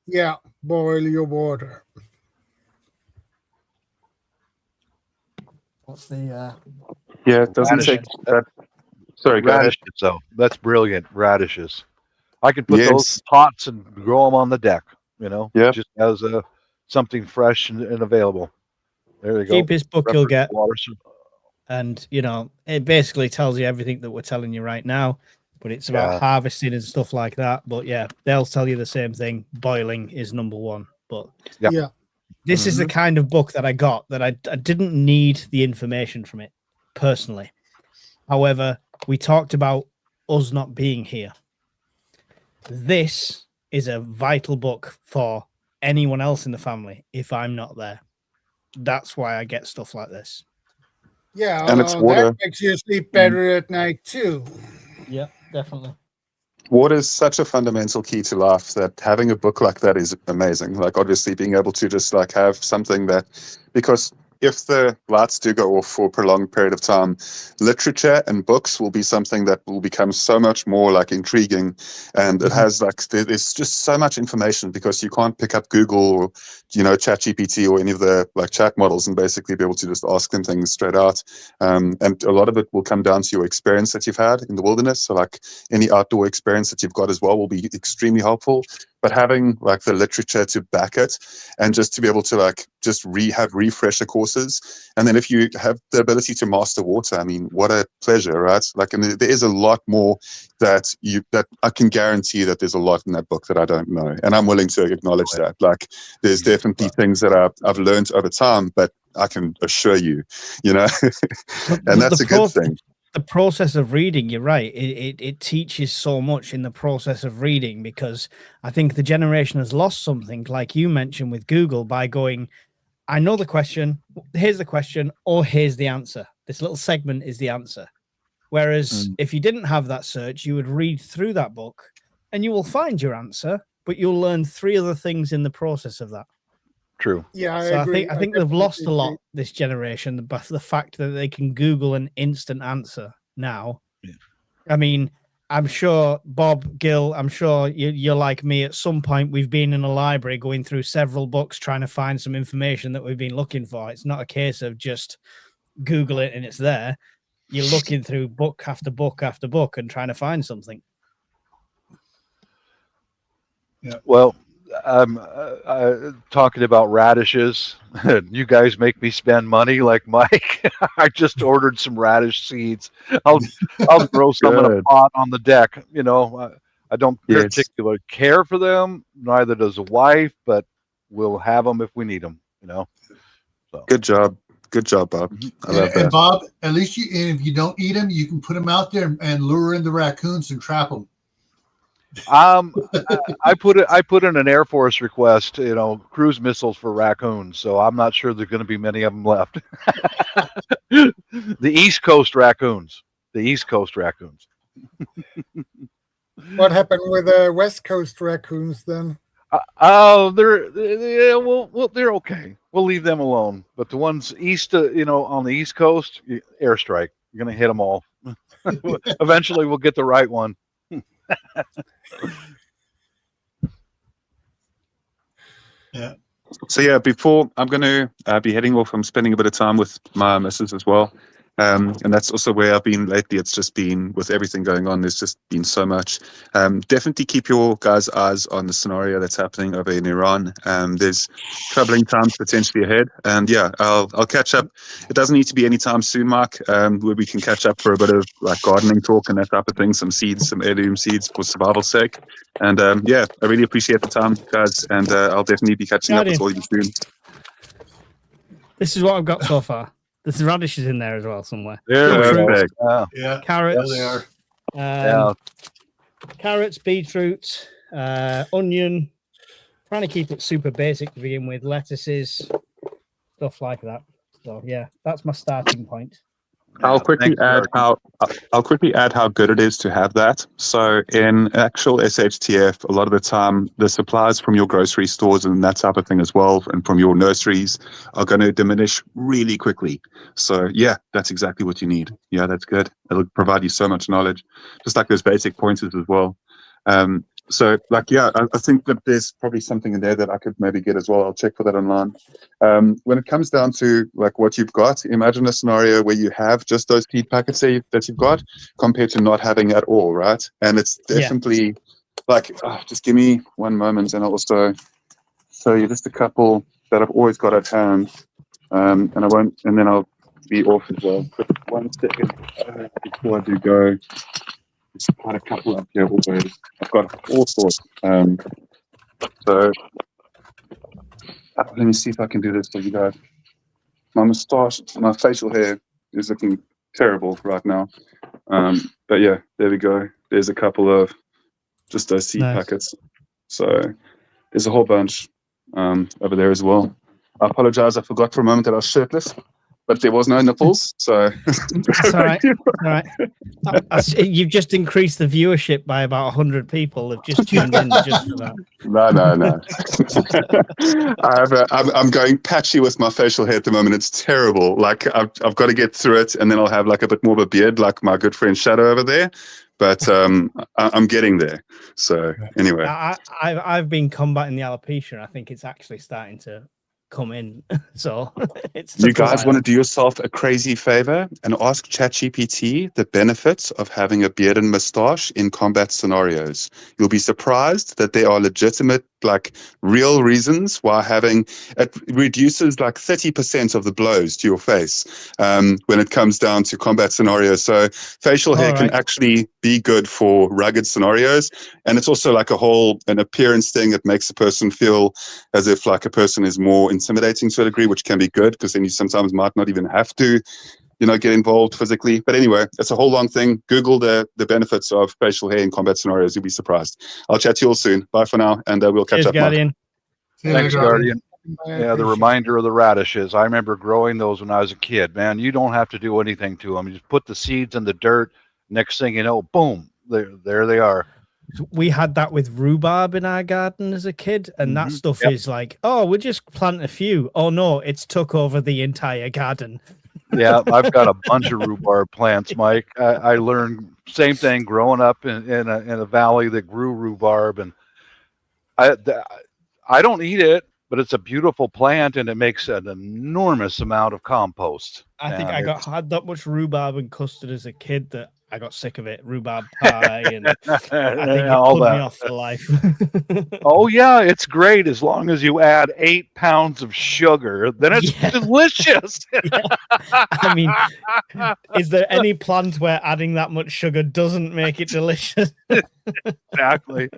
Yeah, boil your water. What's the Yeah, it doesn't take that. Sorry, go ahead. Radishes, though. That's brilliant. Radishes. I could put those in pots and grow them on the deck, you know, just as something fresh and available. There you go. Cheapest book you'll get. Water. And, you know, it basically tells you everything that we're telling you right now, but it's about harvesting and stuff like that. But yeah, they'll tell you the same thing. Boiling is number one. But yeah. This is the kind of book that I got that I didn't need the information from it personally. However, we talked about us not being here. This is a vital book for anyone else in the family if I'm not there. That's why I get stuff like this. Yeah, and it's water. That makes you sleep better at night too. Yeah, definitely. Water is such a fundamental key to life that having a book like that is amazing. Like obviously being able to just like have something that, because if the lights do go off for a prolonged period of time, literature and books will be something that will become so much more like intriguing. And it has like, there's just so much information because you can't pick up Google or, ChatGPT or any of the like chat models and basically be able to just ask them things straight out. And a lot of it will come down to your experience that you've had in the wilderness. So like any outdoor experience that you've got as well will be extremely helpful. But having like the literature to back it and just to be able to like just have refresher courses. And then if you have the ability to master water, I mean, what a pleasure, right? Like, and there is a lot more that I can guarantee that there's a lot in that book that I don't know. And I'm willing to acknowledge that. Like, there's definitely things that I've learned over time, but I can assure you, and that's a good thing. The process of reading, you're right. It teaches so much in the process of reading, because I think the generation has lost something, like you mentioned with Google, by going, I know the question, here's the question, or here's the answer. This little segment is the answer. Whereas if you didn't have that search, you would read through that book and you will find your answer, but you'll learn 3 other things in the process of that. True. Yeah, I So agree. I think they've lost a lot, this generation, the fact that they can Google an instant answer now. Yeah. I mean, I'm sure, Bob, Gil, I'm sure you're like me. At some point, we've been in a library going through several books trying to find some information that we've been looking for. It's not a case of just Google it and it's there. You're looking through book after book after book and trying to find something. Yeah. Well, I'm talking about radishes. You guys make me spend money like Mike. I just ordered some radish seeds. I'll grow some in a pot on the deck. I don't particularly care for them. Neither does a wife, but we'll have them if we need them. So. Good job, Bob. I love that. And Bob, at least if you don't eat them, you can put them out there and lure in the raccoons and trap them. I put in an Air Force request, cruise missiles for raccoons. So I'm not sure there's going to be many of them left. The East Coast raccoons. What happened with the West Coast raccoons then? They're okay. We'll leave them alone. But the ones east, on the East Coast, airstrike. You're going to hit them all. Eventually, we'll get the right one. Yeah. So yeah, before I'm going to be heading off, I'm spending a bit of time with my missus as well. And that's also where I've been lately. It's just been, with everything going on, there's just been so much. Definitely keep your guys' eyes on the scenario that's happening over in Iran. There's troubling times potentially ahead. And yeah, I'll catch up. It doesn't need to be anytime soon, Mark, where we can catch up for a bit of like gardening talk and that type of thing, some seeds, some heirloom seeds for survival's sake. And yeah, I really appreciate the time, guys. And I'll definitely be catching up with all you soon. This is what I've got so far. There's radishes in there as well somewhere. Yeah. Carrots. Yeah, they are. Carrots, beetroot, onion. Trying to keep it super basic to begin with. Lettuces, stuff like that. So yeah, that's my starting point. I'll quickly add how good it is to have that. So in actual SHTF, a lot of the time, the supplies from your grocery stores and that type of thing as well, and from your nurseries, are going to diminish really quickly. So yeah, that's exactly what you need. Yeah, that's good. It'll provide you so much knowledge, just like those basic pointers as well. So like, yeah, I think that there's probably something in there that I could maybe get as well. I'll check for that online. When it comes down to like what you've got, imagine a scenario where you have just those seed packets that you've got compared to not having at all, right? And it's definitely like, just give me one moment and I'll also show you just a couple that I've always got at hand. And then I'll be off as well. But 1 second before I do go. There's quite a couple up here always. I've got all sorts. So let me see if I can do this for you guys. My moustache, my facial hair is looking terrible right now. But yeah, there we go. There's a couple of just those seed packets. So there's a whole bunch over there as well. I apologize. I forgot for a moment that I was shirtless. but there was no nipples, so It's all right. All right. You've just increased the viewership by about 100 people have just tuned in just for that. No. I'm going patchy with my facial hair at the moment. It's terrible. Like I've got to get through it, and then I'll have like a bit more of a beard, like my good friend Shadow over there. But I'm getting there. So anyway, I've been combating the alopecia. I think it's actually starting to come in. So it's you guys want to do yourself a crazy favor and ask ChatGPT the benefits of having a beard and mustache in combat scenarios. You'll be surprised that there are legitimate, like real reasons why having it reduces like 30% of the blows to your face when it comes down to combat scenarios. So facial hair can actually be good for rugged scenarios, and it's also like an appearance thing. It makes a person feel as if like a person is more intimidating to a degree, which can be good because then you sometimes might not even have to, get involved physically. But anyway, it's a whole long thing. Google the benefits of facial hair in combat scenarios. You'll be surprised. I'll chat to you all soon. Bye for now, and we'll catch up. Guardian. Thanks, Guardian. Yeah, the reminder of the radishes. I remember growing those when I was a kid. Man, you don't have to do anything to them. You just put the seeds in the dirt. Next thing you know, boom, there they are. We had that with rhubarb in our garden as a kid, and that stuff is like, oh, we just plant a few. Oh no, it's took over the entire garden. Yeah, I've got a bunch of rhubarb plants, Mike. I learned same thing growing up in a valley that grew rhubarb, and I don't eat it, but it's a beautiful plant, and it makes an enormous amount of compost. I think I had that much rhubarb and custard as a kid that I got sick of it. Rhubarb pie, and I think it put me off for life. Oh yeah, it's great as long as you add 8 pounds of sugar. Then it's delicious. I mean, is there any plant where adding that much sugar doesn't make it delicious? Exactly.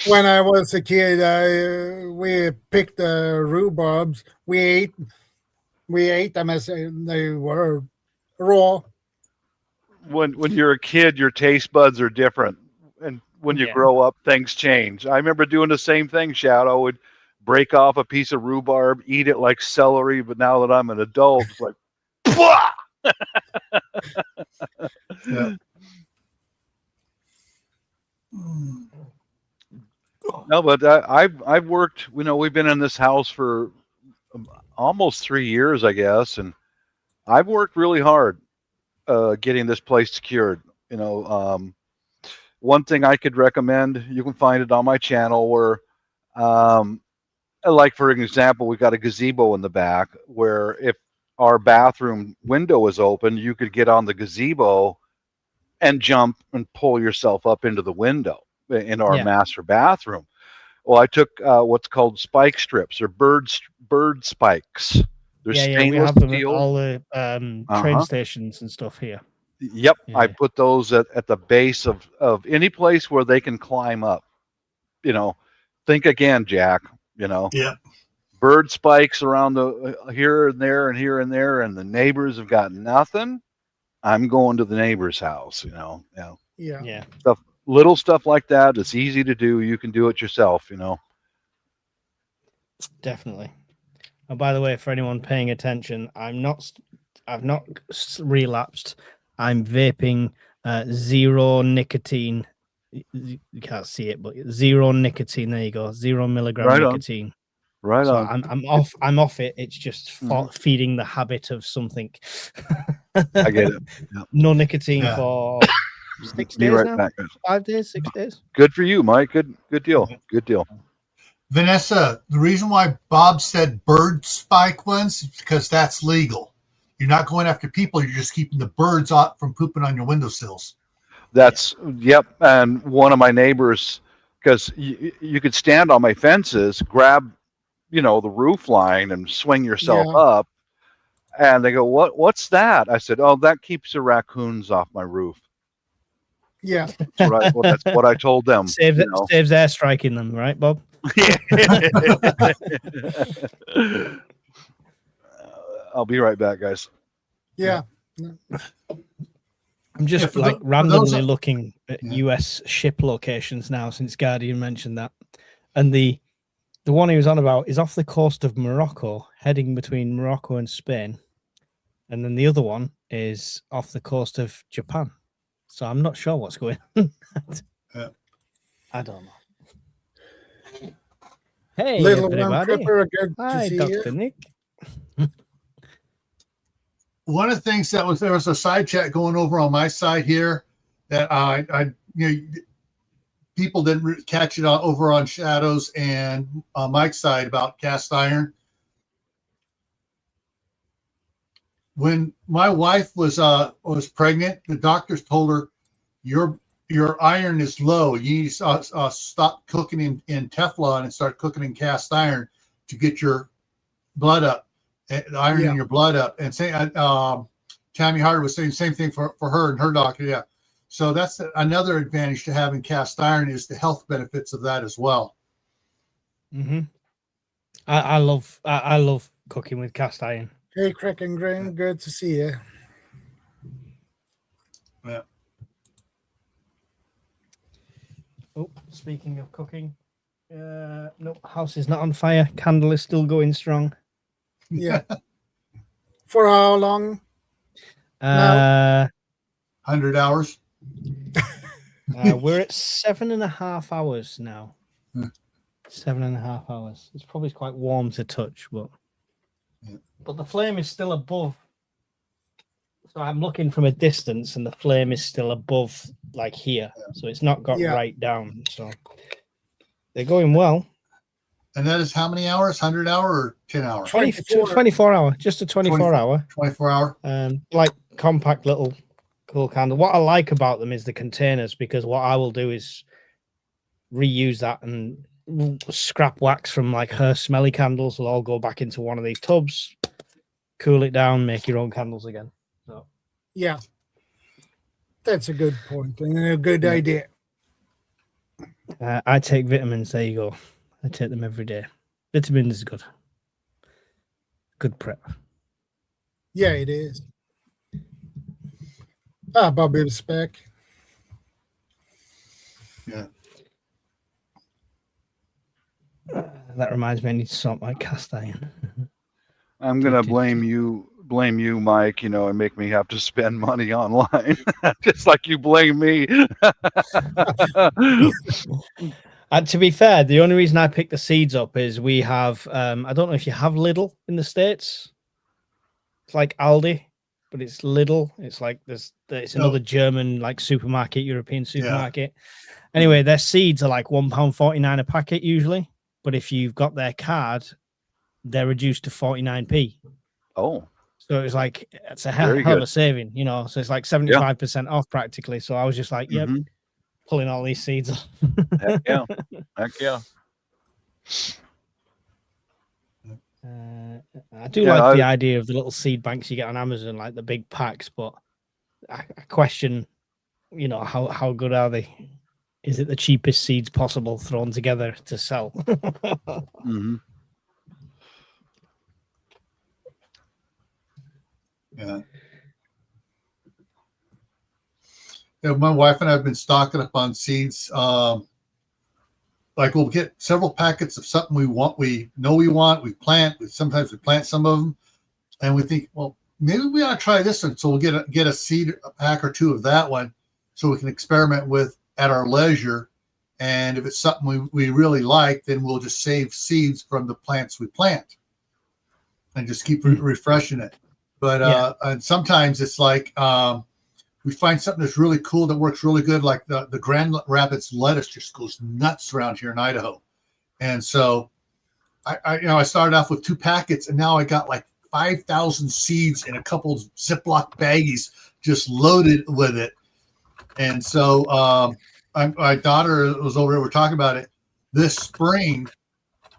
When I was a kid, we picked the rhubarbs. We ate them as they were raw. When you're a kid, your taste buds are different, and when you grow up, things change. I remember doing the same thing. Shadow would break off a piece of rhubarb, eat it like celery, but now that I'm an adult, it's like, Yeah. No, but I've worked. We've been in this house for almost 3 years, I guess, and I've worked really hard getting this place secured. One thing I could recommend, you can find it on my channel, where like for example, we got a gazebo in the back where if our bathroom window is open, you could get on the gazebo and jump and pull yourself up into the window in our master bathroom. Well, I took what's called spike strips, or bird spikes. They're stainless we have them steel. at all the train stations and stuff here. Yep, I put those at the base of any place where they can climb up. Think again, Jack. Yeah. Bird spikes around the here and there and here and there, and the neighbors have got nothing. I'm going to the neighbor's house. Yeah. Little stuff like that. It's easy to do. You can do it yourself. Definitely. And by the way, for anyone paying attention, I've not relapsed. I'm vaping zero nicotine. You can't see it, but zero nicotine. There you go. 0 milligram nicotine. Right so on. I'm off it. It's just feeding the habit of something. I get it. Yep. No nicotine for 6 days now. Back. 5 days, 6 days. Good for you, Mike. Good deal. Good deal. Vanessa, the reason why Bob said bird spike ones is because that's legal. You're not going after people. You're just keeping the birds out from pooping on your windowsills. Yep. And one of my neighbors, because you could stand on my fences, grab, the roof line and swing yourself up. And they go, what's that? I said, oh, that keeps the raccoons off my roof. Yeah. That's what I told them. Saves air striking them, right, Bob? I'll be right back, guys. Yeah. I'm just randomly looking at US ship locations now since Guardian mentioned that. And the one he was on about is off the coast of Morocco, heading between Morocco and Spain. and then the other one is off the coast of Japan. So I'm not sure what's going on. Yeah. I don't know. Hey, Little one everybody. Prepper, good to Hi, see Dr. you. Nick. One of the things there was a side chat going over on my side here that people didn't catch it over on Shadows and Mike's side about cast iron. When my wife was pregnant, the doctors told her your iron is low. You need to stop cooking in Teflon and start cooking in cast iron to get your blood up, the iron in your blood up. And Tammy Harder was saying the same thing for her and her doctor. Yeah. So that's another advantage to having cast iron, is the health benefits of that as well. Mm-hmm. I love cooking with cast iron. Hey, Crack and Grain, good to see you. Yeah. Oh, speaking of cooking, no, house is not on fire. Candle is still going strong. Yeah. For how long? 100 hours. We're at 7.5 hours now. 7.5 hours. It's probably quite warm to touch, but the flame is still above. So I'm looking from a distance, and the flame is still above, like here. So it's not got right down. So they're going well. And that is how many hours? 100 hour or 10 hours? 24 hour. Just a 24 hour. 24 hour. Like compact little cool candle. What I like about them is the containers, because what I will do is reuse that, and scrap wax from like her smelly candles will all go back into one of these tubs, cool it down, make your own candles again. So yeah, that's a good point and a good idea. I take vitamins. There you go. I take them every day. Vitamins is good. Good prep. Yeah, it is. Bobby Spec. Yeah. That reminds me, I need to sort my cast iron. I'm gonna blame you, Mike, and make me have to spend money online, just like you blame me. To be fair, the only reason I picked the seeds up is we have, I don't know if you have Lidl in the States. It's like Aldi, but it's Lidl. It's like it's another German like supermarket, European supermarket. Yeah. Anyway, their seeds are like £1.49 a packet usually, but if you've got their card, they're reduced to 49p. Oh. So it's like, it's a hell of a saving, so it's like 75% off practically. So I was just like, yep, pulling all these seeds off. Heck yeah. Heck yeah. I do like the idea of the little seed banks you get on Amazon, like the big packs, but I question, how good are they? Is it the cheapest seeds possible thrown together to sell? Yeah. My wife and I have been stocking up on seeds. Like we'll get several packets of something we want, we plant. Sometimes we plant some of them, and we think, well, maybe we ought to try this one. So we'll get a seed, a pack or two of that one, so we can experiment with at our leisure. And if it's something we really like, then we'll just save seeds from the plants we plant, and just keep refreshing it. But and sometimes it's like we find something that's really cool that works really good, like the Grand Rapids lettuce just goes nuts around here in Idaho. And so I started off with 2 packets, and now I got like 5,000 seeds in a couple Ziploc baggies just loaded with it. And so my daughter was over there, we're talking about it this spring.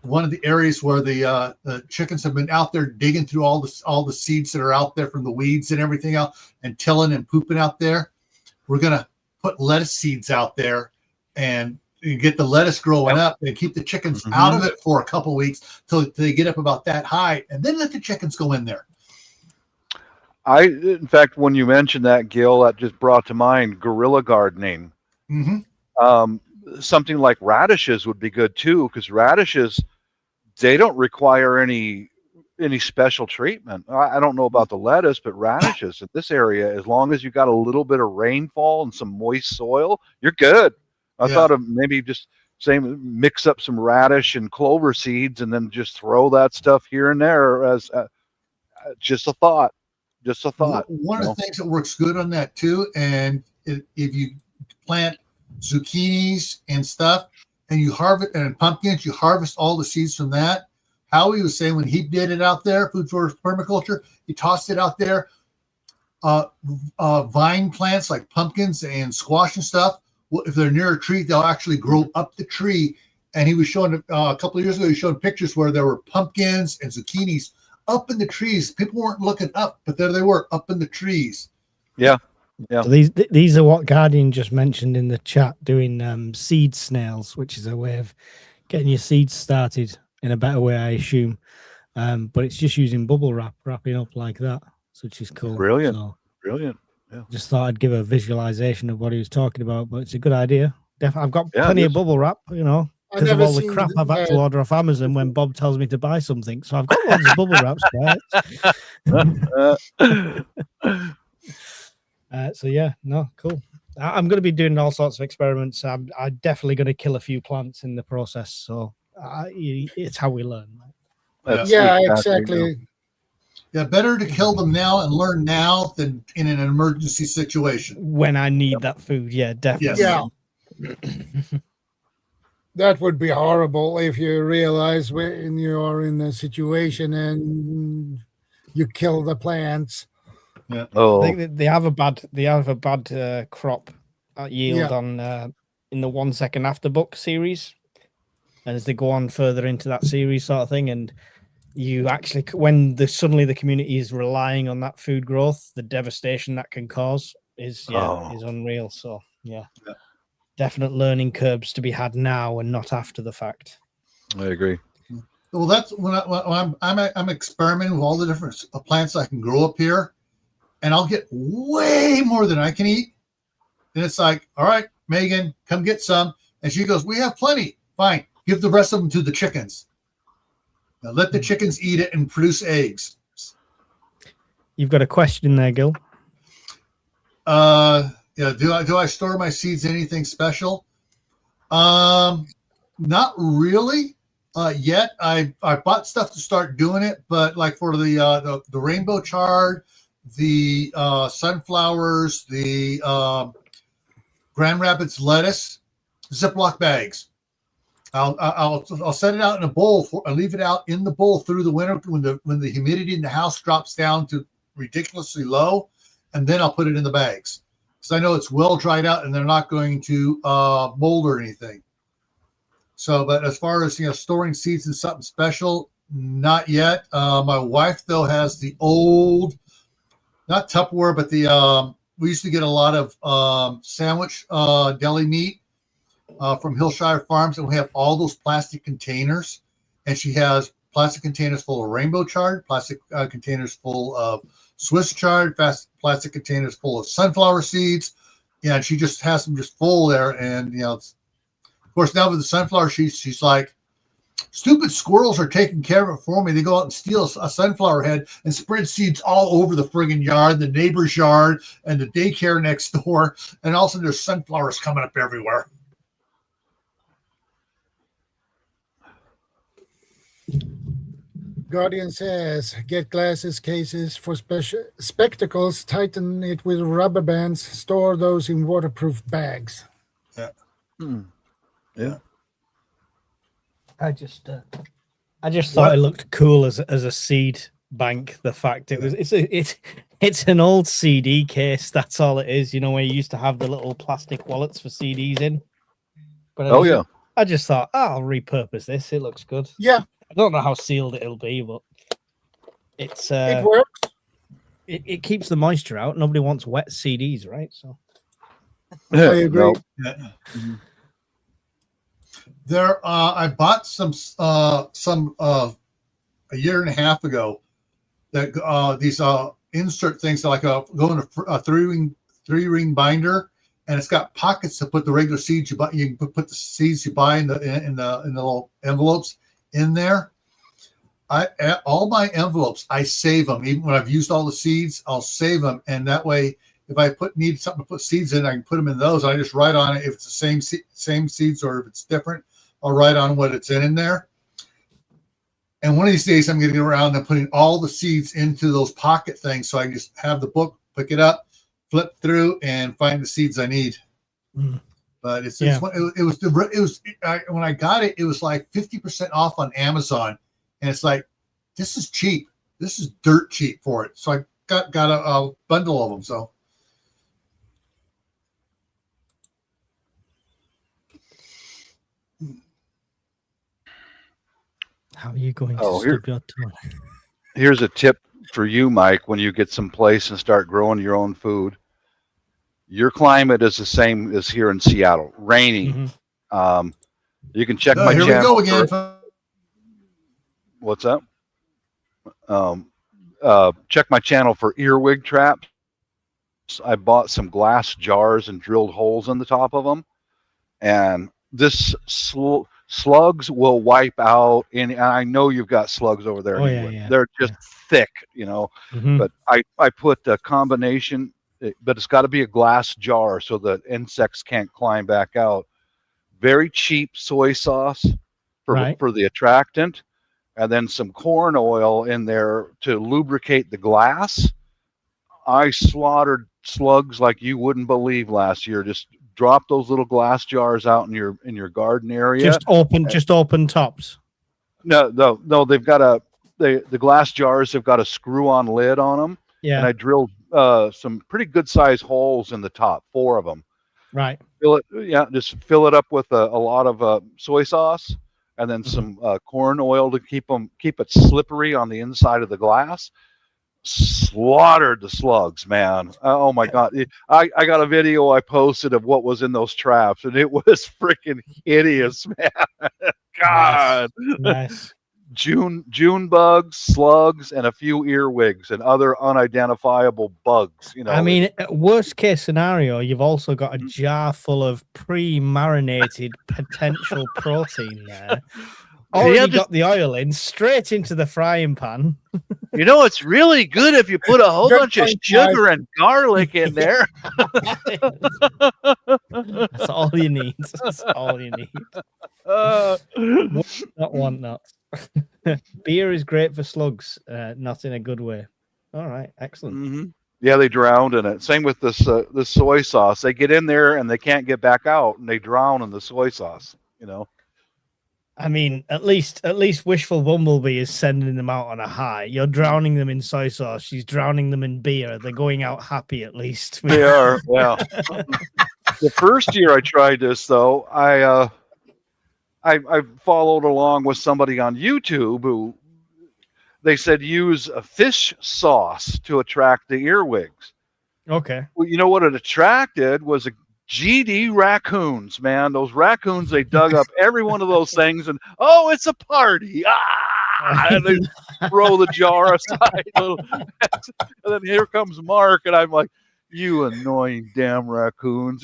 One of the areas where the chickens have been out there digging through all the seeds that are out there from the weeds and everything else, and tilling and pooping out there. We're gonna put lettuce seeds out there and get the lettuce growing up, and keep the chickens out of it for a couple of weeks till they get up about that high, and then let the chickens go in there. In fact, when you mentioned that, Gil, that just brought to mind guerrilla gardening. Something like radishes would be good too, because radishes, they don't require any any special treatment. I don't know about the lettuce, but radishes in this area, as long as you got a little bit of rainfall and some moist soil, you're good. I thought of maybe just saying mix up some radish and clover seeds and then just throw that stuff here and there as just a thought. Just a thought. One of the things that works good on that too, and if you plant zucchinis and stuff, and you harvest and pumpkins, you harvest all the seeds from that. Howie was saying when he did it out there, food for permaculture, he tossed it out there. Vine plants like pumpkins and squash and stuff, well, if they're near a tree, they'll actually grow up the tree. And he was showing a couple of years ago, he showed pictures where there were pumpkins and zucchinis up in the trees. People weren't looking up, but there they were up in the trees. Yeah. So these are what Guardian just mentioned in the chat, doing seed snails, which is a way of getting your seeds started in a better way, I assume. But it's just using bubble wrap, wrapping up like that, which is cool. Brilliant. So Brilliant. Yeah. just thought I'd give a visualization of what he was talking about, but it's a good idea. I've got plenty of bubble wrap, you know, because of all the crap I've had to order off Amazon when Bob tells me to buy something. So I've got loads of bubble wrap spares. So yeah, no, cool. I'm going to be doing all sorts of experiments. I'm definitely going to kill a few plants in the process. So it's how we learn. Yeah, exactly. Yeah, better to kill them now and learn now than in an emergency situation. When I need that food, yeah, definitely. Yeah. That would be horrible if you realize when you are in a situation and you kill the plants. Yeah. Oh, I think they have a bad crop yield on in the 1 Second After book series, and as they go on further into that series sort of thing, and you actually when suddenly the community is relying on that food growth, the devastation that can cause is unreal. So yeah. Definite learning curves to be had now and not after the fact. I agree. Well, that's when I'm experimenting with all the different plants I can grow up here, and I'll get way more than I can eat. And it's like, all right, Megan, come get some. And she goes, we have plenty. Fine. Give the rest of them to the chickens. Now let the chickens eat it and produce eggs. You've got a question there, Gil. Yeah, do I store my seeds anything special? Not really yet. I bought stuff to start doing it, but like for the rainbow chard, the sunflowers, the Grand Rapids lettuce, Ziploc bags. I'll set it out in a bowl. I'll leave it out in the bowl through the winter when the humidity in the house drops down to ridiculously low, and then I'll put it in the bags. I know it's well dried out and they're not going to mold or anything. So, but as far as storing seeds in something special, not yet. My wife though has the old, not Tupperware, but the we used to get a lot of sandwich deli meat from Hillshire Farms, and we have all those plastic containers. And she has plastic containers full of rainbow chard, plastic containers full of Swiss chard, plastic containers full of sunflower seeds. Yeah, and she just has them just full there. And, of course, now with the sunflower seeds, she's like, stupid squirrels are taking care of it for me. They go out and steal a sunflower head and spread seeds all over the friggin' yard, the neighbor's yard, and the daycare next door. And also there's sunflowers coming up everywhere. Guardian says, get glasses cases for spectacles, tighten it with rubber bands, store those in waterproof bags. Yeah. Yeah. I just thought it looked cool as a seed bank. The fact it's an old CD case. That's all it is. Where you used to have the little plastic wallets for CDs in. But I just thought, I'll repurpose this. It looks good. Yeah. I don't know how sealed it'll be, but it works. It keeps the moisture out. Nobody wants wet CDs, right? So I agree. No. Yeah. Mm-hmm. There, I bought some a year and a half ago that these insert things that go in a three ring binder, and it's got pockets to put the regular seeds you buy. You can put the seeds you buy in the little envelopes in there. all my envelopes, I save them. Even when I've used all the seeds, I'll save them, and that way, if I need something to put seeds in, I can put them in those. I just write on it if it's the same seeds or if it's different. I'll write on what it's in there. And one of these days, I'm going to get around and putting all the seeds into those pocket things, so I just have the book, pick it up, flip through, and find the seeds I need. Mm. But when I got it, it was like 50% off on Amazon, and it's like, this is cheap. This is dirt cheap for it. So I got a bundle of them. So how are you going to stub your toe? Here's a tip for you, Mike. When you get someplace and start growing your own food, your climate is the same as here in Seattle, rainy. Mhm. You can check my here channel. we go again. What's up? Check my channel for earwig traps. I bought some glass jars and drilled holes in the top of them, and this slugs will wipe out. And I know you've got slugs over there. Oh, anyway. They're just thick, you know. Mhm. But I put a combination, but it's got to be a glass jar so that insects can't climb back out. Very cheap soy sauce for the attractant, and then some corn oil in there to lubricate the glass. I slaughtered slugs like you wouldn't believe last year. Just drop those little glass jars out in your garden area. Just open tops. No. They've got the glass jars have got a screw-on lid on them. Yeah. And I drilled some pretty good sized holes in the top, 4 of them. Right. Just fill it up with a lot of soy sauce, and then some corn oil to keep it slippery on the inside of the glass. Slaughtered the slugs, man. Oh my God. I got a video I posted of what was in those traps, and it was freaking hideous, man. God. Nice. June bugs, slugs, and a few earwigs and other unidentifiable bugs. You know, I mean, worst case scenario, you've also got a jar full of pre-marinated potential protein there. Already got the oil in, straight into the frying pan. You know, it's really good if you put a whole bunch of sugar and garlic in there. That's all you need. That's all you need. Not want nuts. Beer is great for slugs, not in a good way. All right, excellent. Mm-hmm. Yeah, they drowned in it. Same with this soy sauce. They get in there and they can't get back out, and they drown in the soy sauce. You know. I mean, at least Wishful Bumblebee is sending them out on a high. You're drowning them in soy sauce. She's drowning them in beer. They're going out happy, at least. They are. Yeah. The first year I tried this, though, I followed along with somebody on YouTube who they said use a fish sauce to attract the earwigs. Okay. Well, you know what it attracted was a GD raccoons, man. Those raccoons, they dug up every one of those things, and oh, it's a party. And they throw the jar aside. And then here comes Mark, and I'm like, you annoying damn raccoons.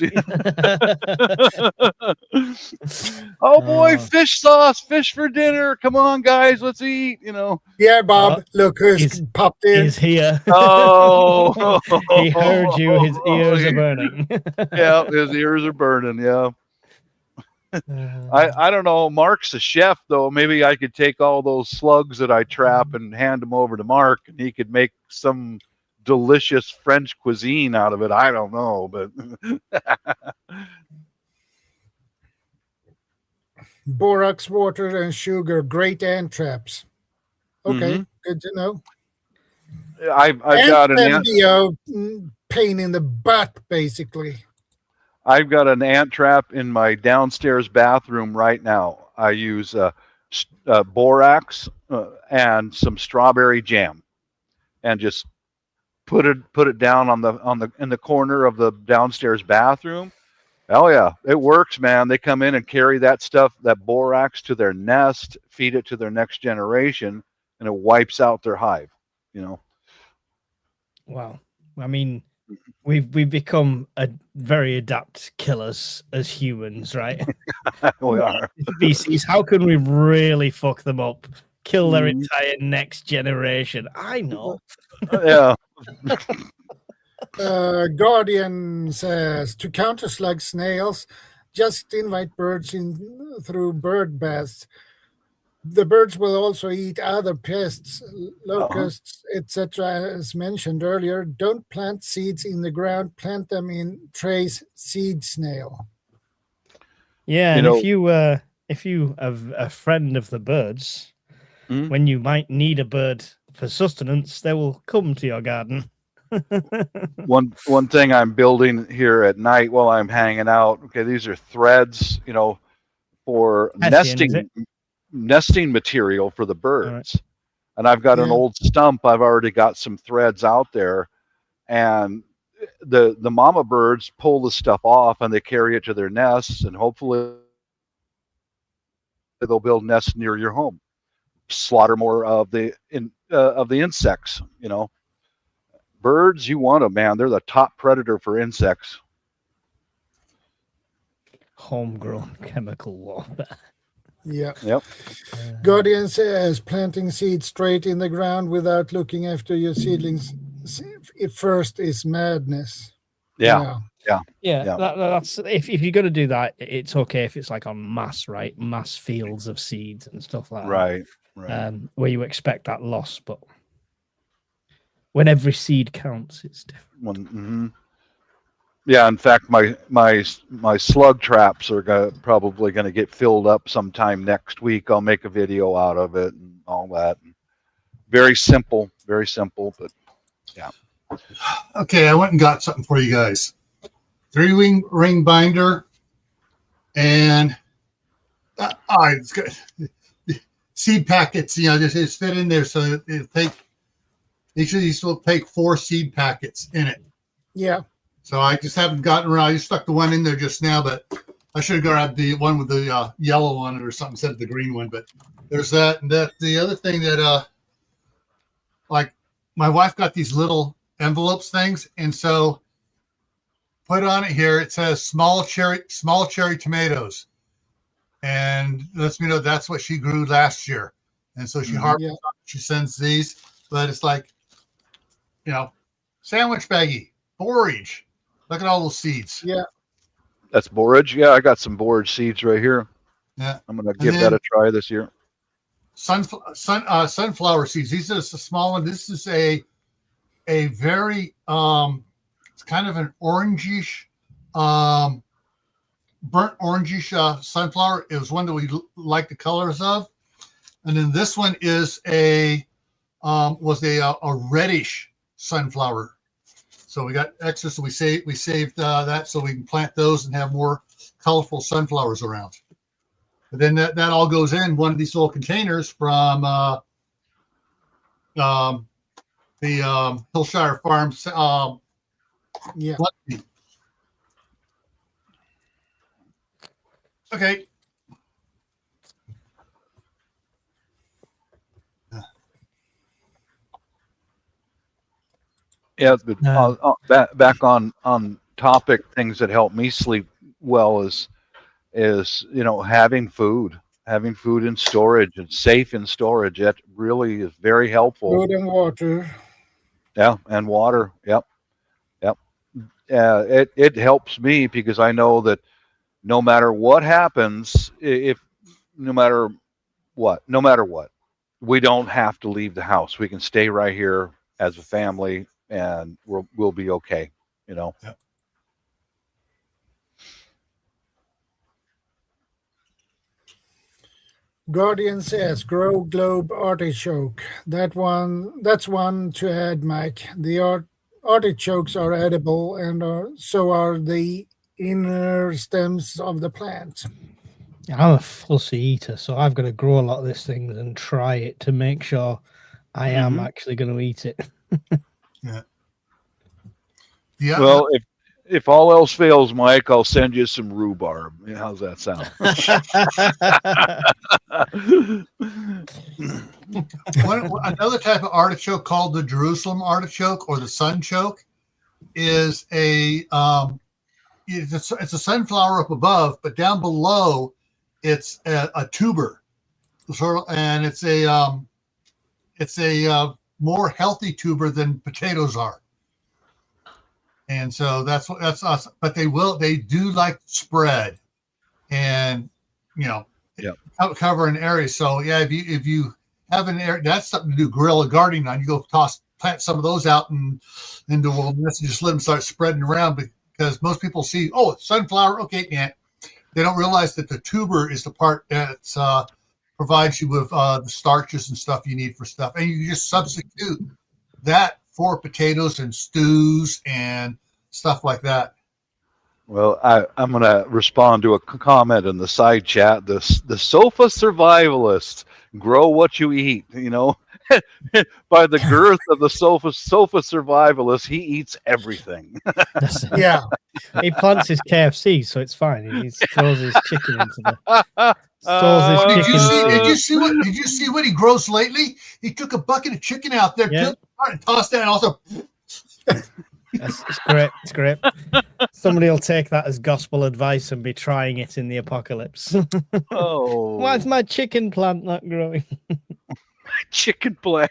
Oh boy, fish sauce, fish for dinner. Come on, guys, let's eat, you know. Yeah, Bob, look who's popped in. He's here. Oh, he heard you. His ears are burning. Yeah, his ears are burning. Yeah. I don't know. Mark's a chef, though. Maybe I could take all those slugs that I trap and hand them over to Mark, and he could make some delicious French cuisine out of it. I don't know, but Borax water and sugar, great ant traps. Okay, good to know. I've got an pain in the butt, basically. I've got an ant trap in my downstairs bathroom right now. I use borax and some strawberry jam, and just put it down in the corner of the downstairs bathroom. Oh yeah, it works, man. They come in and carry that borax to their nest, feed it to their next generation, and it wipes out their hive. You know. Wow. I mean, we've become a very adept killers as humans, right? We are. Species. How can we really fuck them up kill their Mhm. entire next generation. I know. Yeah. Guardian says to counter slug snails, just invite birds in through bird baths. The birds will also eat other pests, locusts, etc. As mentioned earlier. Don't plant seeds in the ground. Plant them in trays. Seed snail. Yeah, You and know- if you have a friend of the birds, Mhm. when you might need a bird for sustenance, they will come to your garden. One thing I'm building here at night while I'm hanging out. Okay, these are threads, for Hessian, is it? nesting material for the right. birds. And I've got an Yeah. old stump. I've already got some threads out there, and the mama birds pull the stuff off and they carry it to their nests, and hopefully they'll build nests near your home. Slaughter more of the insects. Birds, you want them, man. They're the top predator for insects. Homegrown chemical warfare. Yeah. Yep. Guardian says planting seeds straight in the ground without looking after your seedlings at first is madness. Yeah. Yeah, Yeah. that's if you're going to do that, it's okay if it's like on mass, right? Mass fields of seeds and stuff like Right. that, where you expect that loss. But when every seed counts, it's different. Mhm. Yeah. In fact, my slug traps are probably going to get filled up sometime next week. I'll make a video out of it and all that. Very simple, but yeah. Okay, I went and got something for you guys. 3-ring binder, and it's good. Seed packets, just fit in there, so it'll take. Each of these will take 4 seed packets in it. Yeah. So I just haven't gotten around. I just stuck the one in there just now, but I should have grabbed the one with the yellow on it or something instead of the green one. But there's that, and that the other thing that like my wife got these little envelopes things, and so put on it here. It says small cherry tomatoes, and lets me know that's what she grew last year, and so she harvests. She sends these, but it's like, sandwich baggie, borage. Look at all those seeds. Yeah. That's borage. Yeah, I got some borage seeds right here. Yeah. I'm gonna give that a try this year. Sunflower seeds. These are just a small one. This is a very it's kind of an orangish, burnt orangish sunflower. It was one that we like the colors of, and then this one is was a reddish sunflower. So we got extra, so we saved that so we can plant those and have more colorful sunflowers around. But then that all goes in one of these little containers from the Hillshire Farms. Yeah. Okay. Yeah, but back on topic, things that help me sleep well is having food in storage and safe in storage. That really is very helpful. Food and water. Yeah, and water. Yep. It helps me because I know that no matter what happens, no matter what, we don't have to leave the house. We can stay right here as a family, and we'll be okay. Yep. Guardian says grow globe artichoke. That's one to add, Mike. The artichokes are edible, and so are the inner stems of the plant. I'm a fussy eater, so I've got to grow a lot of these things and try it to make sure I am actually going to eat it. Yeah. Well, if all else fails, Mike, I'll send you some rhubarb. How's that sound? Another type of artichoke called the Jerusalem artichoke or the sunchoke is it's a sunflower up above, but down below it's a tuber, and it's a more healthy tuber than potatoes are. And so that's us. But they do like spread, and cover an area. So yeah, if you have an area, that's something to do guerrilla gardening on. You go plant some of those out into wilderness and just let them start spreading around, because most people see, oh, it's sunflower, okay, yeah. They don't realize that the tuber is the part that provides you with the starches and stuff you need for stuff, and you just substitute that for potatoes and stews and stuff like that. Well, I'm going to respond to a comment in the side chat. The sofa survivalist, grow what you eat. By the girth of the sofa survivalist, he eats everything. Yeah. He plants his KFC, so it's fine. He throws his chicken into the. Did you see what he grows lately? He took a bucket of chicken out there, killed it apart, and tossed that, and also. It's great. It's great. Somebody will take that as gospel advice and be trying it in the apocalypse. Oh, why is my chicken plant not growing? Chicken plant.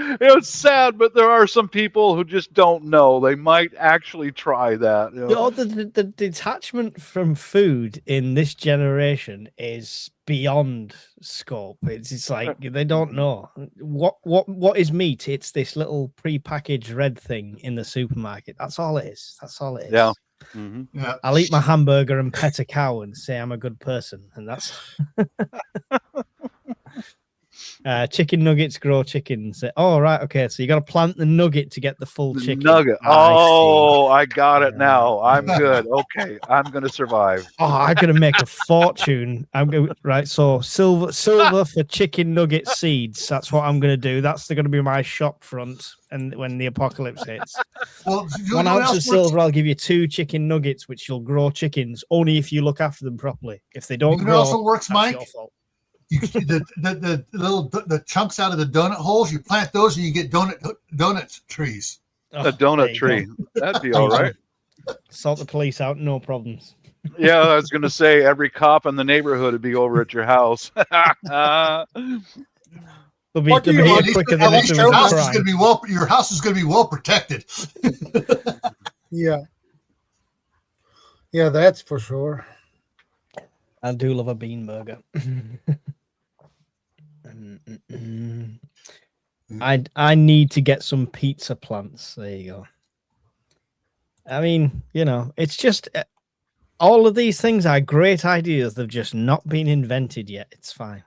It's sad, but there are some people who just don't know. They might actually try that. The detachment from food in this generation is beyond scope. It's like they don't know what is meat. It's this little pre-packaged red thing in the supermarket. That's all it is. Yeah. Mm-hmm. Yeah. I'll eat my hamburger and pet a cow and say I'm a good person, and that's chicken nuggets grow chickens. Oh, right, okay. So you got to plant the nugget to get the full chicken nugget. Oh, I got it now. I'm good. Okay, I'm gonna survive. Oh, I'm gonna make a fortune. Right. So silver for chicken nugget seeds. That's what I'm gonna do. That's gonna be my shop front. And when the apocalypse hits, 1 ounce of silver, I'll give you 2 chicken nuggets, which you'll grow chickens only if you look after them properly. If they don't grow, it also works, Mike. Your fault. The chunks out of the donut holes, you plant those, and you get donut trees. A donut tree. That'd be all right. Sort the police out, no problems. Yeah, I was gonna say every cop in the neighborhood would be over at your house. Your house is going to be well protected. Yeah, that's for sure. I do love a bean burger. I need to get some pizza plants. There you go. I mean, it's just all of these things are great ideas. They've just not been invented yet. It's fine.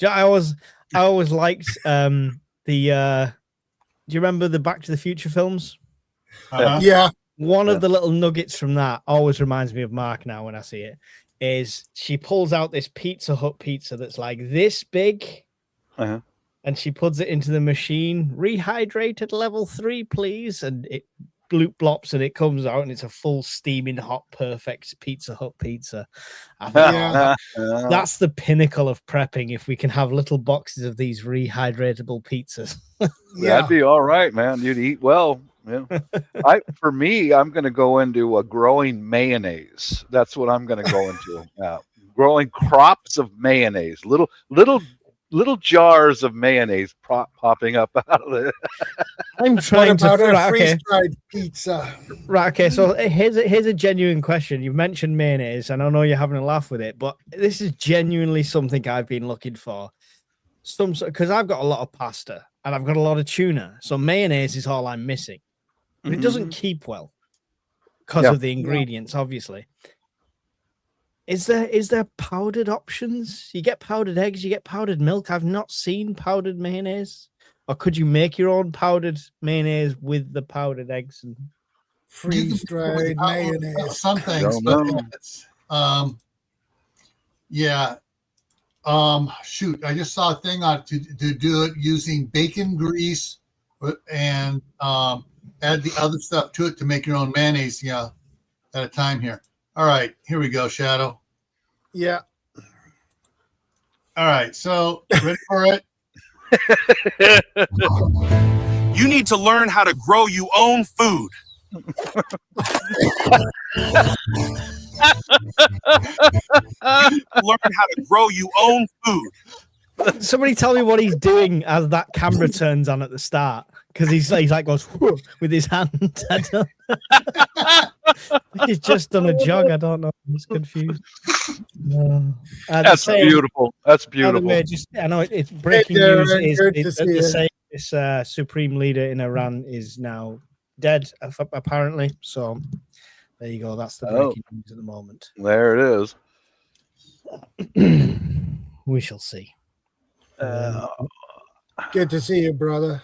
I always liked do you remember the Back to the Future films? Yeah. One of the little nuggets from that always reminds me of Mark now when I see it, is she pulls out this Pizza Hut pizza that's like this big, and she puts it into the machine, rehydrated level 3, please, and it bloop blops and it comes out and it's a full steaming hot perfect Pizza Hut pizza. I think that's the pinnacle of prepping, if we can have little boxes of these rehydratable pizzas. That'd be all right, man. You'd eat well. Yeah. For me, I'm going to go into a growing mayonnaise. That's what I'm going to go into. Growing crops of mayonnaise, little jars of mayonnaise popping up out of it. I'm trying to freeze-dried pizza. Right. Okay. So here's a genuine question. You've mentioned mayonnaise, and I know you're having a laugh with it, but this is genuinely something I've been looking for. Because I've got a lot of pasta and I've got a lot of tuna, so mayonnaise is all I'm missing. But it doesn't keep well because of the ingredients, obviously. Is there powdered options? You get powdered eggs, you get powdered milk. I've not seen powdered mayonnaise. Or could you make your own powdered mayonnaise with the powdered eggs and freeze-dried mayonnaise? Some things, shoot, I just saw a thing on to do it using bacon grease and add the other stuff to it to make your own mayonnaise. At a time here. All right, here we go, Shadow. Yeah. All right, so ready for it? You need to learn how to grow your own food. Learn how to grow your own food. Somebody tell me what he's doing as that camera turns on at the start, because he's like goes "Whoa," with his hand. I don't he's just done a jog. I don't know. I'm just confused. That's beautiful. That's By the beautiful. way, just I know it's breaking Hey, news. Darren, good to see you. This supreme leader in Iran is now dead, apparently. So there you go. That's the breaking news at the moment. There it is. We shall see. Good to see you, brother.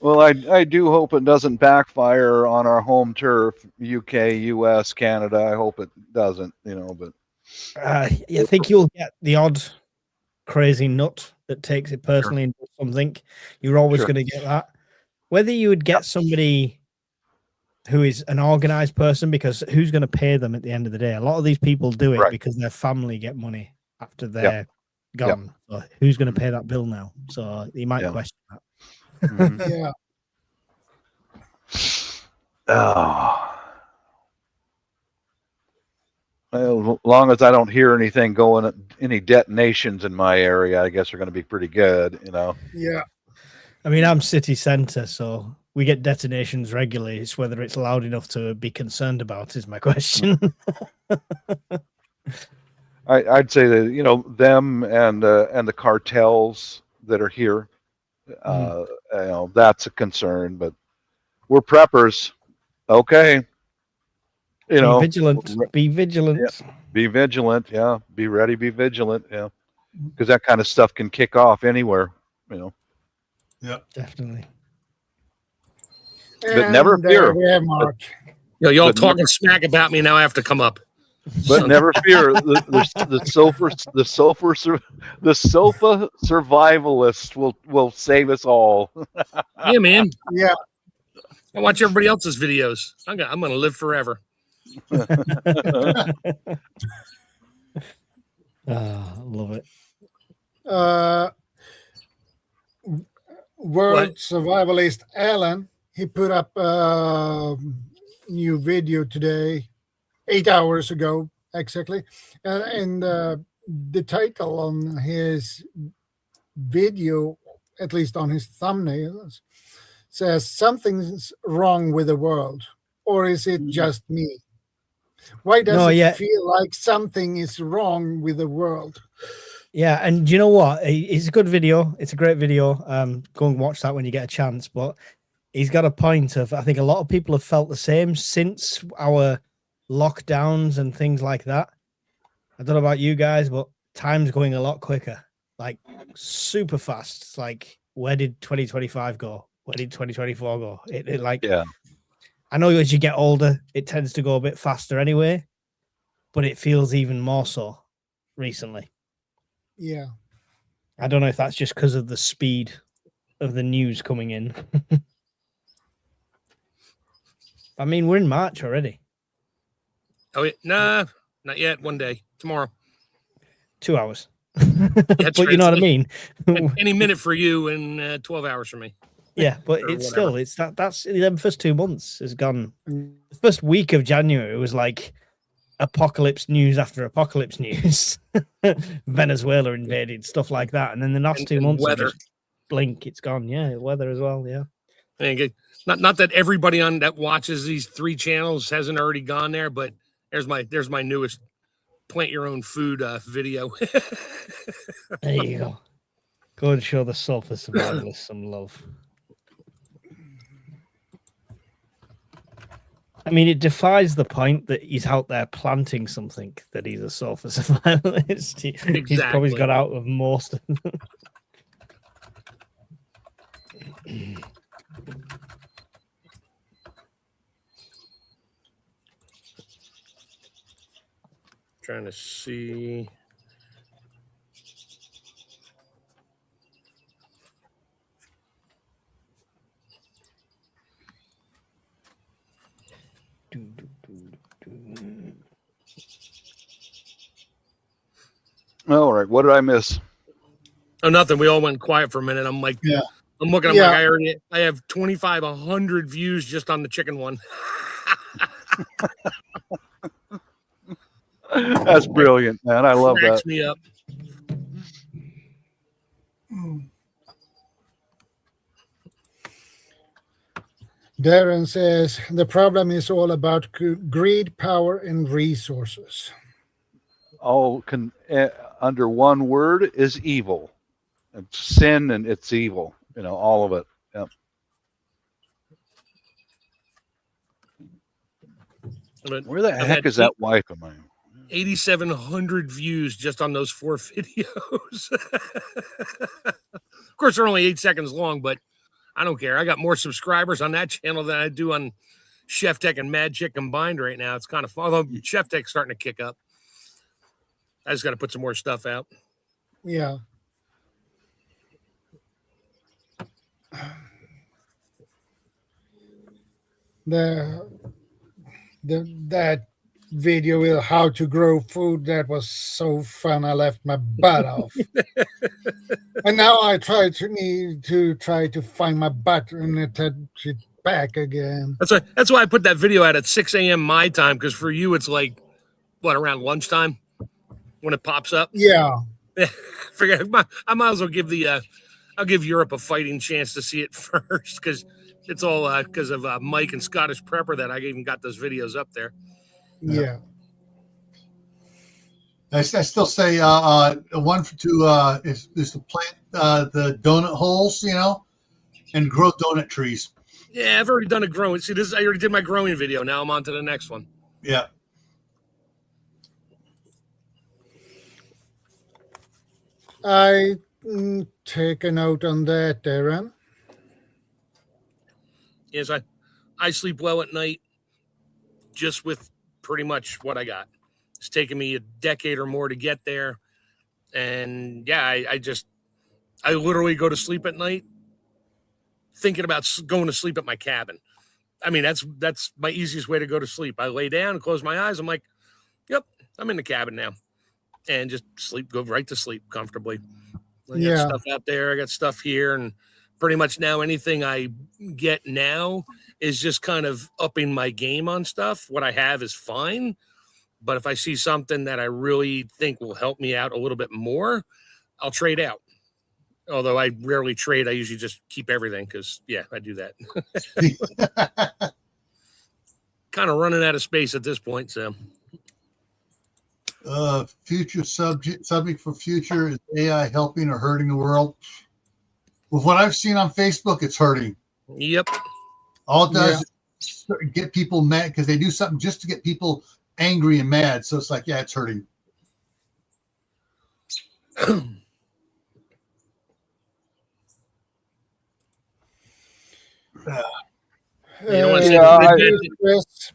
Well, I do hope it doesn't backfire on our home turf, UK, US, Canada. I hope it doesn't, but I think you'll get the odd crazy nut that takes it personally and does something. You're always going to get that. Whether you would get somebody who is an organized person, because who's going to pay them at the end of the day? A lot of these people do it because their family get money after they're gone. So who's going to pay that bill now? So you might question that. Yeah. Well, as long as I don't hear anything going, any detonations in my area, I guess are going to be pretty good, Yeah. I mean, I'm city center, so we get detonations regularly. It's whether it's loud enough to be concerned about is my question. I'd say that them and the cartels that are here, that's a concern. But we're preppers, okay. Be vigilant. Be vigilant. Yeah. Be vigilant. Yeah. Be ready. Be vigilant. Yeah. Because that kind of stuff can kick off anywhere. Yeah, definitely. But never fear. We have Mark. Y'all talking smack about me now. I have to come up. But never fear. The sofa survivalist will save us all. Yeah, man. Yeah. I watch everybody else's videos. I'm gonna live forever. Love it. World survivalist Alan, he put up a new video today, 8 hours ago exactly, and the title on his video, at least on his thumbnails, says something's wrong with the world, or is it just me? Why does it feel like something is wrong with the world? Yeah, and do you know what? It's a good video. It's a great video. Go and watch that when you get a chance. But he's got a point of, I think a lot of people have felt the same since our lockdowns and things like that. I don't know about you guys, but time's going a lot quicker, like super fast. It's like, where did 2025 go? Where did 2024 go? I know as you get older, it tends to go a bit faster anyway, but it feels even more so recently. Yeah. I don't know if that's just because of the speed of the news coming in. I mean, we're in March already. Oh, nah, not yet. One day, tomorrow. 2 hours. But you know what I mean? Any minute for you and 12 hours for me. Yeah, but it's still, that's the first 2 months has gone. The first week of January was like apocalypse news after apocalypse news. Venezuela invaded, stuff like that. And then the last 2 months, weather. Blink, it's gone. Yeah, weather as well. Yeah. Not that everybody on that watches these 3 channels hasn't already gone there, but there's my newest plant your own food video. There you go. Go and show the sulfur survivalists some love. I mean, it defies the point that he's out there planting something that he's a sulfur survivalist. He's probably got out of most of them. Trying to see. All right. What did I miss? Oh, nothing. We all went quiet for a minute. I'm like, Yeah. I'm looking. I'm like, I have 2,500 views just on the chicken one. That's brilliant, man. I love Cracks that. me up. Darren says the problem is all about greed, power, and resources. All under one word is evil. It's sin and it's evil. You know, all of it. Yep. But Where the I've heck had is that wife of mine? 8,700 views just on those 4 videos. Of course, they're only 8 seconds long, but I don't care. I got more subscribers on that channel than I do on Chef Tech and Mad Chick combined right now. It's kind of fun. Although Chef Tech's starting to kick up. I just got to put some more stuff out. Yeah. That video with how to grow food, that was so fun. I left my butt off. And now I need to try to find my butt and attach it back again. That's why I put that video out at 6 a.m. my time, because for you it's like what, around lunchtime when it pops up. Yeah. Forget. I might as well give I'll give Europe a fighting chance to see it first, because it's all because of Mike and Scottish Prepper that I even got those videos up there. Yeah. I still say one to is to plant the donut holes, you know, and grow donut trees. Yeah, I've already done a growing. See, I already did my growing video. Now I'm on to the next one. Yeah. I take a note on that, Darren. Yes, I sleep well at night just with pretty much what I got. It's taken me a decade or more to get there. And yeah, I literally go to sleep at night thinking about going to sleep at my cabin. I mean, that's my easiest way to go to sleep. I lay down and close my eyes. I'm like, yep, I'm in the cabin now. And just go right to sleep comfortably. I got stuff out there. I got stuff here. And pretty much now anything I get now is just kind of upping my game on stuff. What I have is fine. But if I see something that I really think will help me out a little bit more, I'll trade out. Although I rarely trade, I usually just keep everything because, yeah, I do that. Kind of running out of space at this point, so. Future subject for future is AI helping or hurting the world. With what I've seen on Facebook, it's hurting. Yep. All it does is get people mad because they do something just to get people angry and mad. So it's like, yeah, it's hurting.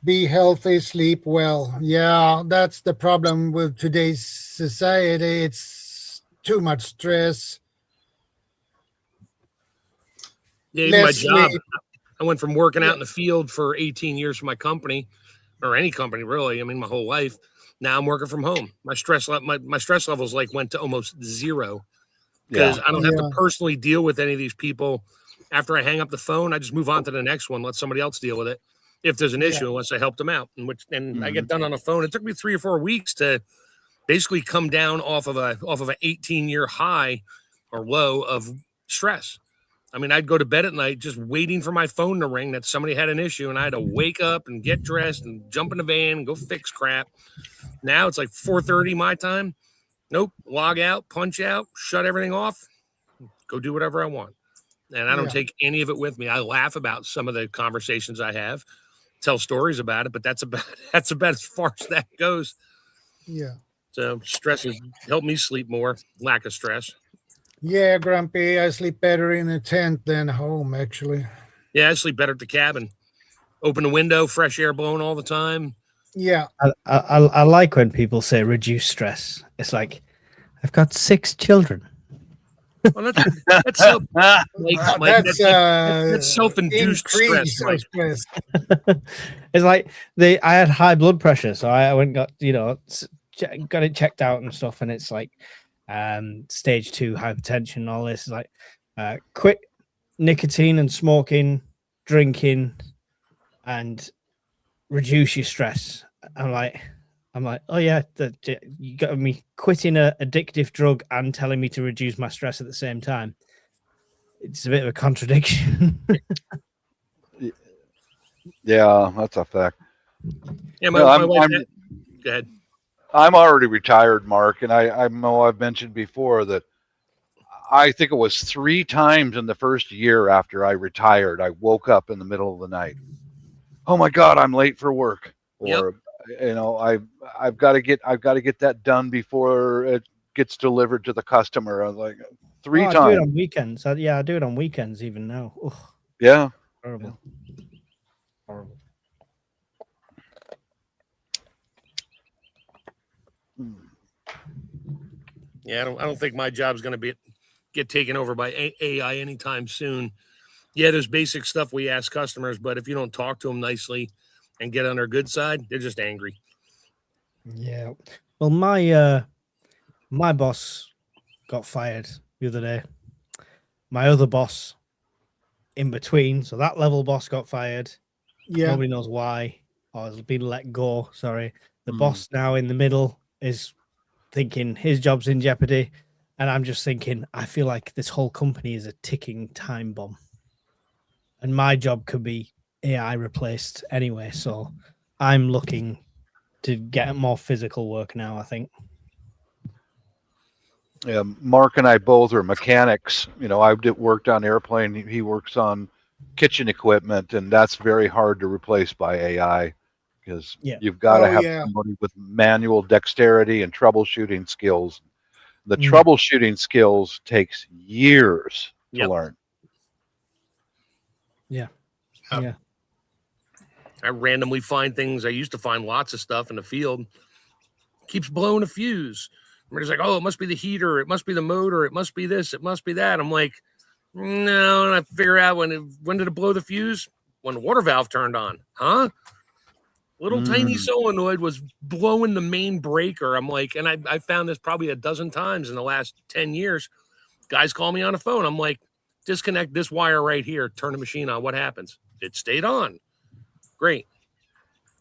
Be healthy, sleep well. Yeah, that's the problem with today's society. It's too much stress. Yeah, even my job. I went from working out in the field for 18 years for my company, or any company really. I mean, my whole life. Now I'm working from home. My stress levels went to almost zero because I don't have to personally deal with any of these people. After I hang up the phone, I just move on to the next one. Let somebody else deal with it if there's an issue, unless I help them out. And I get done on the phone. It took me 3 or 4 weeks to basically come down off of an 18-year high or low of stress. I mean, I'd go to bed at night just waiting for my phone to ring that somebody had an issue, and I had to wake up and get dressed and jump in the van and go fix crap. Now it's like 4:30 my time. Nope, log out, punch out, shut everything off, go do whatever I want. And I don't take any of it with me. I laugh about some of the conversations I have, tell stories about it, but that's about as far as that goes. Yeah. So stress has helped me sleep more. Lack of stress. Yeah, Grumpy, I sleep better in a tent than home, actually. Yeah, I sleep better at the cabin. Open the window, fresh air blowing all the time. Yeah. I like when people say reduce stress. It's like, I've got 6 children. Well, that's self-induced stress. It's like I had high blood pressure, so I went and got it checked out and stuff, and it's like stage 2 hypertension and all this. Is like quit nicotine and smoking, drinking, and reduce your stress. I'm like, oh yeah, you got me quitting a addictive drug and telling me to reduce my stress at the same time. It's a bit of a contradiction. Yeah, that's a fact. Yeah, No, my wife. Go ahead. I'm already retired, Mark, and I know I've mentioned before that I think it was 3 times in the first year after I retired, I woke up in the middle of the night. Oh my God, I'm late for work. Or I've got to get that done before it gets delivered to the customer. I was like 3 I times. do it on weekends. I do it on weekends even now. Ugh, Yeah. horrible. Horrible. Yeah, I don't think my job's going to get taken over by AI anytime soon. Yeah, there's basic stuff we ask customers, but if you don't talk to them nicely and get on their good side, they're just angry. Yeah. Well, my boss got fired the other day. My other boss in between, so that level boss got fired. Yeah. Nobody knows why, or has been let go. Sorry. The boss now in the middle is thinking his job's in jeopardy. And I'm just thinking, I feel like this whole company is a ticking time bomb. And my job could be AI replaced anyway. So I'm looking to get more physical work now, I think. Yeah, Mark and I both are mechanics. You know, I worked on airplane. He works on kitchen equipment, and that's very hard to replace by AI because you've got to have somebody with manual dexterity and troubleshooting skills. The troubleshooting skills takes years to learn. Yeah. I randomly find things. I used to find lots of stuff in the field. Keeps blowing a fuse. Everybody's like, oh, it must be the heater. It must be the motor. It must be this. It must be that. I'm like, no. And I figure out when did it blow the fuse? When the water valve turned on. Huh? Little tiny solenoid was blowing the main breaker. I'm like, and I found this probably a dozen times in the last 10 years. Guys call me on the phone. I'm like, disconnect this wire right here. Turn the machine on. What happens? It stayed on. Great.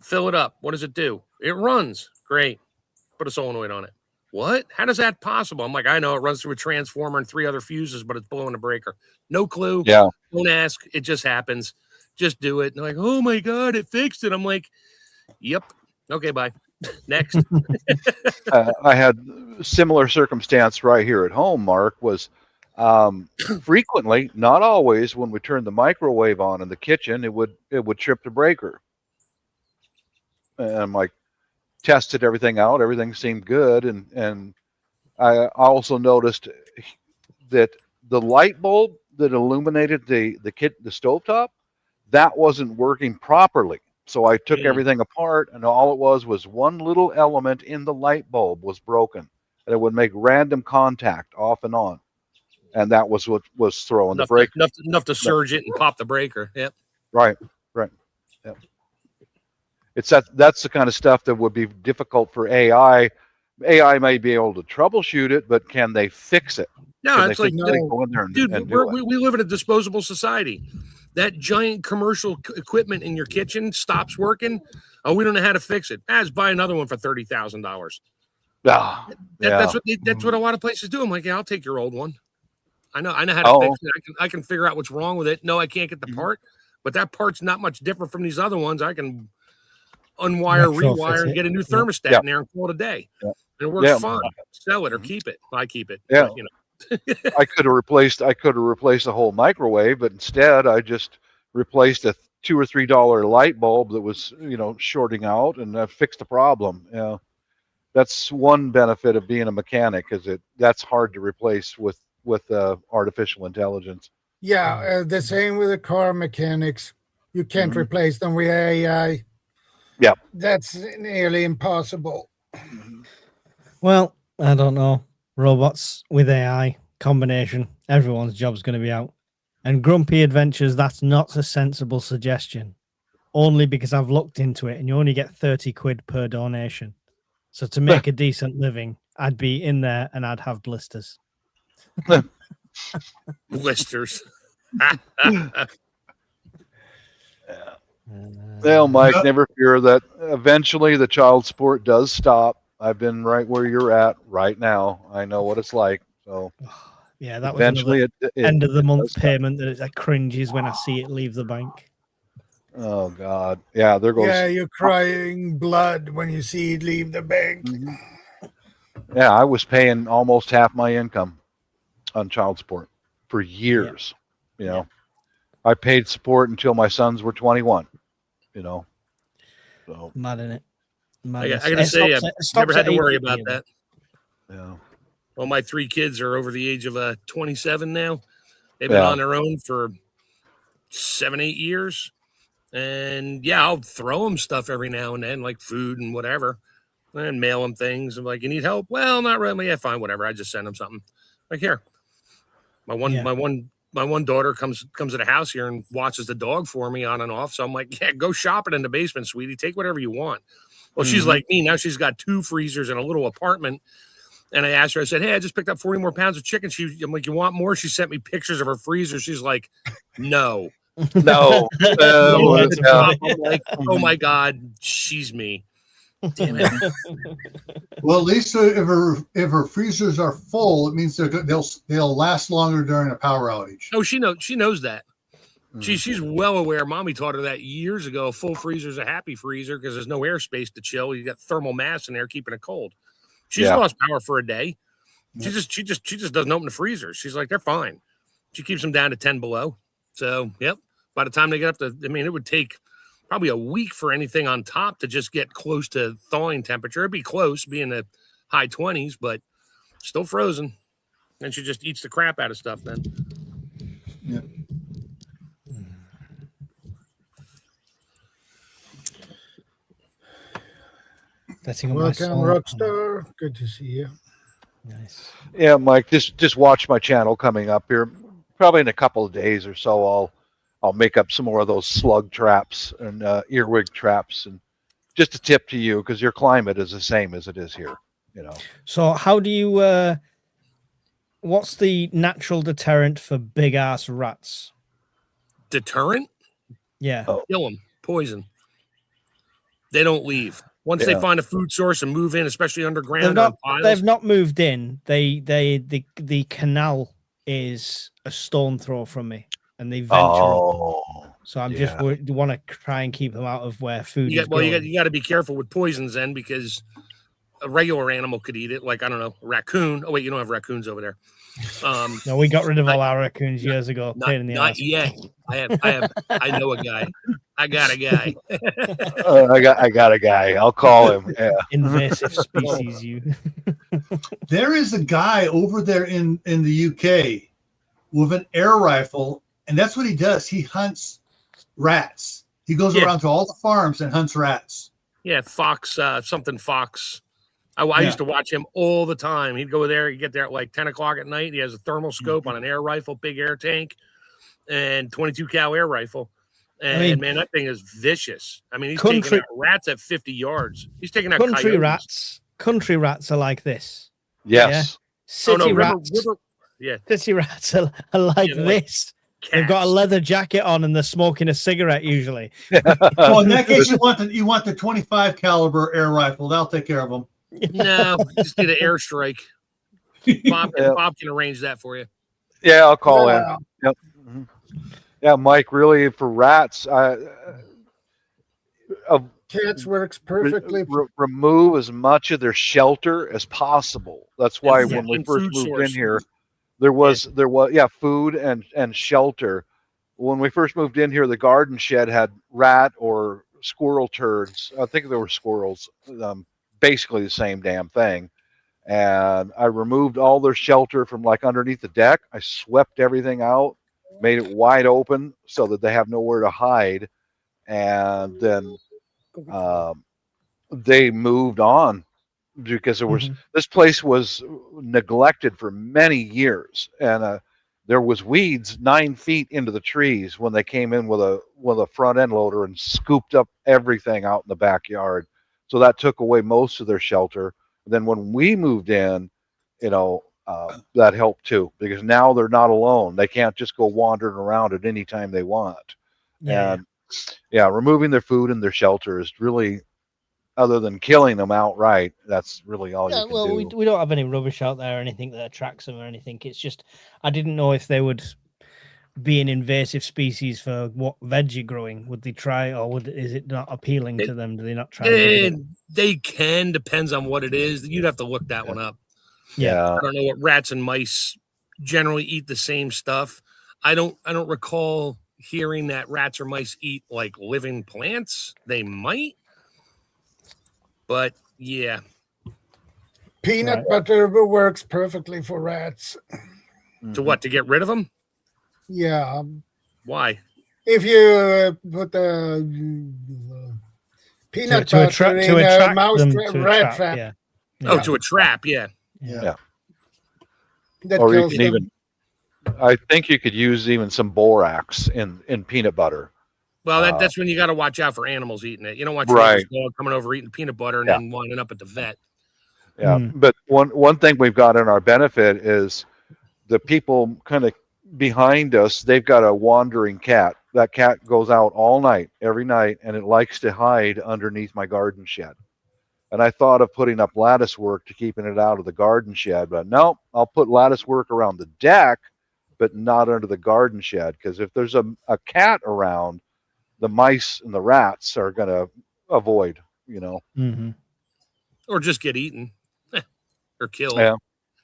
Fill it up. What does it do? It runs. Great. Put a solenoid on it. What? How does that possible? I'm like, I know it runs through a transformer and 3 other fuses, but it's blowing a breaker. No clue. Yeah. Don't ask. It just happens. Just do it. And they're like, oh my God, it fixed it. I'm like, yep. Okay, bye. Next. I had similar circumstance right here at home, Mark, was frequently, not always, when we turned the microwave on in the kitchen, it would trip the breaker. And I'm like, tested everything out, everything seemed good, and I also noticed that the light bulb that illuminated the stovetop, that wasn't working properly. So I took everything apart, and all it was one little element in the light bulb was broken, and it would make random contact off and on, and that was what was throwing the breaker. Enough to surge it and pop the breaker. Yep. Right. Yep. It's that's the kind of stuff that would be difficult for AI. AI may be able to troubleshoot it, but can they fix it? No, it's like, go in there and, dude, we live in a disposable society. That giant commercial equipment in your kitchen stops working. Oh, we don't know how to fix it. Just buy another one for $30,000. That's what a lot of places do. I'm like, yeah, I'll take your old one. I know how to fix it. I can figure out what's wrong with it. No, I can't get the part, but that part's not much different from these other ones. I can unwire, rewire, and get a new thermostat in there and call it a day. And it works fine. Sell it or keep it. I keep it. Yeah. But, I could have replaced the whole microwave, but instead I just replaced a $2 or $3 light bulb that was, shorting out, and I fixed the problem. That's one benefit of being a mechanic, is that's hard to replace with artificial intelligence. Yeah, the same with the car mechanics. You can't replace them with AI. Yeah, that's nearly impossible. Well, I don't know. Robots with AI combination. Everyone's job's going to be out. And Grumpy Adventures, that's not a sensible suggestion. Only because I've looked into it and you only get 30 quid per donation. So to make a decent living, I'd be in there and I'd have blisters. Blisters. Well, Mike, Yep. never fear that eventually the child support does stop. I've been right where you're at right now. I know what it's like. So Yeah, that was another eventually it end of the it month does stop. payment that cringes when I see it leave the bank. Oh God. Yeah, there goes. Yeah, you're crying blood when you see it leave the bank. Mhm. Yeah, I was paying almost half my income on child support for years. You know, I paid support until my sons were 21. You know, so Mad in it. I gotta say, I've never had to worry about that. yeah. Well, my 3 kids are over the age of 27 now. They've been Yeah. on their own for 7, 8 years. And yeah, I'll throw them stuff every now and then, like food and whatever, and mail them things. I'm like, you need help? Well, not really. Yeah, fine, whatever. I just send them something. Like here, my one daughter comes to the house here and watches the dog for me on and off. So I'm like, yeah, go shopping in the basement, sweetie. Take whatever you want. Well, she's like me now. She's got 2 freezers in a little apartment. And I asked her, I said, hey, I just picked up 40 more pounds of chicken. I'm like, you want more? She sent me pictures of her freezer. She's like, no. No. I'm like, oh my God, she's me. Damn it. Well, at least if her freezers are full, it means they'll last longer during a power outage. Oh, she knows that. She's well aware. Mommy taught her that years ago. A full freezer is a happy freezer because there's no airspace to chill. You got thermal mass in there keeping it cold. She's lost power for a day. She just doesn't open the freezers. She's like, they're fine. She keeps them down to 10 below. So, yep. By the time they get up to, it would take probably a week for anything on top to just get close to thawing temperature. It'd be close, be in the high 20s, but still frozen. And she just eats the crap out of stuff then. Yeah. Welcome, Rockstar. Good to see you. Nice. Yeah, Mike, just watch my channel coming up here. Probably in a couple of days or so, I'll make up some more of those slug traps and earwig traps. And just a tip to you, because your climate is the same as it is here. You know. So how do you? What's the natural deterrent for big ass rats? Deterrent? Yeah. Kill them. Poison. They don't leave. Once they find a food source and move in, especially underground, they've not moved in. The canal is a stone throw from me, and they venture up. So I'm just want to try and keep them out of where food is. Well, you got to be careful with poisons then, because a regular animal could eat it, like, I don't know, a raccoon. Oh wait, you don't have raccoons over there. No, we got rid of all our raccoons years ago. Not yet. I know a guy. I got a guy. I got a guy. I'll call him. Yeah. Invasive species. There is a guy over there in the UK with an air rifle, and that's what he does. He hunts rats. He goes around to all the farms and hunts rats. Yeah, Fox, something Fox. I used to watch him all the time. He'd go there, he'd get there at like 10 o'clock at night. He has a thermal scope on an air rifle, big air tank, and 22 cal air rifle. And man, that thing is vicious. He's taking out rats at 50 yards. He's taking out country coyotes. rats. Country rats are like this. Yes. Yeah? City rats. City rats are like this. Cats. They've got a leather jacket on and they're smoking a cigarette usually. Well, in that case, you want the 25 caliber air rifle. That'll take care of them. No, just need an airstrike. Bob can arrange that for you. Yeah, I'll call him. Yep. Mm-hmm. Yeah, Mike, really, for rats, Cats works perfectly. Remove as much of their shelter as possible. That's why when we first moved in here, there was food and shelter. When we first moved in here, the garden shed had rat or squirrel turds. I think there were squirrels. Basically the same damn thing. And I removed all their shelter from like underneath the deck. I swept everything out, made it wide open so that they have nowhere to hide. And then they moved on because there was this place was neglected for many years, and there was weeds 9 feet into the trees when they came in with a front end loader and scooped up everything out in the backyard. So that took away most of their shelter. And then when we moved in, that helped too, because now they're not alone. They can't just go wandering around at any time they want. And yeah, removing their food and their shelter is really, other than killing them outright, that's really all Yeah, you can well, do. we don't have any rubbish out there or anything that attracts them or anything. It's just I didn't know if they would be an invasive species for what veg you're growing. Would they try, or is it not appealing to them? Do they not try? They can, depends on what it is. You'd have to look that one up. Yeah. I don't know what rats and mice generally eat the same stuff. I don't recall hearing that rats or mice eat like living plants. They might, but yeah. Peanut butter works perfectly for rats. To what? To get rid of them? Yeah. Why? If you put the peanut to butter attract in a mouse them rat trap, yeah. Oh, to a trap, yeah. That Or you kills can them. even, I think you could use even some borax in peanut butter. Well, that's when you got to watch out for animals eating it. You don't want your dog coming over eating peanut butter and then winding up at the vet. Yeah, but one thing we've got in our benefit is the people kind of behind us, they've got a wandering cat. That cat goes out all night, every night, and it likes to hide underneath my garden shed. And I thought of putting up lattice work to keeping it out of the garden shed, but no, I'll put lattice work around the deck, but not under the garden shed, because if there's a cat around, the mice and the rats are going to avoid, Or just get eaten or killed. Yeah.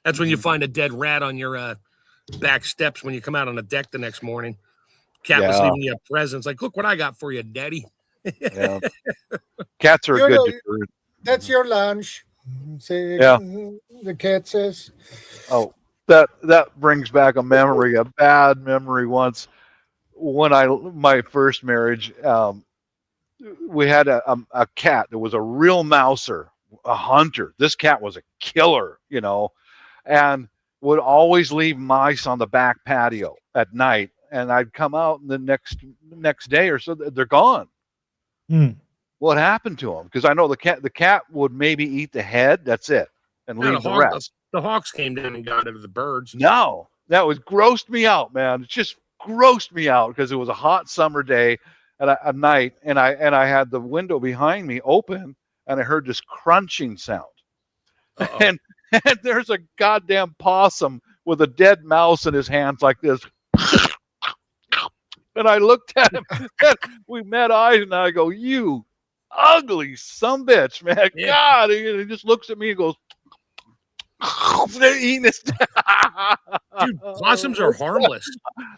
That's when you find a dead rat on your back steps when you come out on the deck the next morning. Cat was leaving you a present. It's like, look what I got for you, Daddy. Yeah. Cats are a good deterrent. That's your lunch. Say, the cat says. Oh, that brings back a memory, a bad memory once. When my first marriage, we had a cat that was a real mouser, a hunter. This cat was a killer, and would always leave mice on the back patio at night. And I'd come out and the next day or so, they're gone. What happened to them? Because I know the cat would maybe eat the head. That's it, and leave the rest. The hawks came down and got it of the birds. No, that was grossed me out, man. It just grossed me out because it was a hot summer day at night, and I had the window behind me open, and I heard this crunching sound, and there's a goddamn possum with a dead mouse in his hands like this. And I looked at him, and we met eyes, and I go, "You ugly sumbitch, man!" Yeah. God, he just looks at me and goes, "They're eating this." Dude, possums are harmless.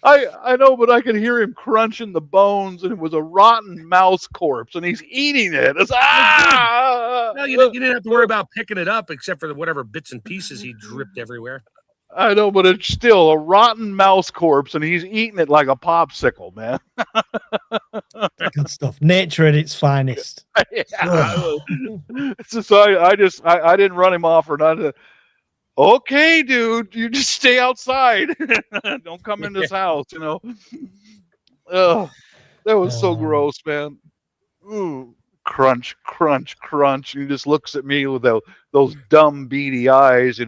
I know, but I could hear him crunching the bones, and it was a rotten mouse corpse, and he's eating it. It's, No, you didn't have to worry about picking it up, except for whatever bits and pieces he dripped everywhere. I know, but it's still a rotten mouse corpse, and he's eating it like a popsicle, man. Good stuff. Nature at its finest. So I didn't run him off or nothing. Okay, dude, you just stay outside. Don't come in this house, That was so gross, man. Ooh, crunch, crunch, crunch. He just looks at me with those dumb, beady eyes, You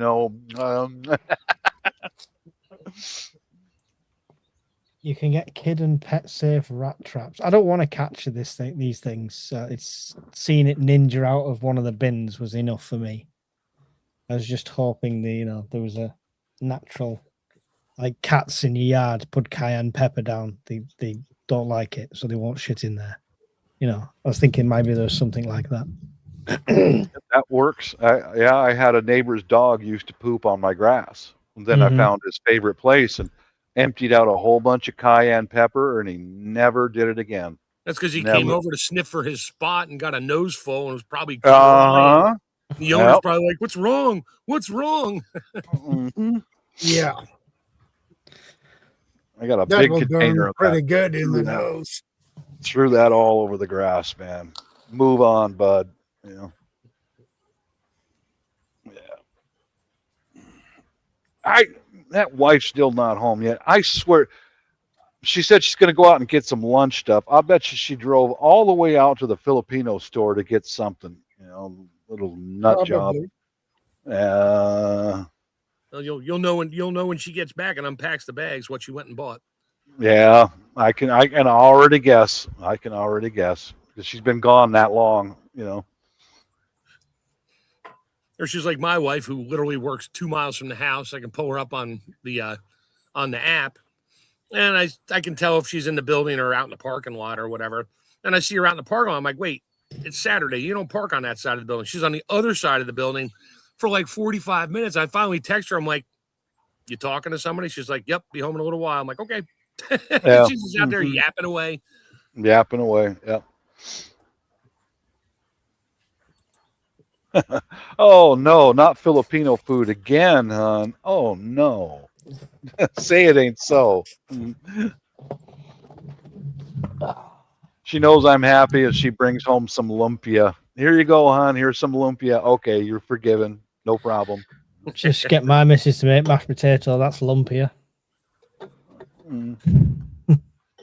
can get kid and pet safe rat traps. I don't want to catch these things. It's seeing it ninja out of one of the bins was enough for me. I was just hoping there was a natural, like cats in your yard, put cayenne pepper down. They don't like it, so they won't shit in there. I was thinking maybe there's something like that. That works. I had a neighbor's dog used to poop on my grass. And then I found his favorite place and emptied out a whole bunch of cayenne pepper, and he never did it again. That's because he came over to sniff for his spot and got a nose full and was probably the owner's probably like, "What's wrong? What's wrong?" Yeah. I got a That big will container burn of pretty that. good in the nose. Threw that all over the grass, man. Move on, bud. Yeah. That wife's still not home yet. I swear. She said she's going to go out and get some lunch stuff. I bet she drove all the way out to the Filipino store to get something. Little nut job. Well, you'll know when she gets back and unpacks the bags what she went and bought. Yeah, I can already guess. I can already guess because she's been gone that long. Or she's like my wife, who literally works 2 miles from the house. I can pull her up on the app, and I can tell if she's in the building or out in the parking lot or whatever. And I see her out in the parking lot. I'm like, wait, it's Saturday. You don't park on that side of the building. She's on the other side of the building for like 45 minutes. I finally text her. I'm like, you talking to somebody? She's like, yep, be home in a little while. I'm like, okay. Yeah. She's just out there yapping away. Yapping away. Yep. Oh no, not Filipino food again, hon. Oh no. Say it ain't so. She knows I'm happy if she brings home some lumpia. Here you go, hon. Here's some lumpia. Okay, you're forgiven. No problem. Just get my missus to make mashed potato. That's lumpia.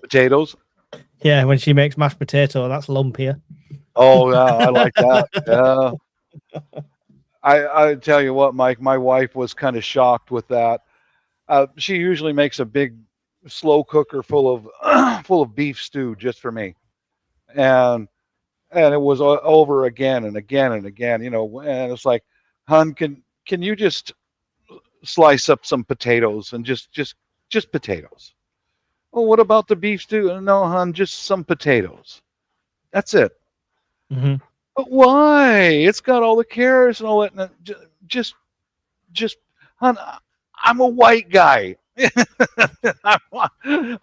Potatoes? Yeah, when she makes mashed potato, that's lumpia. Oh, yeah, I like that. Yeah. I tell you what, Mike, my wife was kind of shocked with that. She usually makes a big slow cooker full of beef stew just for me. And it was over again and again and again, and it's like, hon, can you just slice up some potatoes and just potatoes? Oh, what about the beef stew? No, hon, just some potatoes. That's it. Mm-hmm. But why? It's got all the carrots and all that. Just, hon, I'm a white guy.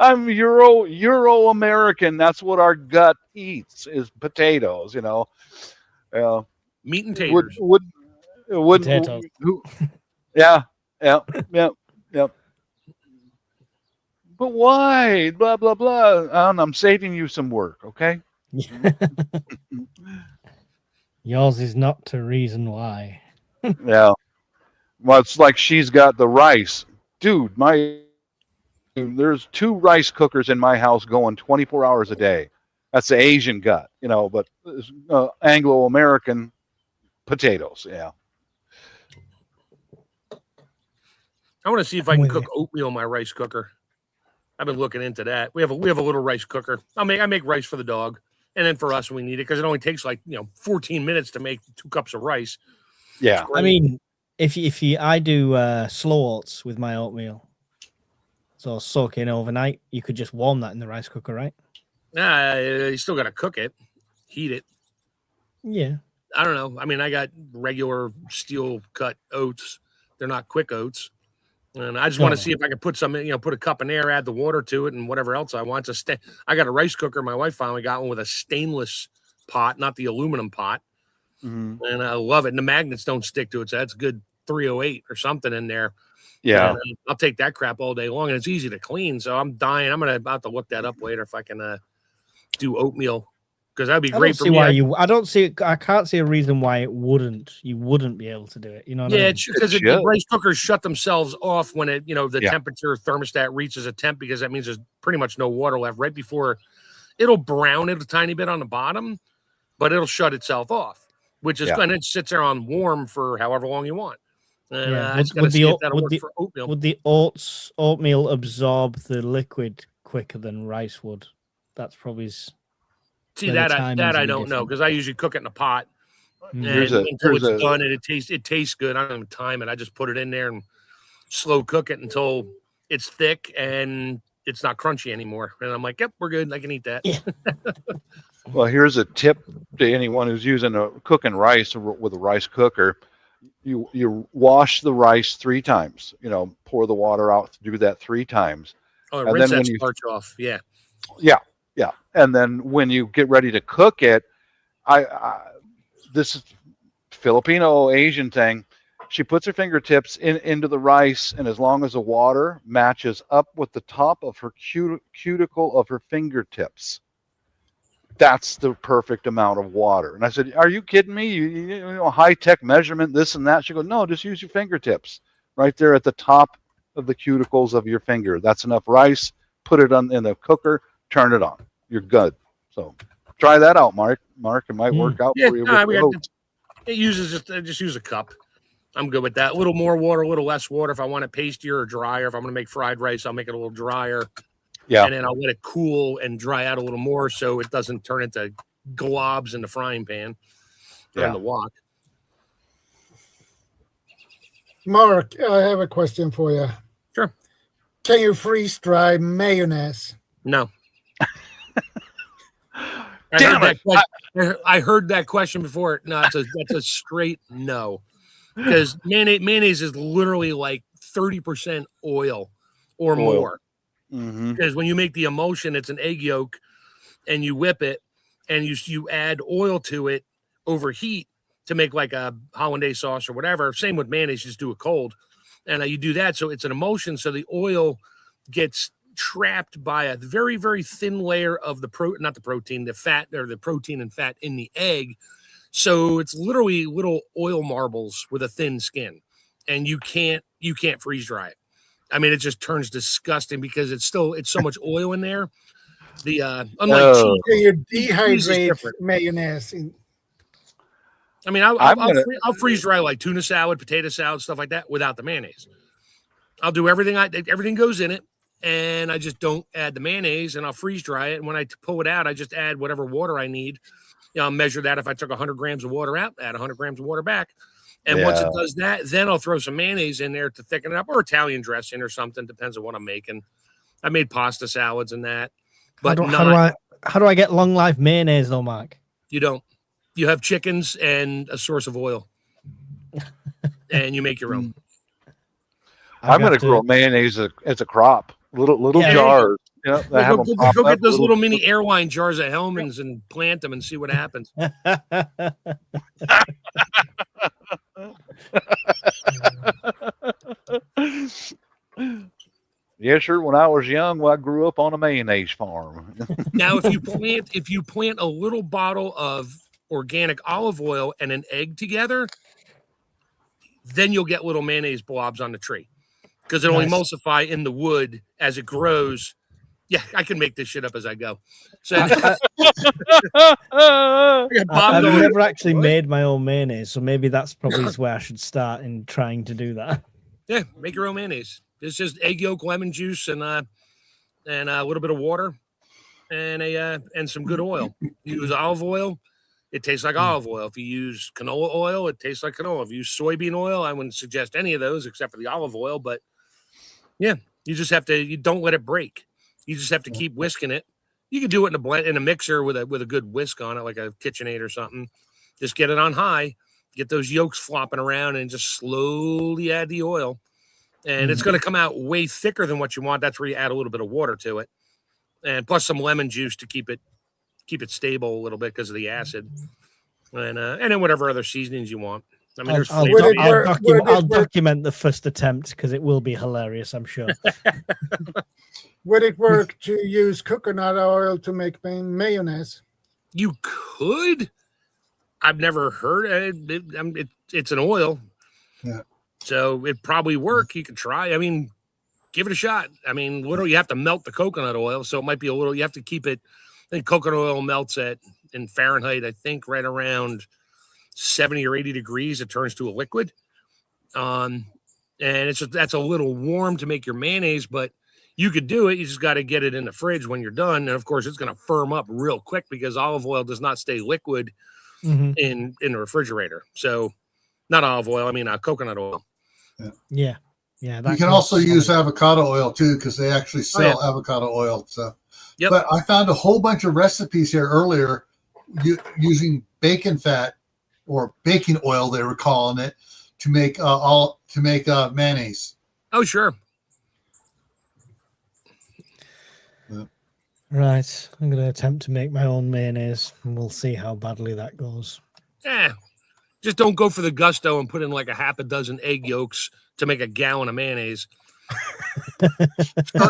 I'm Euro American. That's what our gut eats is potatoes. Meat and taters. Potatoes. Yeah. But why? Blah blah blah. I'm saving you some work, okay? Yours is not to reason why. Yeah. Well, it's like she's got the rice, dude. There's 2 rice cookers in my house going 24 hours a day. That's the Asian gut, but Anglo-American potatoes. Yeah. I want to see if I can cook oatmeal in my rice cooker. I've been looking into that. We have a little rice cooker. I make rice for the dog, and then for us when we need it, because it only takes 14 minutes to make 2 cups of rice. Yeah. I mean, I do slow oats with my oatmeal. So soak in overnight. You could just warm that in the rice cooker, right? Nah, you still got to cook it, heat it. Yeah. I don't know. I mean, I got regular steel cut oats. They're not quick oats. And I just want to see if I can put some, put a cup in there, add the water to it, and whatever else I want. I got a rice cooker. My wife finally got one with a stainless pot, not the aluminum pot. Mm-hmm. And I love it. And the magnets don't stick to it. So that's good 308 or something in there. Yeah. And I'll take that crap all day long. And it's easy to clean. So I'm dying. I'm about to look that up later if I can do oatmeal. Because that'd be great for me. I can't see a reason why you wouldn't be able to do it. You know what I mean? It's because the rice cookers shut themselves off when the temperature thermostat reaches a temp, because that means there's pretty much no water left right before it'll brown it a tiny bit on the bottom, but it'll shut itself off, which is and it sits there on warm for however long you want. And would the oatmeal absorb the liquid quicker than rice would? That's probably. See that I don't know, because I usually cook it in a pot, and until it's done and it tastes good. I don't even time it. I just put it in there and slow cook it until it's thick and it's not crunchy anymore. And I'm like, yep, we're good. I can eat that. Yeah. Well, here's a tip to anyone who's cooking rice with a rice cooker. You wash the rice 3 times. Pour the water out. Do that 3 times. Oh, and rinse that starch off. Yeah. Yeah. Yeah, and then when you get ready to cook it, this is Filipino Asian thing. She puts her fingertips into the rice, and as long as the water matches up with the top of her cuticle of her fingertips, that's the perfect amount of water. And I said, "Are you kidding me? You high-tech measurement, this and that?" She goes, "No, just use your fingertips right there at the top of the cuticles of your finger. That's enough rice. Put it in the cooker." Turn it on. You're good. So try that out, Mark. It might work out for you. It uses just use a cup. I'm good with that. A little more water, a little less water. If I want it pastier or drier, if I'm going to make fried rice, I'll make it a little drier. Yeah. And then I'll let it cool and dry out a little more so it doesn't turn into globs in the frying pan or in the wok. Mark, I have a question for you. Sure. Can you freeze dry mayonnaise? No. Damn it. I heard that question before. No, that's a straight no. Because mayonnaise is literally like 30% oil or more. Because when you make the emulsion, it's an egg yolk, and you whip it, and you add oil to it over heat to make like a hollandaise sauce or whatever. Same with mayonnaise, you just do it cold, and you do that, so it's an emulsion. So the oil gets trapped by a very, very thin layer of the the fat, or the protein and fat in the egg. So it's literally little oil marbles with a thin skin, and you can't freeze dry it. I mean, it just turns disgusting because it's so much oil in there. The unlike cheese, You cheese is dehydrate different. mayonnaise. I mean, I'll freeze dry like tuna salad, potato salad, stuff like that without the mayonnaise. I'll do everything. Everything goes in it, and I just don't add the mayonnaise, and I'll freeze dry it. And when I pull it out, I just add whatever water I need. I'll measure that. If I took 100 grams of water out, add 100 grams of water back. And once it does that, then I'll throw some mayonnaise in there to thicken it up, or Italian dressing or something. Depends on what I'm making. I made pasta salads and that. But how do I get long life mayonnaise though, Mark? You don't. You have chickens and a source of oil, and you make your own. I'm going to grow mayonnaise as a crop, little jars. Yeah, go get those little mini airline jars of Hellman's and plant them and see what happens. Yeah, sure. When I was young, I grew up on a mayonnaise farm. Now, if you plant a little bottle of organic olive oil and an egg together, then you'll get little mayonnaise blobs on the tree because it'll emulsify in the wood as it grows. Yeah, I can make this shit up as I go. So I've never actually made my own mayonnaise, so maybe that's probably where I should start in trying to do that. Yeah, make your own mayonnaise. It's just egg yolk, lemon juice, and a little bit of water, and some good oil. You use olive oil, it tastes like olive oil. If you use canola oil, it tastes like canola. If you use soybean oil, I wouldn't suggest any of those except for the olive oil. But yeah, you just have to. You don't let it break. You just have to keep whisking it. You can do it in a mixer with a good whisk on it, like a KitchenAid or something. Just get it on high, get those yolks flopping around, and just slowly add the oil. And it's going to come out way thicker than what you want. That's where you add a little bit of water to it, and plus some lemon juice to keep it stable a little bit because of the acid, and then whatever other seasonings you want. I mean, I'll document the first attempt because it will be hilarious, I'm sure. Would it work to use coconut oil to make mayonnaise? You could. I've never heard it. It's an oil. Yeah. So it'd probably work. You could try. I mean, give it a shot. I mean, literally, you have to melt the coconut oil. So it might be a little, you have to keep it. I think coconut oil melts in Fahrenheit, I think right around 70 or 80 degrees. It turns to a liquid. And that's a little warm to make your mayonnaise, but you could do it. You just got to get it in the fridge when you're done. And of course, it's going to firm up real quick because olive oil does not stay liquid in the refrigerator. So not olive oil. I mean, coconut oil. Yeah. You can also use avocado oil too, because they actually sell avocado oil. So, but I found a whole bunch of recipes here earlier using bacon fat or baking oil, they were calling it, to make mayonnaise. Oh, sure. Right, I'm going to attempt to make my own mayonnaise, and we'll see how badly that goes. Yeah, just don't go for the gusto and put in like a half a dozen egg yolks to make a gallon of mayonnaise.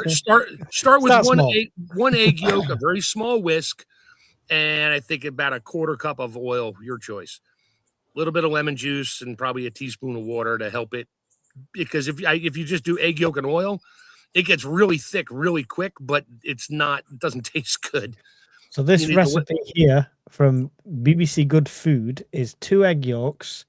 Start with one egg yolk, a very small whisk, and I think about a quarter cup of oil, your choice. A little bit of lemon juice and probably a teaspoon of water to help it. Because if you just do egg yolk and oil, it gets really thick really quick, but it doesn't taste good. So this recipe here from BBC Good Food is 2 egg yolks,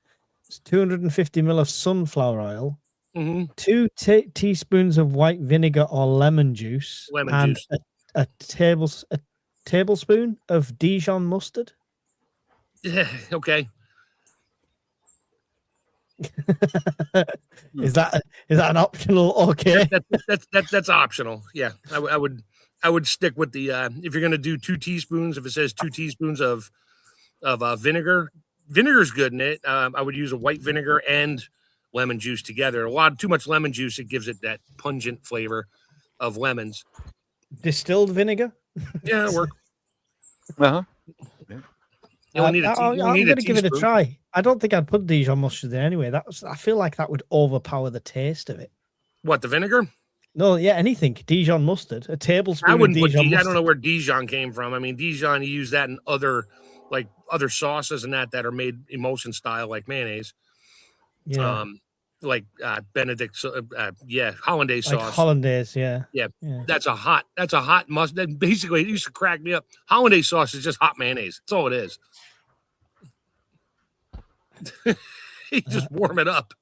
250 ml of sunflower oil, Mhm. 2 teaspoons of white vinegar or lemon juice, Lemon and juice. a tablespoon of Dijon mustard. Yeah. Okay. Is that an optional? Okay. That's optional. Yeah, I would stick with the if you're gonna do 2 teaspoons. If it says 2 teaspoons of vinegar, vinegar's good in it. I would use a white vinegar and lemon juice together. Too much lemon juice, it gives it that pungent flavor of lemons. Distilled vinegar. Yeah, it'll work. Uh-huh. You only need a I'm going to give it a try. I don't think I'd put Dijon mustard there anyway. I feel like that would overpower the taste of it. What, the vinegar? No, yeah, anything. Dijon mustard. A tablespoon I of wouldn't put Dijon mustard. I don't know where Dijon came from. I mean, Dijon, you use that in other sauces and that are made emulsion style, like mayonnaise. Yeah. Like Benedict, hollandaise Like sauce. hollandaise, yeah. Yeah, that's a hot mustard. Basically, it used to crack me up. Hollandaise sauce is just hot mayonnaise. That's all it is. You just warm it up.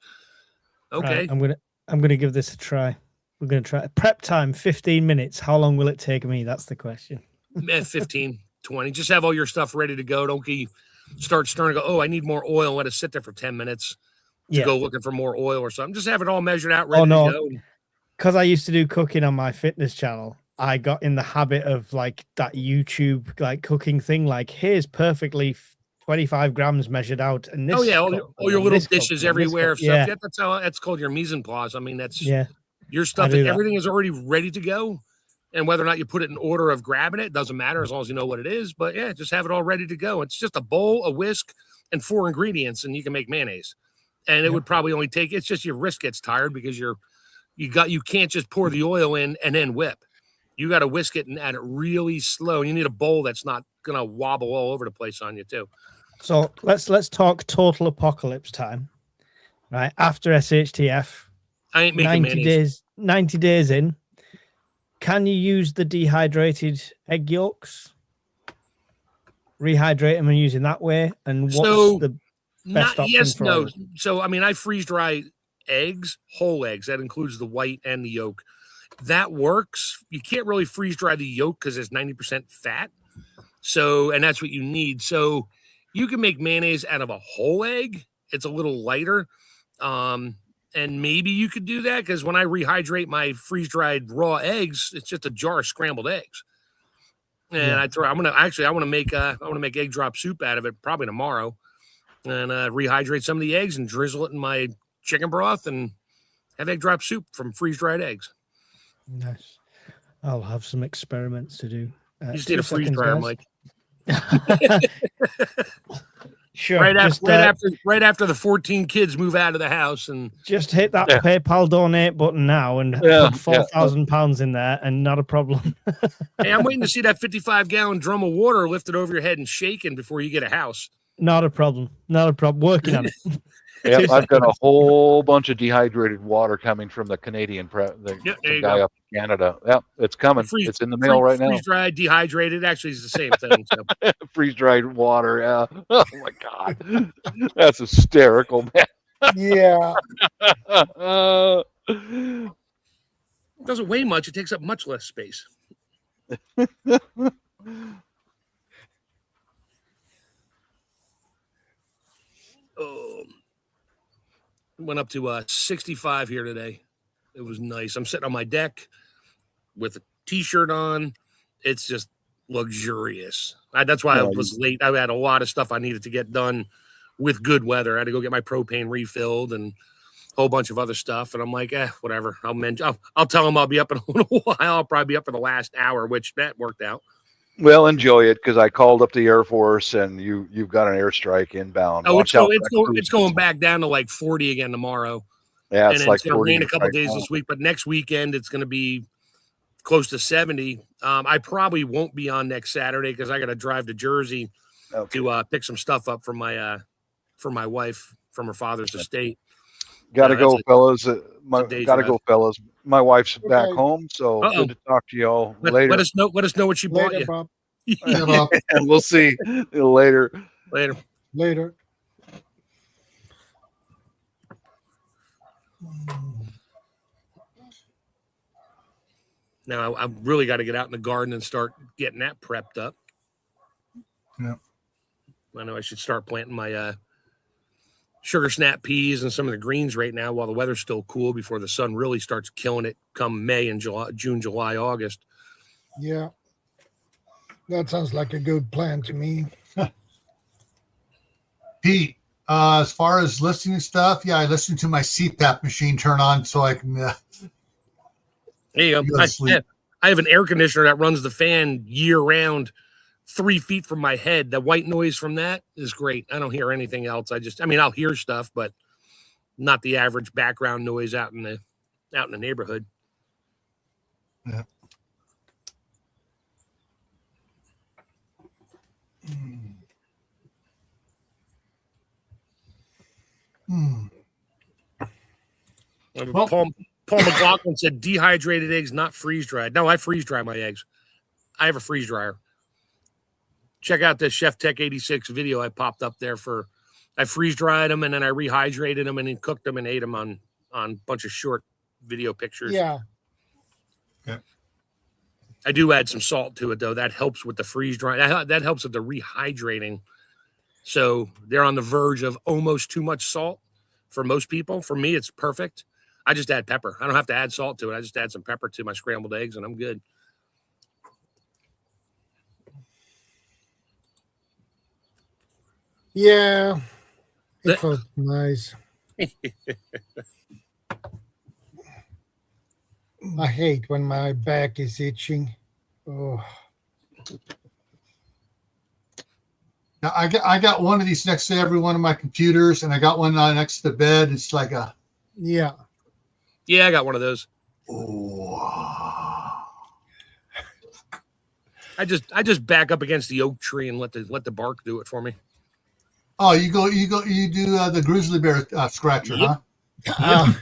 Okay. Right, I'm gonna give this a try. We're gonna try prep time 15 minutes. How long will it take me? That's the question. 15, 20. Just have all your stuff ready to go. Don't start stirring. Go. Oh, I need more oil. Let it sit there for 10 minutes to go looking for more oil or something. Just have it all measured out, ready to go. Because I used to do cooking on my fitness channel, I got in the habit of like that YouTube like cooking thing. Like, here's perfectly 25 grams measured out, and this. Oh yeah, all your little dishes everywhere. Yeah, that's called your mise en place. I mean, that's your stuff. That. Everything is already ready to go, and whether or not you put it in order of grabbing it doesn't matter as long as you know what it is. But yeah, just have it all ready to go. It's just a bowl, a whisk, and 4 ingredients, and you can make mayonnaise. And it would probably only take. It's just your wrist gets tired because you can't just pour the oil in and then whip. You got to whisk it and add it really slow. You need a bowl that's not gonna wobble all over the place on you too. So let's talk total apocalypse time, right? After SHTF, I ain't making 90 days in. Can you use the dehydrated egg yolks? Rehydrate them and use it that way. And what's the best option? Yes, no. So I mean, I freeze dry eggs, whole eggs. That includes the white and the yolk. That works. You can't really freeze dry the yolk because it's 90% fat. So, and that's what you need. So you can make mayonnaise out of a whole egg. It's a little lighter. And maybe you could do that because when I rehydrate my freeze-dried raw eggs, it's just a jar of scrambled eggs. And I want to make egg drop soup out of it probably tomorrow, and rehydrate some of the eggs and drizzle it in my chicken broth and have egg drop soup from freeze-dried eggs. Nice. I'll have some experiments to do. You just need a freeze dryer, Mike. Sure. Right after the 14 kids move out of the house, and just hit that PayPal donate button now and put £4,000 in there, and not a problem. Hey, I'm waiting to see that 55-gallon drum of water lifted over your head and shaken before you get a house. Not a problem. Working on it. Yeah, I've got a whole bunch of dehydrated water coming from the Canadian the guy up in Canada. Yeah, it's coming. It's in the mail right now. Freeze-dried, dehydrated. Actually, it's the same thing. So. Freeze-dried water. Yeah. Oh my God, that's hysterical, man. Yeah. It doesn't weigh much. It takes up much less space. Went up to 65 here today. It was nice. I'm sitting on my deck with a t-shirt on. It's just luxurious. That's why I was late. I had a lot of stuff I needed to get done with good weather. I had to go get my propane refilled and a whole bunch of other stuff. And I'm like, whatever. I'll tell them I'll be up in a little while. I'll probably be up for the last hour, which that worked out. Well, enjoy it because I called up the Air Force and you've got an airstrike inbound. Oh, it's going back down to like 40 again tomorrow. Yeah, it's like going to rain a couple days this week, but next weekend it's going to be close to 70. I probably won't be on next Saturday because I got to drive to Jersey to pick some stuff up for my wife from her father's estate. Gotta go, fellas. Go, fellas. My wife's back home, so good to talk to y'all later. Let us know what she bought you. Bob. And we'll see you later. Later. Now I really got to get out in the garden and start getting that prepped up. Yeah. I know I should start planting my sugar snap peas and some of the greens right now while the weather's still cool before the sun really starts killing it come May and June, July, August. Yeah. That sounds like a good plan to me. Pete, as far as listening stuff, yeah, I listen to my CPAP machine turn on so I can. There you go go. to sleep. I have an air conditioner that runs the fan year round, 3 feet from my head. The white noise from that is great. I don't hear anything else. I'll hear stuff, but not the average background noise out in the neighborhood. Yeah. Well, Paul McLaughlin said dehydrated eggs, not freeze dried. No, I freeze dry my eggs. I have a freeze dryer. Check out the Chef Tech 86 video I popped up there I freeze dried them and then I rehydrated them and then cooked them and ate them on a bunch of short video pictures. Yeah. Okay. I do add some salt to it though. That helps with the freeze drying. That helps with the rehydrating. So they're on the verge of almost too much salt for most people. For me, it's perfect. I just add pepper. I don't have to add salt to it. I just add some pepper to my scrambled eggs and I'm good. Yeah. It felt nice. I hate when my back is itching. Oh. Now I got one of these next to every one of my computers, and I got one next to the bed. It's like a Yeah. Yeah, I got one of those. oh. I just back up against the oak tree and let the bark do it for me. Oh, you do the grizzly bear scratcher, Yep. huh?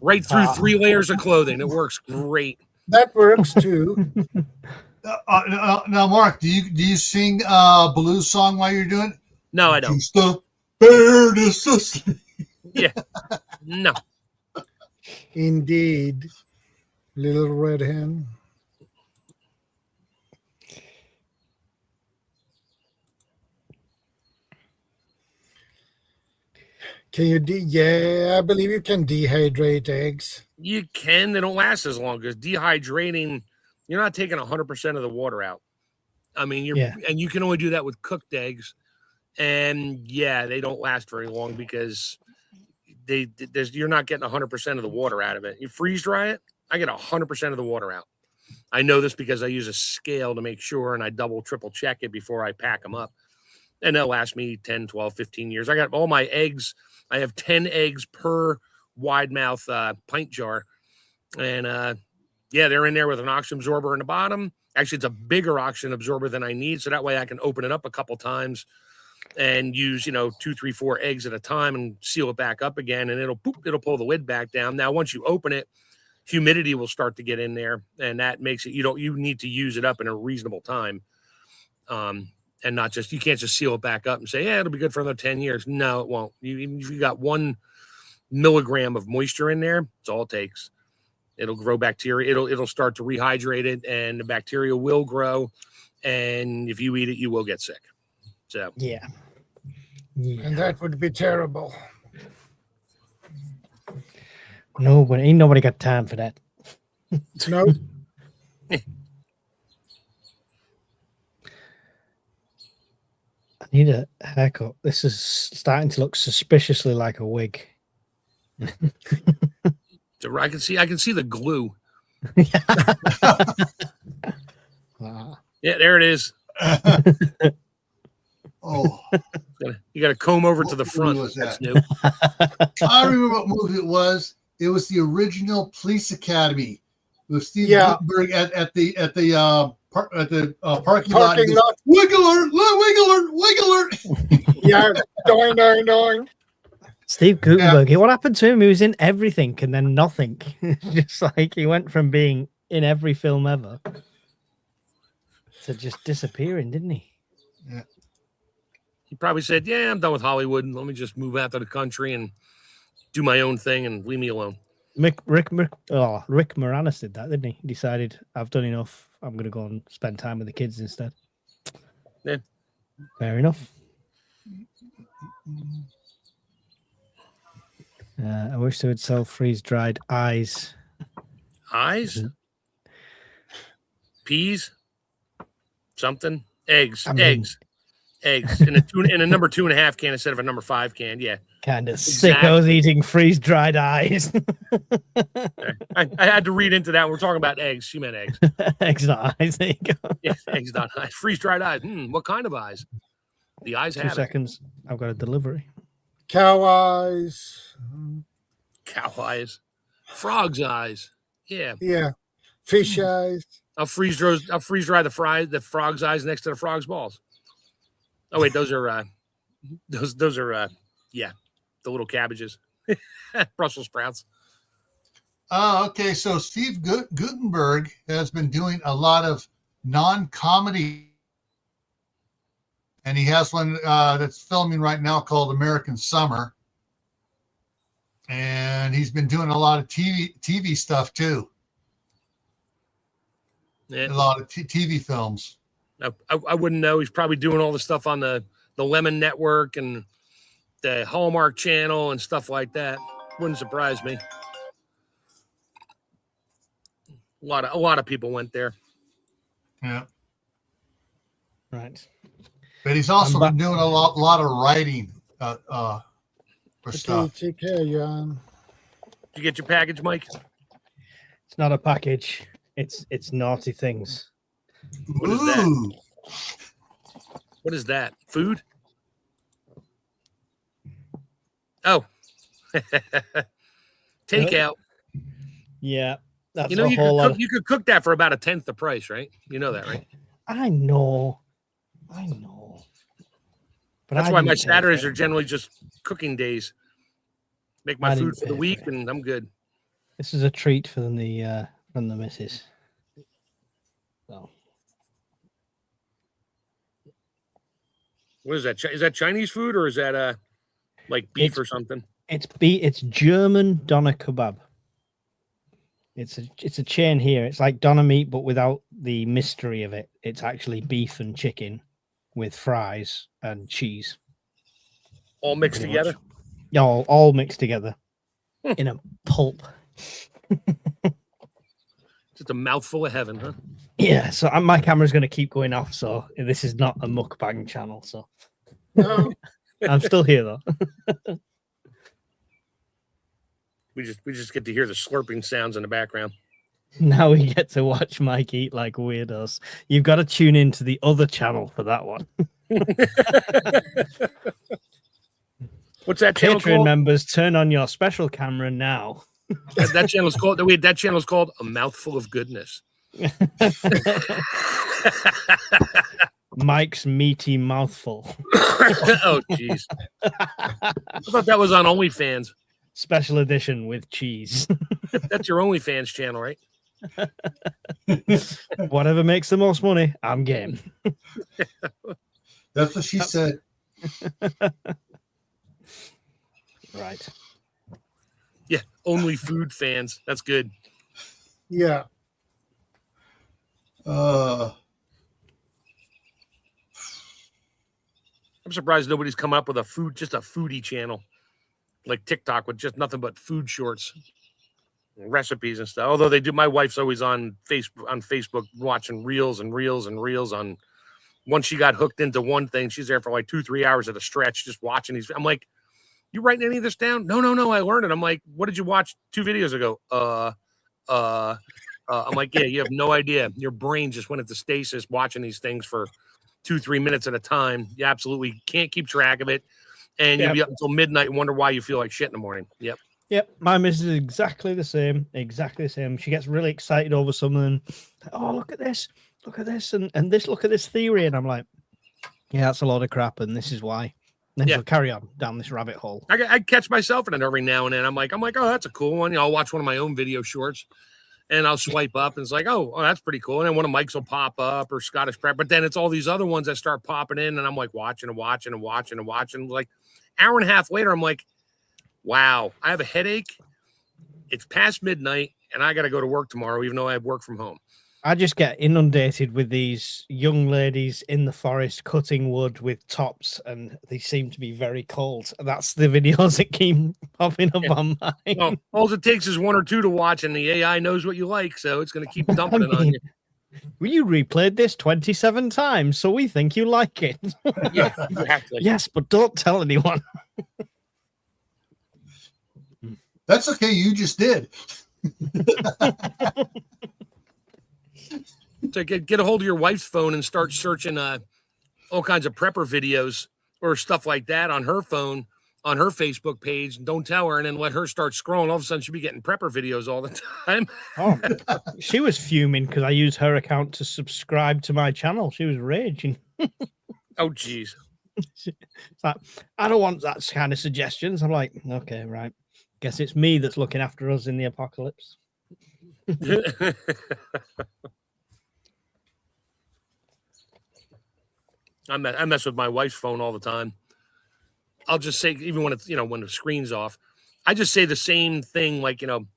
Right through 3 layers of clothing. It works great. That works too. Now, Mark, do you sing blues song while you're doing it? No, I don't. Just the fairness of Yeah. No. Indeed. Little red hen. Can you yeah, I believe you can dehydrate eggs. You can. They don't last as long because dehydrating, you're not taking 100% of the water out. I mean, and you can only do that with cooked eggs. And yeah, they don't last very long because you're not getting 100% of the water out of it. You freeze dry it, I get 100% of the water out. I know this because I use a scale to make sure, and I double, triple check it before I pack them up. And they'll last me 10, 12, 15 years. I got all my eggs. I have 10 eggs per wide mouth pint jar. And they're in there with an oxygen absorber in the bottom. Actually, it's a bigger oxygen absorber than I need. So that way I can open it up a couple times and use, 2, 3, 4 eggs at a time and seal it back up again. And it'll pull the lid back down. Now, once you open it, humidity will start to get in there. And that makes it, you need to use it up in a reasonable time. And not just, you can't just seal it back up and say, yeah, it'll be good for another 10 years. No, it won't. Even if you got 1 milligram of moisture in there, it's all it takes. It'll grow bacteria. It'll start to rehydrate it, and the bacteria will grow. And if you eat it, you will get sick. So yeah. And that would be terrible. No, but ain't nobody got time for that. No. I need a haircut. This is starting to look suspiciously like a wig. So I can see the glue. Yeah, there it is. Oh, you got to comb over to the front. Was That's that? new. I remember what movie it was. It was the original Police Academy with Steve Guttenberg at the parking lot. Wiggle alert! Wiggle alert! Wiggle alert! Yeah, doing, doing, doing. Steve Guttenberg. What happened to him? He was in everything and then nothing. Just like he went from being in every film ever to just disappearing, didn't he? Yeah. He probably said, "Yeah, I'm done with Hollywood. Let me just move out to the country and do my own thing and leave me alone." Rick Moranis did that, didn't he? He decided, I've done enough. I'm going to go and spend time with the kids instead. Yeah. Fair enough. I wish they would sell freeze-dried eyes. Eyes? Peas? Something? Eggs. I mean- Eggs. In a number 2.5 can instead of a number 5 can. Yeah. Kind of Exactly. sickos eating freeze-dried eyes. I had to read into that. We're talking about eggs. She meant eggs. Eggs, not eyes. There you go. Yeah, eggs, not eyes. Freeze-dried eyes. What kind of eyes? The eyes 2 have it. seconds. I've got a delivery. Cow eyes. Cow eyes. Frog's eyes. Yeah. Yeah. Fish eyes. I'll freeze dry the frog's eyes next to the frog's balls. Oh wait, those are the little cabbages. Brussels sprouts. Okay, so Steve Gutenberg has been doing a lot of non-comedy, and he has one that's filming right now called American Summer, and he's been doing a lot of TV stuff too. Yeah. A lot of TV films. I wouldn't know. He's probably doing all the stuff on the Lemon Network and the Hallmark Channel and stuff like that. Wouldn't surprise me. A lot of people went there. Yeah, Right. but he's also been doing a lot of writing for Okay, stuff. take care, Jan. Did you get your package, Mike? It's not a package. It's naughty things. What is that? Ooh. What is that? Food? Oh. Takeout. Yeah. That's You know, a whole lot. you could cook that for about 1/10 the price, right? You know that, right? I know. But That's I why my didn't pay Saturdays for are it. generally just cooking days. Make my I food didn't for the pay week, for it. and I'm good. This is a treat from the missus. So What is that? Is that Chinese food or is that like beef It's- or something? it's German doner kebab. It's a chain here. It's like doner meat, but without the mystery of it. It's actually beef and chicken with fries and cheese. All mixed pretty much. together? Yeah, all mixed together in a pulp. Just a mouthful of heaven, huh? Yeah, so my camera's going to keep going off. So this is not a mukbang channel. So No, I'm still here though. We just get to hear the slurping sounds in the background. Now we get to watch Mike eat like weirdos. You've got to tune into the other channel for that one. What's that channel Patreon called? members, turn on your special camera now. That channel's called. Wait, that channel's called A Mouthful of Goodness. Mike's meaty mouthful. Oh, jeez. I thought that was on OnlyFans. Special edition with cheese. That's your OnlyFans channel, right? Whatever makes the most money, I'm game. That's what she said. Right. Yeah, only food fans. That's good. yeah. I'm surprised nobody's come up with a foodie channel like TikTok with just nothing but food shorts, recipes and stuff. Although they do, my wife's always on Facebook watching reels and reels and reels on. Once she got hooked into one thing, she's there for like 2-3 hours at a stretch just watching these. I'm like, you writing any of this down? No, I learned it. I'm like, what did you watch 2 videos ago? I'm like, yeah, you have no idea. Your brain just went into stasis watching these things for 2-3 minutes at a time. You absolutely can't keep track of it. And you'll be up until midnight and wonder why you feel like shit in the morning. Yep. Yep. My missus is exactly the same. Exactly the same. She gets really excited over something. Oh, look at this. Look at this. And this, look at this theory. And I'm like, yeah, that's a load of crap. And this is why. Then she'll carry on down this rabbit hole. I catch myself in it every now and then. I'm like, oh, that's a cool one. You know, I'll watch one of my own video shorts and I'll swipe up and it's like, oh, that's pretty cool. And then one of Mike's will pop up or Scottish Prep. But then it's all these other ones that start popping in and I'm like watching. Like hour and a half later, I'm like, wow, I have a headache it's past midnight and I got to go to work tomorrow, even though I have work from home. I just get inundated with these young ladies in the forest cutting wood with tops, and they seem to be very cold. That's the videos that keep popping up on mine. Well, all it takes is one or two to watch, and the AI knows what you like, so it's going to keep dumping it on you. Well, you replayed this 27 times, so we think you like it. Yeah, exactly. Yes, but don't tell anyone. That's okay. You just did. So get a hold of your wife's phone and start searching all kinds of prepper videos or stuff like that on her phone, on her Facebook page. Don't tell her, and then let her start scrolling. All of a sudden, she'll be getting prepper videos all the time. Oh, she was fuming because I used her account to subscribe to my channel. She was raging. Oh, geez. It's like, I don't want that kind of suggestions. I'm like, okay, right. Guess it's me that's looking after us in the apocalypse. I mess with my wife's phone all the time. I'll just say, even when it's, when the screen's off, I just say the same thing, like, and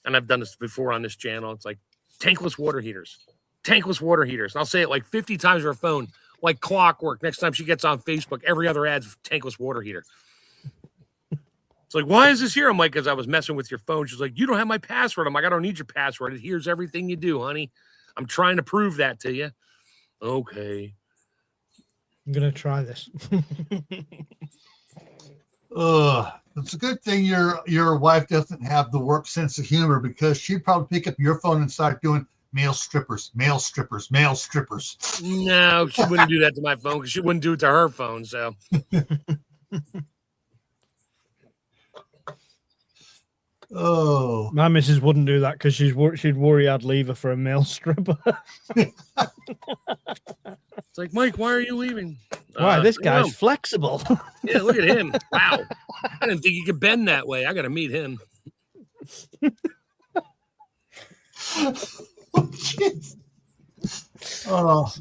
I've done this before on this channel. It's like tankless water heaters. And I'll say it like 50 times on her phone, like clockwork. Next time she gets on Facebook, every other ad's tankless water heater. It's like, why is this here? I'm like, because I was messing with your phone. She's like, you don't have my password. I'm like, I don't need your password. It hears everything you do, honey. I'm trying to prove that to you. Okay. I'm going to try this. It's a good thing your wife doesn't have the warped sense of humor, because she'd probably pick up your phone and start doing male strippers. No, she wouldn't do that to my phone because she wouldn't do it to her phone. So. Oh, my missus wouldn't do that because she'd worry I'd leave her for a male stripper. It's like, Mike, why are you leaving? Why, this guy's flexible. Yeah, look at him. Wow. I didn't think he could bend that way. I got to meet him. Oh,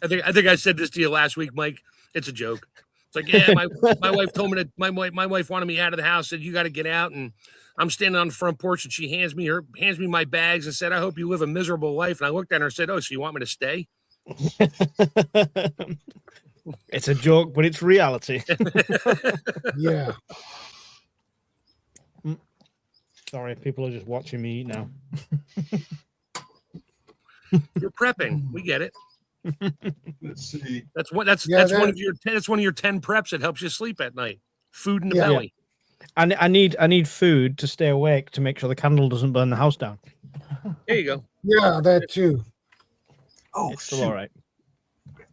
I think I said this to you last week, Mike. It's a joke. It's like, yeah, my wife told me that my wife wanted me out of the house, said you got to get out, and I'm standing on the front porch, and she hands me my bags and said, I hope you live a miserable life. And I looked at her and said, oh, so you want me to stay? It's a joke, but it's reality. Yeah. Sorry, people are just watching me eat now. You're prepping. We get it. let's see. That's one of your 10 preps that helps you sleep at night. Food in the belly. I need food to stay awake to make sure the candle doesn't burn the house down. There you go. Yeah, that too. Oh, it's still all right.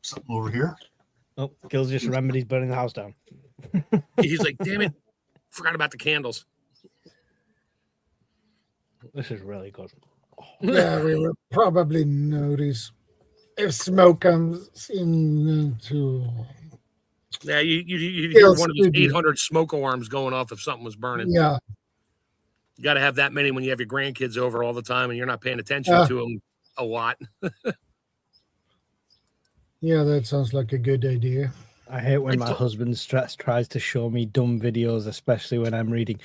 Something over here. Oh, Gil's just remembered he's burning the house down. He's like, damn it, forgot about the candles. This is really good. Yeah, we will probably notice if smoke comes into. Yeah, you hear one of those 800 smoke alarms going off if something was burning. Yeah. You got to have that many when you have your grandkids over all the time and you're not paying attention to them a lot. Yeah, that sounds like a good idea. I hate when my husband tries to show me dumb videos, especially when I'm reading.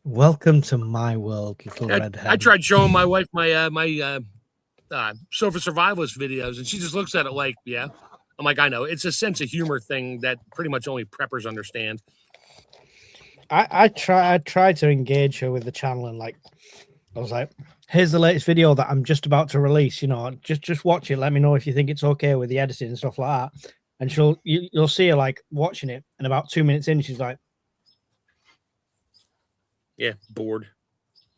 Welcome to my world, little redhead. I tried showing my wife my Sofa Survivalist videos, and she just looks at it like, yeah. I'm like, I know. It's a sense of humor thing that pretty much only preppers understand. I try to engage her with the channel, and like, I was like, here's the latest video that I'm just about to release. Just watch it. Let me know if you think it's okay with the editing and stuff like that. And you'll see her like watching it, and about 2 minutes in, she's like, yeah, bored.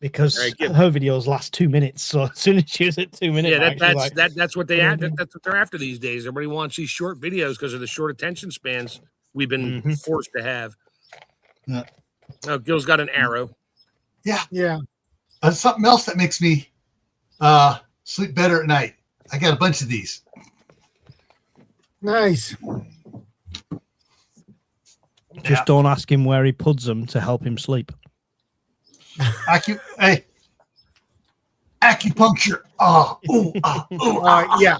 Because her videos last 2 minutes, so as soon as she's at 2 minutes, that's what they add. That's what they're after these days. Everybody wants these short videos because of the short attention spans we've been forced to have. Yeah. Oh, Gil's got an arrow. Yeah. Something else that makes me sleep better at night. I got a bunch of these. Nice. Just don't ask him where he puts them to help him sleep. Acupuncture. Yeah.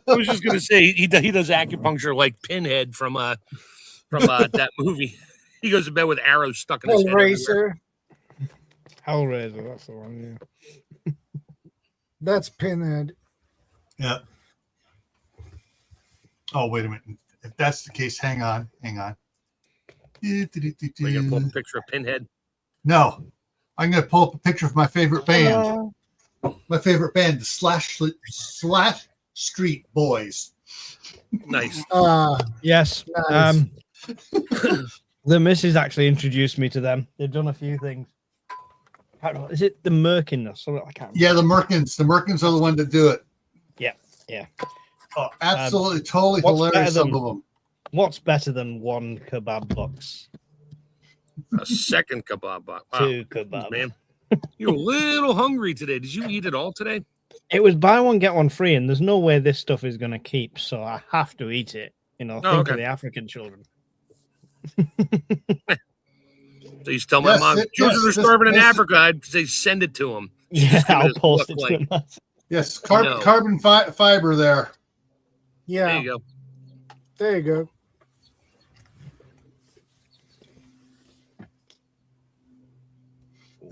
I was just gonna say he does acupuncture like Pinhead from that movie. He goes to bed with arrows stuck in his head. Racer. Hellraiser, that's the one. Yeah. That's Pinhead. Yeah. Oh, wait a minute. If that's the case, hang on. We're gonna pull up a picture of Pinhead. No, I'm going to pull up a picture of my favorite band. My favorite band, the Slash Street Boys. Nice. Yes. Nice. The missus actually introduced me to them. They've done a few things. I don't know, is it the Merkiness? I can't remember. Yeah, the Merkins. The Merkins are the one that do it. Yeah. Oh, absolutely, totally what's hilarious. better Some than- of them. What's better than one kebab box? A second kebab box. Wow. 2 kebab. Man, you're a little hungry today. Did you eat it all today? It was buy one get one free, and there's no way this stuff is going to keep, so I have to eat it. Think okay. of the African children. So you tell my Yes, mom, children are starving in Africa. I'd say send it to them. Yeah, I'll post it to them. Yes, No. carbon fiber there. Yeah. There you go. There you go.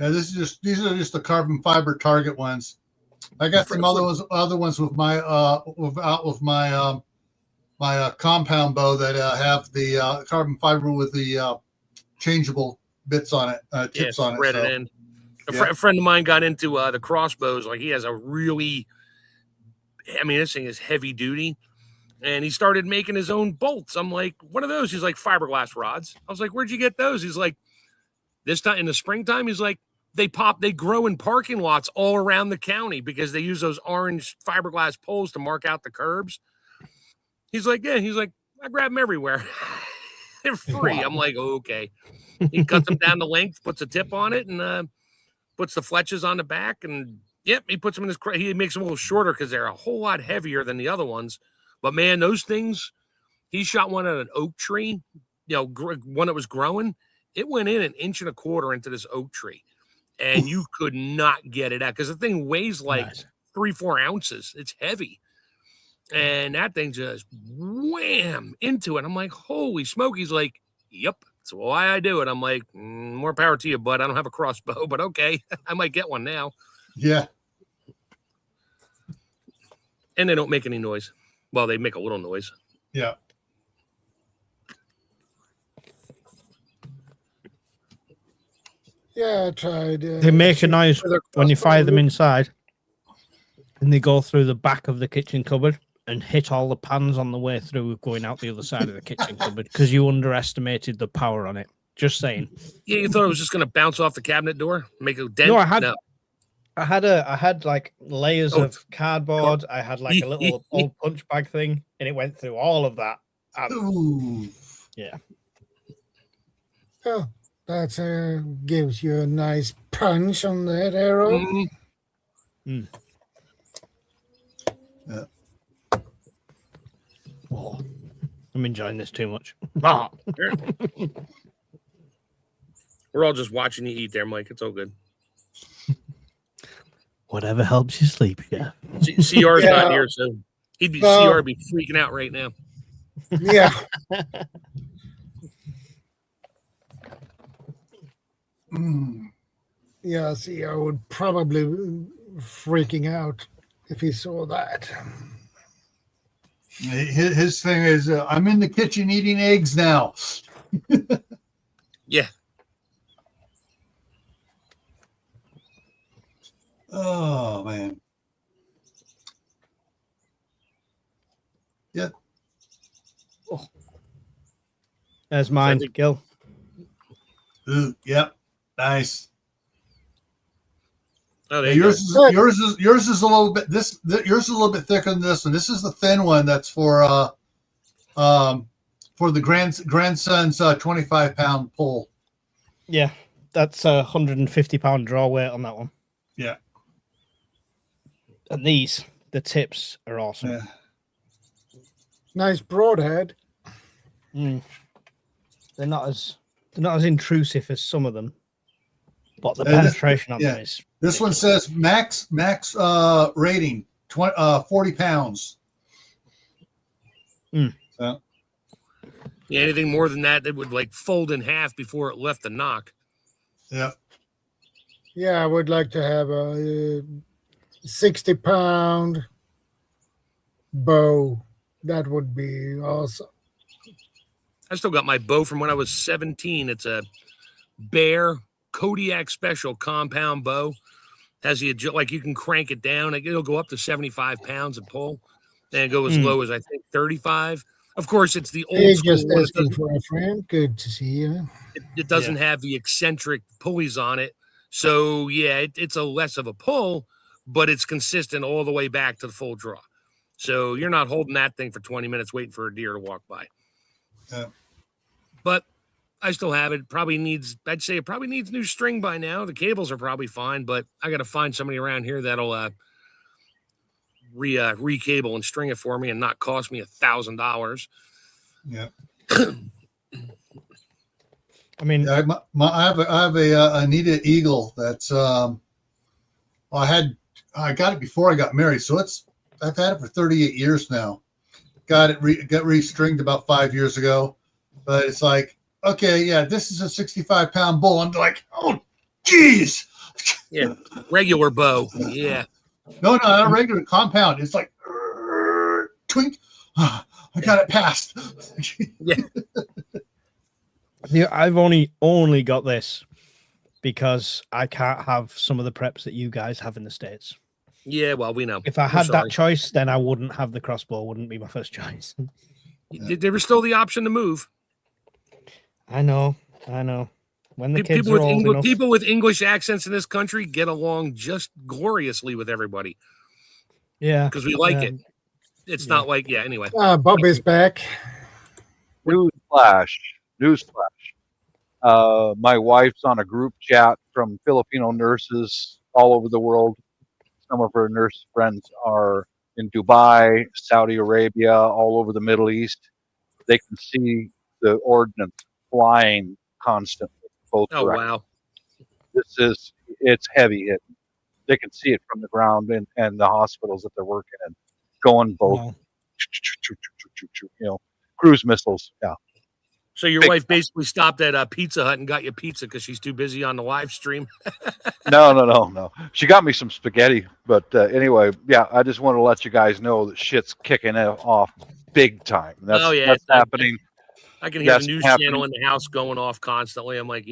Yeah, these are just the carbon fiber target ones. I got some other ones with my my compound bow that have the carbon fiber with the changeable bits on it, tips on it. Spread it in. A friend of mine got into the crossbows. Like, he has a really, I mean, this thing is heavy duty, and he started making his own bolts. I'm like, what are those? He's like, fiberglass rods. I was like, where'd you get those? He's like, this time in the springtime, he's like, they grow in parking lots all around the county because they use those orange fiberglass poles to mark out the curbs. He's like, yeah. He's like, I grab them everywhere. They're free. Wow. I'm like, okay. He cuts them down the length, puts a tip on it, and puts the fletches on the back. And yep, he puts them in his. He makes them a little shorter because they're a whole lot heavier than the other ones. But man, those things. He shot one at an oak tree. One that was growing. It went in 1.25 inches into this oak tree. And you could not get it out because the thing weighs like 3-4 ounces. It's heavy. And that thing just wham into it. I'm like, holy smoke. He's like, yep, that's why I do it. I'm like, more power to you, bud. I don't have a crossbow, but okay. I might get one now. Yeah. And they don't make any noise. Well, they make a little noise. Yeah. Yeah, I tried. They make a noise when you fire them inside, and they go through the back of the kitchen cupboard and hit all the pans on the way through, going out the other side of the kitchen cupboard because you underestimated the power on it. Just saying. Yeah, you thought it was just going to bounce off the cabinet door, make a dent? No, I had like layers of cardboard. I had like a little old punch bag thing, and it went through all of that. Ooh. Yeah. Oh, that gives you a nice punch on that arrow. Mm-hmm. Yeah. Oh, I'm enjoying this too much. We're all just watching you eat there, Mike. It's all good. Whatever helps you sleep, yeah. CR's not here, so CR would be freaking out right now. Yeah. Yeah, CR would probably be freaking out if he saw that. His thing is, I'm in the kitchen eating eggs now. Yeah. Oh, man. Yeah. Oh. There's mine, Gil. Ooh, yep. Nice. Oh, Yeah, yours is a little bit yours is a little bit thicker than this one. This is the thin one that's for the grandson's 25-pound pull. Yeah, that's a 150-pound draw weight on that one. Yeah. And the tips are awesome. Yeah. Nice broadhead. They're not as intrusive as some of them, but the penetration on them is. This one says max rating 40 pounds. So. Yeah, anything more than that, they would like fold in half before it left the knock. Yeah. Yeah, I would like to have a 60-pound bow. That would be awesome. I still got my bow from when I was 17. It's a Bear Kodiak Special compound bow. Has the like you can crank it down. It'll go up to 75 pounds and pull, and go as low as I think 35. Of course, it's the old Hey, school just one. asking for a friend. Good to see you. It doesn't have the eccentric pulleys on it. So, yeah, it's a less of a pull, but it's consistent all the way back to the full draw. So you're not holding that thing for 20 minutes waiting for a deer to walk by. Yeah. But I still have it. I'd say it probably needs new string by now. The cables are probably fine, but I got to find somebody around here that'll recable and string it for me and not cost me $1,000. Yeah. I mean, I have a Anita Eagle that's I got it before I got married, so I've had it for 38 years now. Got restringed about 5 years ago, but it's like, okay, yeah, this is a 65-pound bull. I'm like, oh, geez. Yeah, regular bow. Yeah. No, not a regular compound. It's like twink. I got it passed. Yeah. Yeah, I've only got this because I can't have some of the preps that you guys have in the States. Yeah, well, we know. If I had that choice, then I wouldn't have the crossbow. Wouldn't be my first choice. There was still the option to move. I know. When the kids are old enough, people with English accents in this country get along just gloriously with everybody. Yeah, because we like it. It's not like anyway. Bob is back. Newsflash. My wife's on a group chat from Filipino nurses all over the world. Some of her nurse friends are in Dubai, Saudi Arabia, all over the Middle East. They can see the ordnance flying constantly. Both directions. Wow. It's heavy hitting. They can see it from the ground and the hospitals that they're working in, going both, cruise missiles. Yeah. So your wife basically stopped at Pizza Hut and got you pizza because she's too busy on the live stream. No. She got me some spaghetti, but anyway, yeah. I just want to let you guys know that shit's kicking off big time. That's happening. I can hear the news channel in the house going off constantly. I'm like,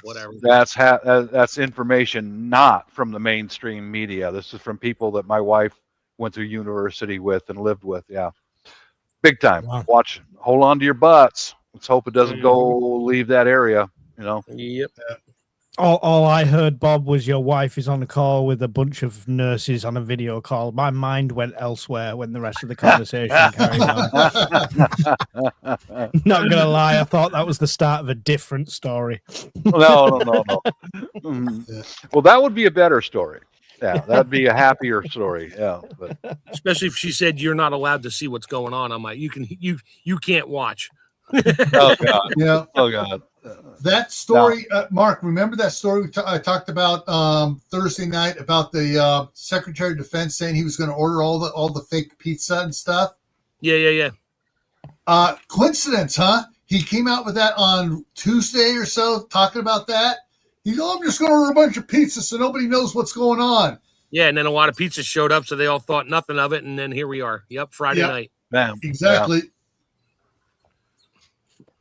whatever. That's information not from the mainstream media. This is from people that my wife went through university with and lived with. Yeah, big time. Wow. Watch. Hold on to your butts. Let's hope it doesn't leave that area. Yep. All I heard, Bob, was your wife is on a call with a bunch of nurses on a video call. My mind went elsewhere when the rest of the conversation carried on. Not gonna lie, I thought that was the start of a different story. No. Well, that would be a better story. Yeah, that'd be a happier story. Yeah, but especially if she said you're not allowed to see what's going on. I'm like, you can't watch. Oh God. Yeah. Oh God. That story, Mark, remember that story I talked about Thursday night about the Secretary of Defense saying he was going to order all the fake pizza and stuff? Yeah. Coincidence, huh? He came out with that on Tuesday or so, talking about that. He's, I'm just going to order a bunch of pizzas so nobody knows what's going on. Yeah, and then a lot of pizzas showed up, so they all thought nothing of it, and then here we are. Yep, Friday night. Bam. Exactly. Bam.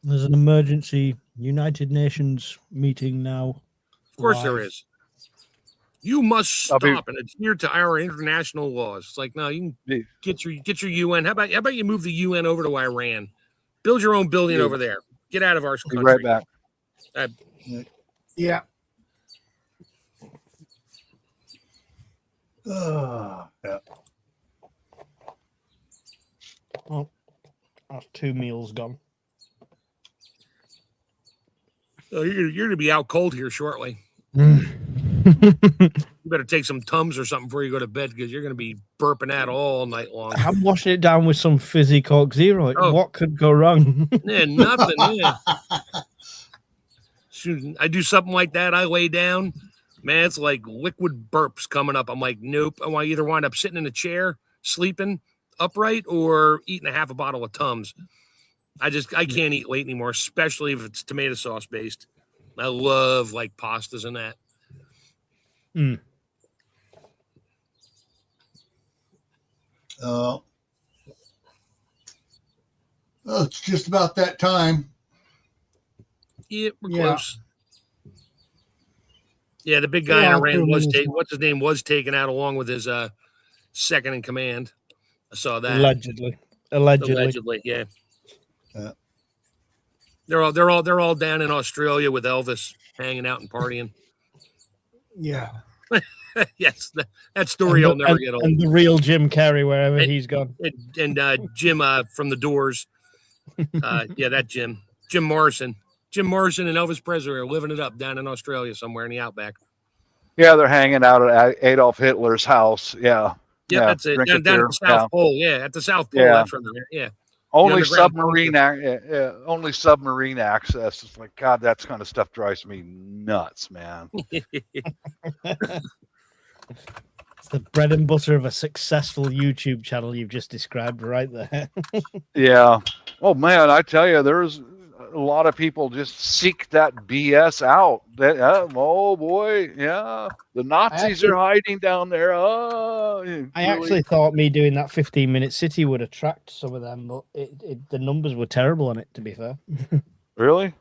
There's an emergency United Nations meeting now. Of course there is. You must stop and adhere to our international laws. It's like, no, you can get your UN. How about you move the UN over to Iran? Build your own building over there. Get out of our country. Be right back. Yeah. Yeah. Oh, that's 2 meals gone. Oh, you're going to be out cold here shortly. You better take some Tums or something before you go to bed because you're going to be burping that all night long. I'm washing it down with some fizzy Coke Zero. What could go wrong? Yeah, nothing. Yeah. I do something like that. I lay down. Man, it's like liquid burps coming up. I'm like, nope. I want to either wind up sitting in a chair, sleeping upright, or eating a half a bottle of Tums. I can't eat late anymore, especially if it's tomato sauce based. I love like pastas and that. Mm. Well, it's just about that time. Yeah, we're Yeah. close. Yeah, the big guy in Yeah, Iran 2 was minutes taken. more. What's his name was taken out along with his second in command. I saw that. Allegedly. Allegedly, yeah. Yeah. They're all down in Australia with Elvis, hanging out and partying. Yeah. Yes, that story I'll never get old. And the real Jim Carrey wherever he's gone. And Jim from the Doors. Yeah, that Jim Morrison. Jim Morrison and Elvis Presley are living it up down in Australia somewhere in the outback. Yeah, they're hanging out at Adolf Hitler's house. Yeah. Yeah, that's it. Drinking Down at beer. the South Pole. Yeah, at the South Pole. Yeah. That's from there. Yeah. Only underground only submarine access. It's like, God, that kind of stuff drives me nuts, man. It's the bread and butter of a successful YouTube channel you've just described right there. Yeah. Oh man, I tell you, there's a lot of people just seek that BS out. Oh boy, yeah, the Nazis are hiding down there. Oh, I actually thought me doing that 15-minute city would attract some of them, but the numbers were terrible on it, to be fair. Really?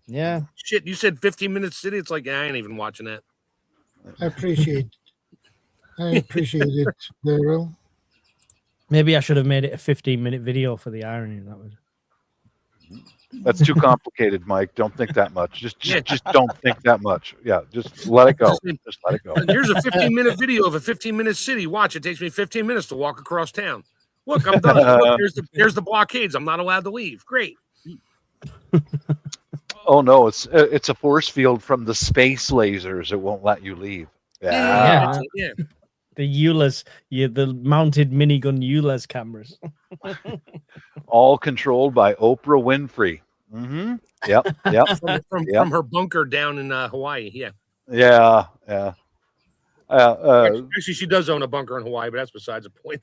Yeah. Shit, you said 15-minute city. It's like, I ain't even watching that. I appreciate it, Daryl. Maybe I should have made it a 15-minute video for the irony. That's too complicated, Mike. Don't think that much. Just don't think that much. Yeah, just let it go. Just let it go. Here's a 15-minute video of a 15-minute city. Watch, it takes me 15 minutes to walk across town. Look, I'm done. Look, there's the blockades. I'm not allowed to leave. Great. Oh no, it's a force field from the space lasers. It won't let you leave. Yeah. The ULAs, the mounted minigun ULAs cameras. All controlled by Oprah Winfrey. Mm-hmm. Yep. From her bunker down in Hawaii. Yeah. Yeah. Actually, she does own a bunker in Hawaii, but that's besides the point.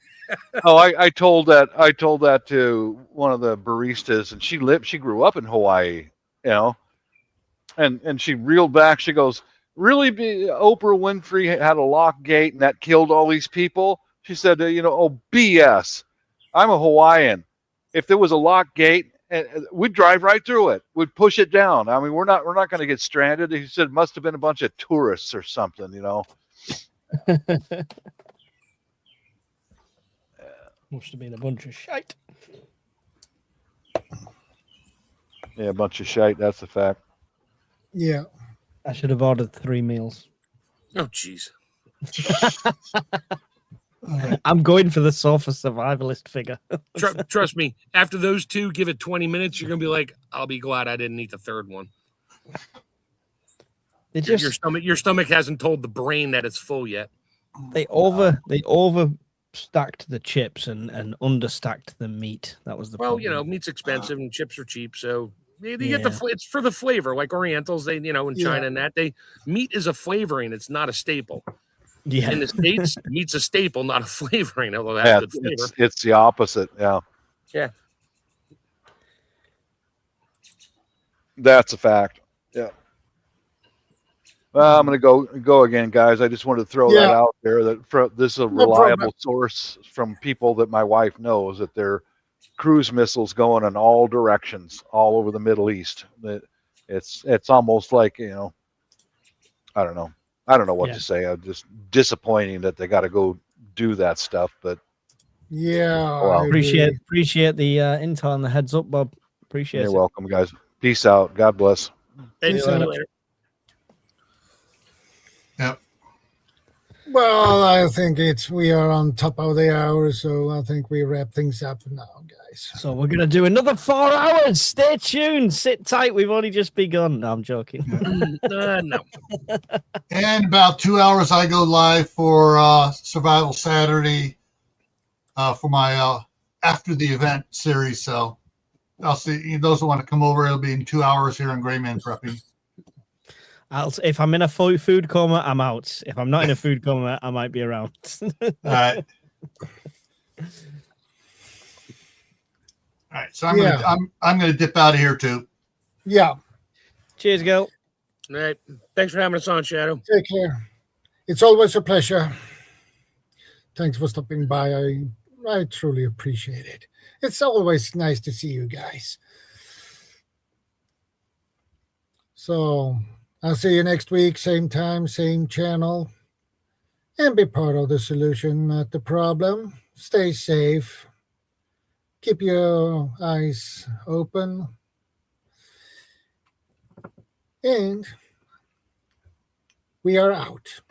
I told that to one of the baristas, and she grew up in Hawaii, you know, and she reeled back. She goes, "Really, Oprah Winfrey had a locked gate and that killed all these people?" She said, "Oh, BS. I'm a Hawaiian. If there was a locked gate, we'd drive right through it. We'd push it down. I mean, we're not going to get stranded." He said, "Must have been a bunch of tourists or something, you know." Must have been a bunch of shite. Yeah, a bunch of shite. That's the fact. Yeah. I should have ordered 3 meals. Oh, jeez. I'm going for the sofa survivalist figure. Trust me, after those two, give it 20 minutes, you're going to be like, I'll be glad I didn't eat the third one. Your stomach hasn't told the brain that it's full yet. They overstacked the chips and understacked the meat. That was the problem. Meat's expensive and chips are cheap, so you get it's for the flavor. Like Orientals, they in China and that meat is a flavoring. It's not a staple. Yeah. In the States, meat's a staple, not a flavoring. Although that's good flavor. It's the opposite. Yeah. Yeah. That's a fact. Yeah. Well, I'm going to go again, guys. I just wanted to throw that out there. This is a reliable source from people that my wife knows, that there are cruise missiles going in all directions, all over the Middle East. It's almost like, I don't know what to say. I'm just disappointing that they got to go do that stuff. But appreciate the intel and the heads up, Bob. Appreciate it. You're welcome, guys. Peace out. God bless. Hey, see you later. Yep. Well, I think we are on top of the hour, so I think we wrap things up now, guys. So we're going to do another 4 hours. Stay tuned. Sit tight. We've only just begun. No, I'm joking. No. And about 2 hours, I go live for Survival Saturday for my after the event series. So I'll see those who want to come over. It'll be in 2 hours here in Gray Man Prepping. If I'm in a food coma, I'm out. If I'm not in a food coma, I might be around. All right. All right. So I'm gonna dip out of here too. Yeah. Cheers, girl. All right. Thanks for having us on, Shadow. Take care. It's always a pleasure. Thanks for stopping by. I truly appreciate it. It's always nice to see you guys. So I'll see you next week, same time, same channel. And be part of the solution, not the problem. Stay safe. Keep your eyes open. And we are out.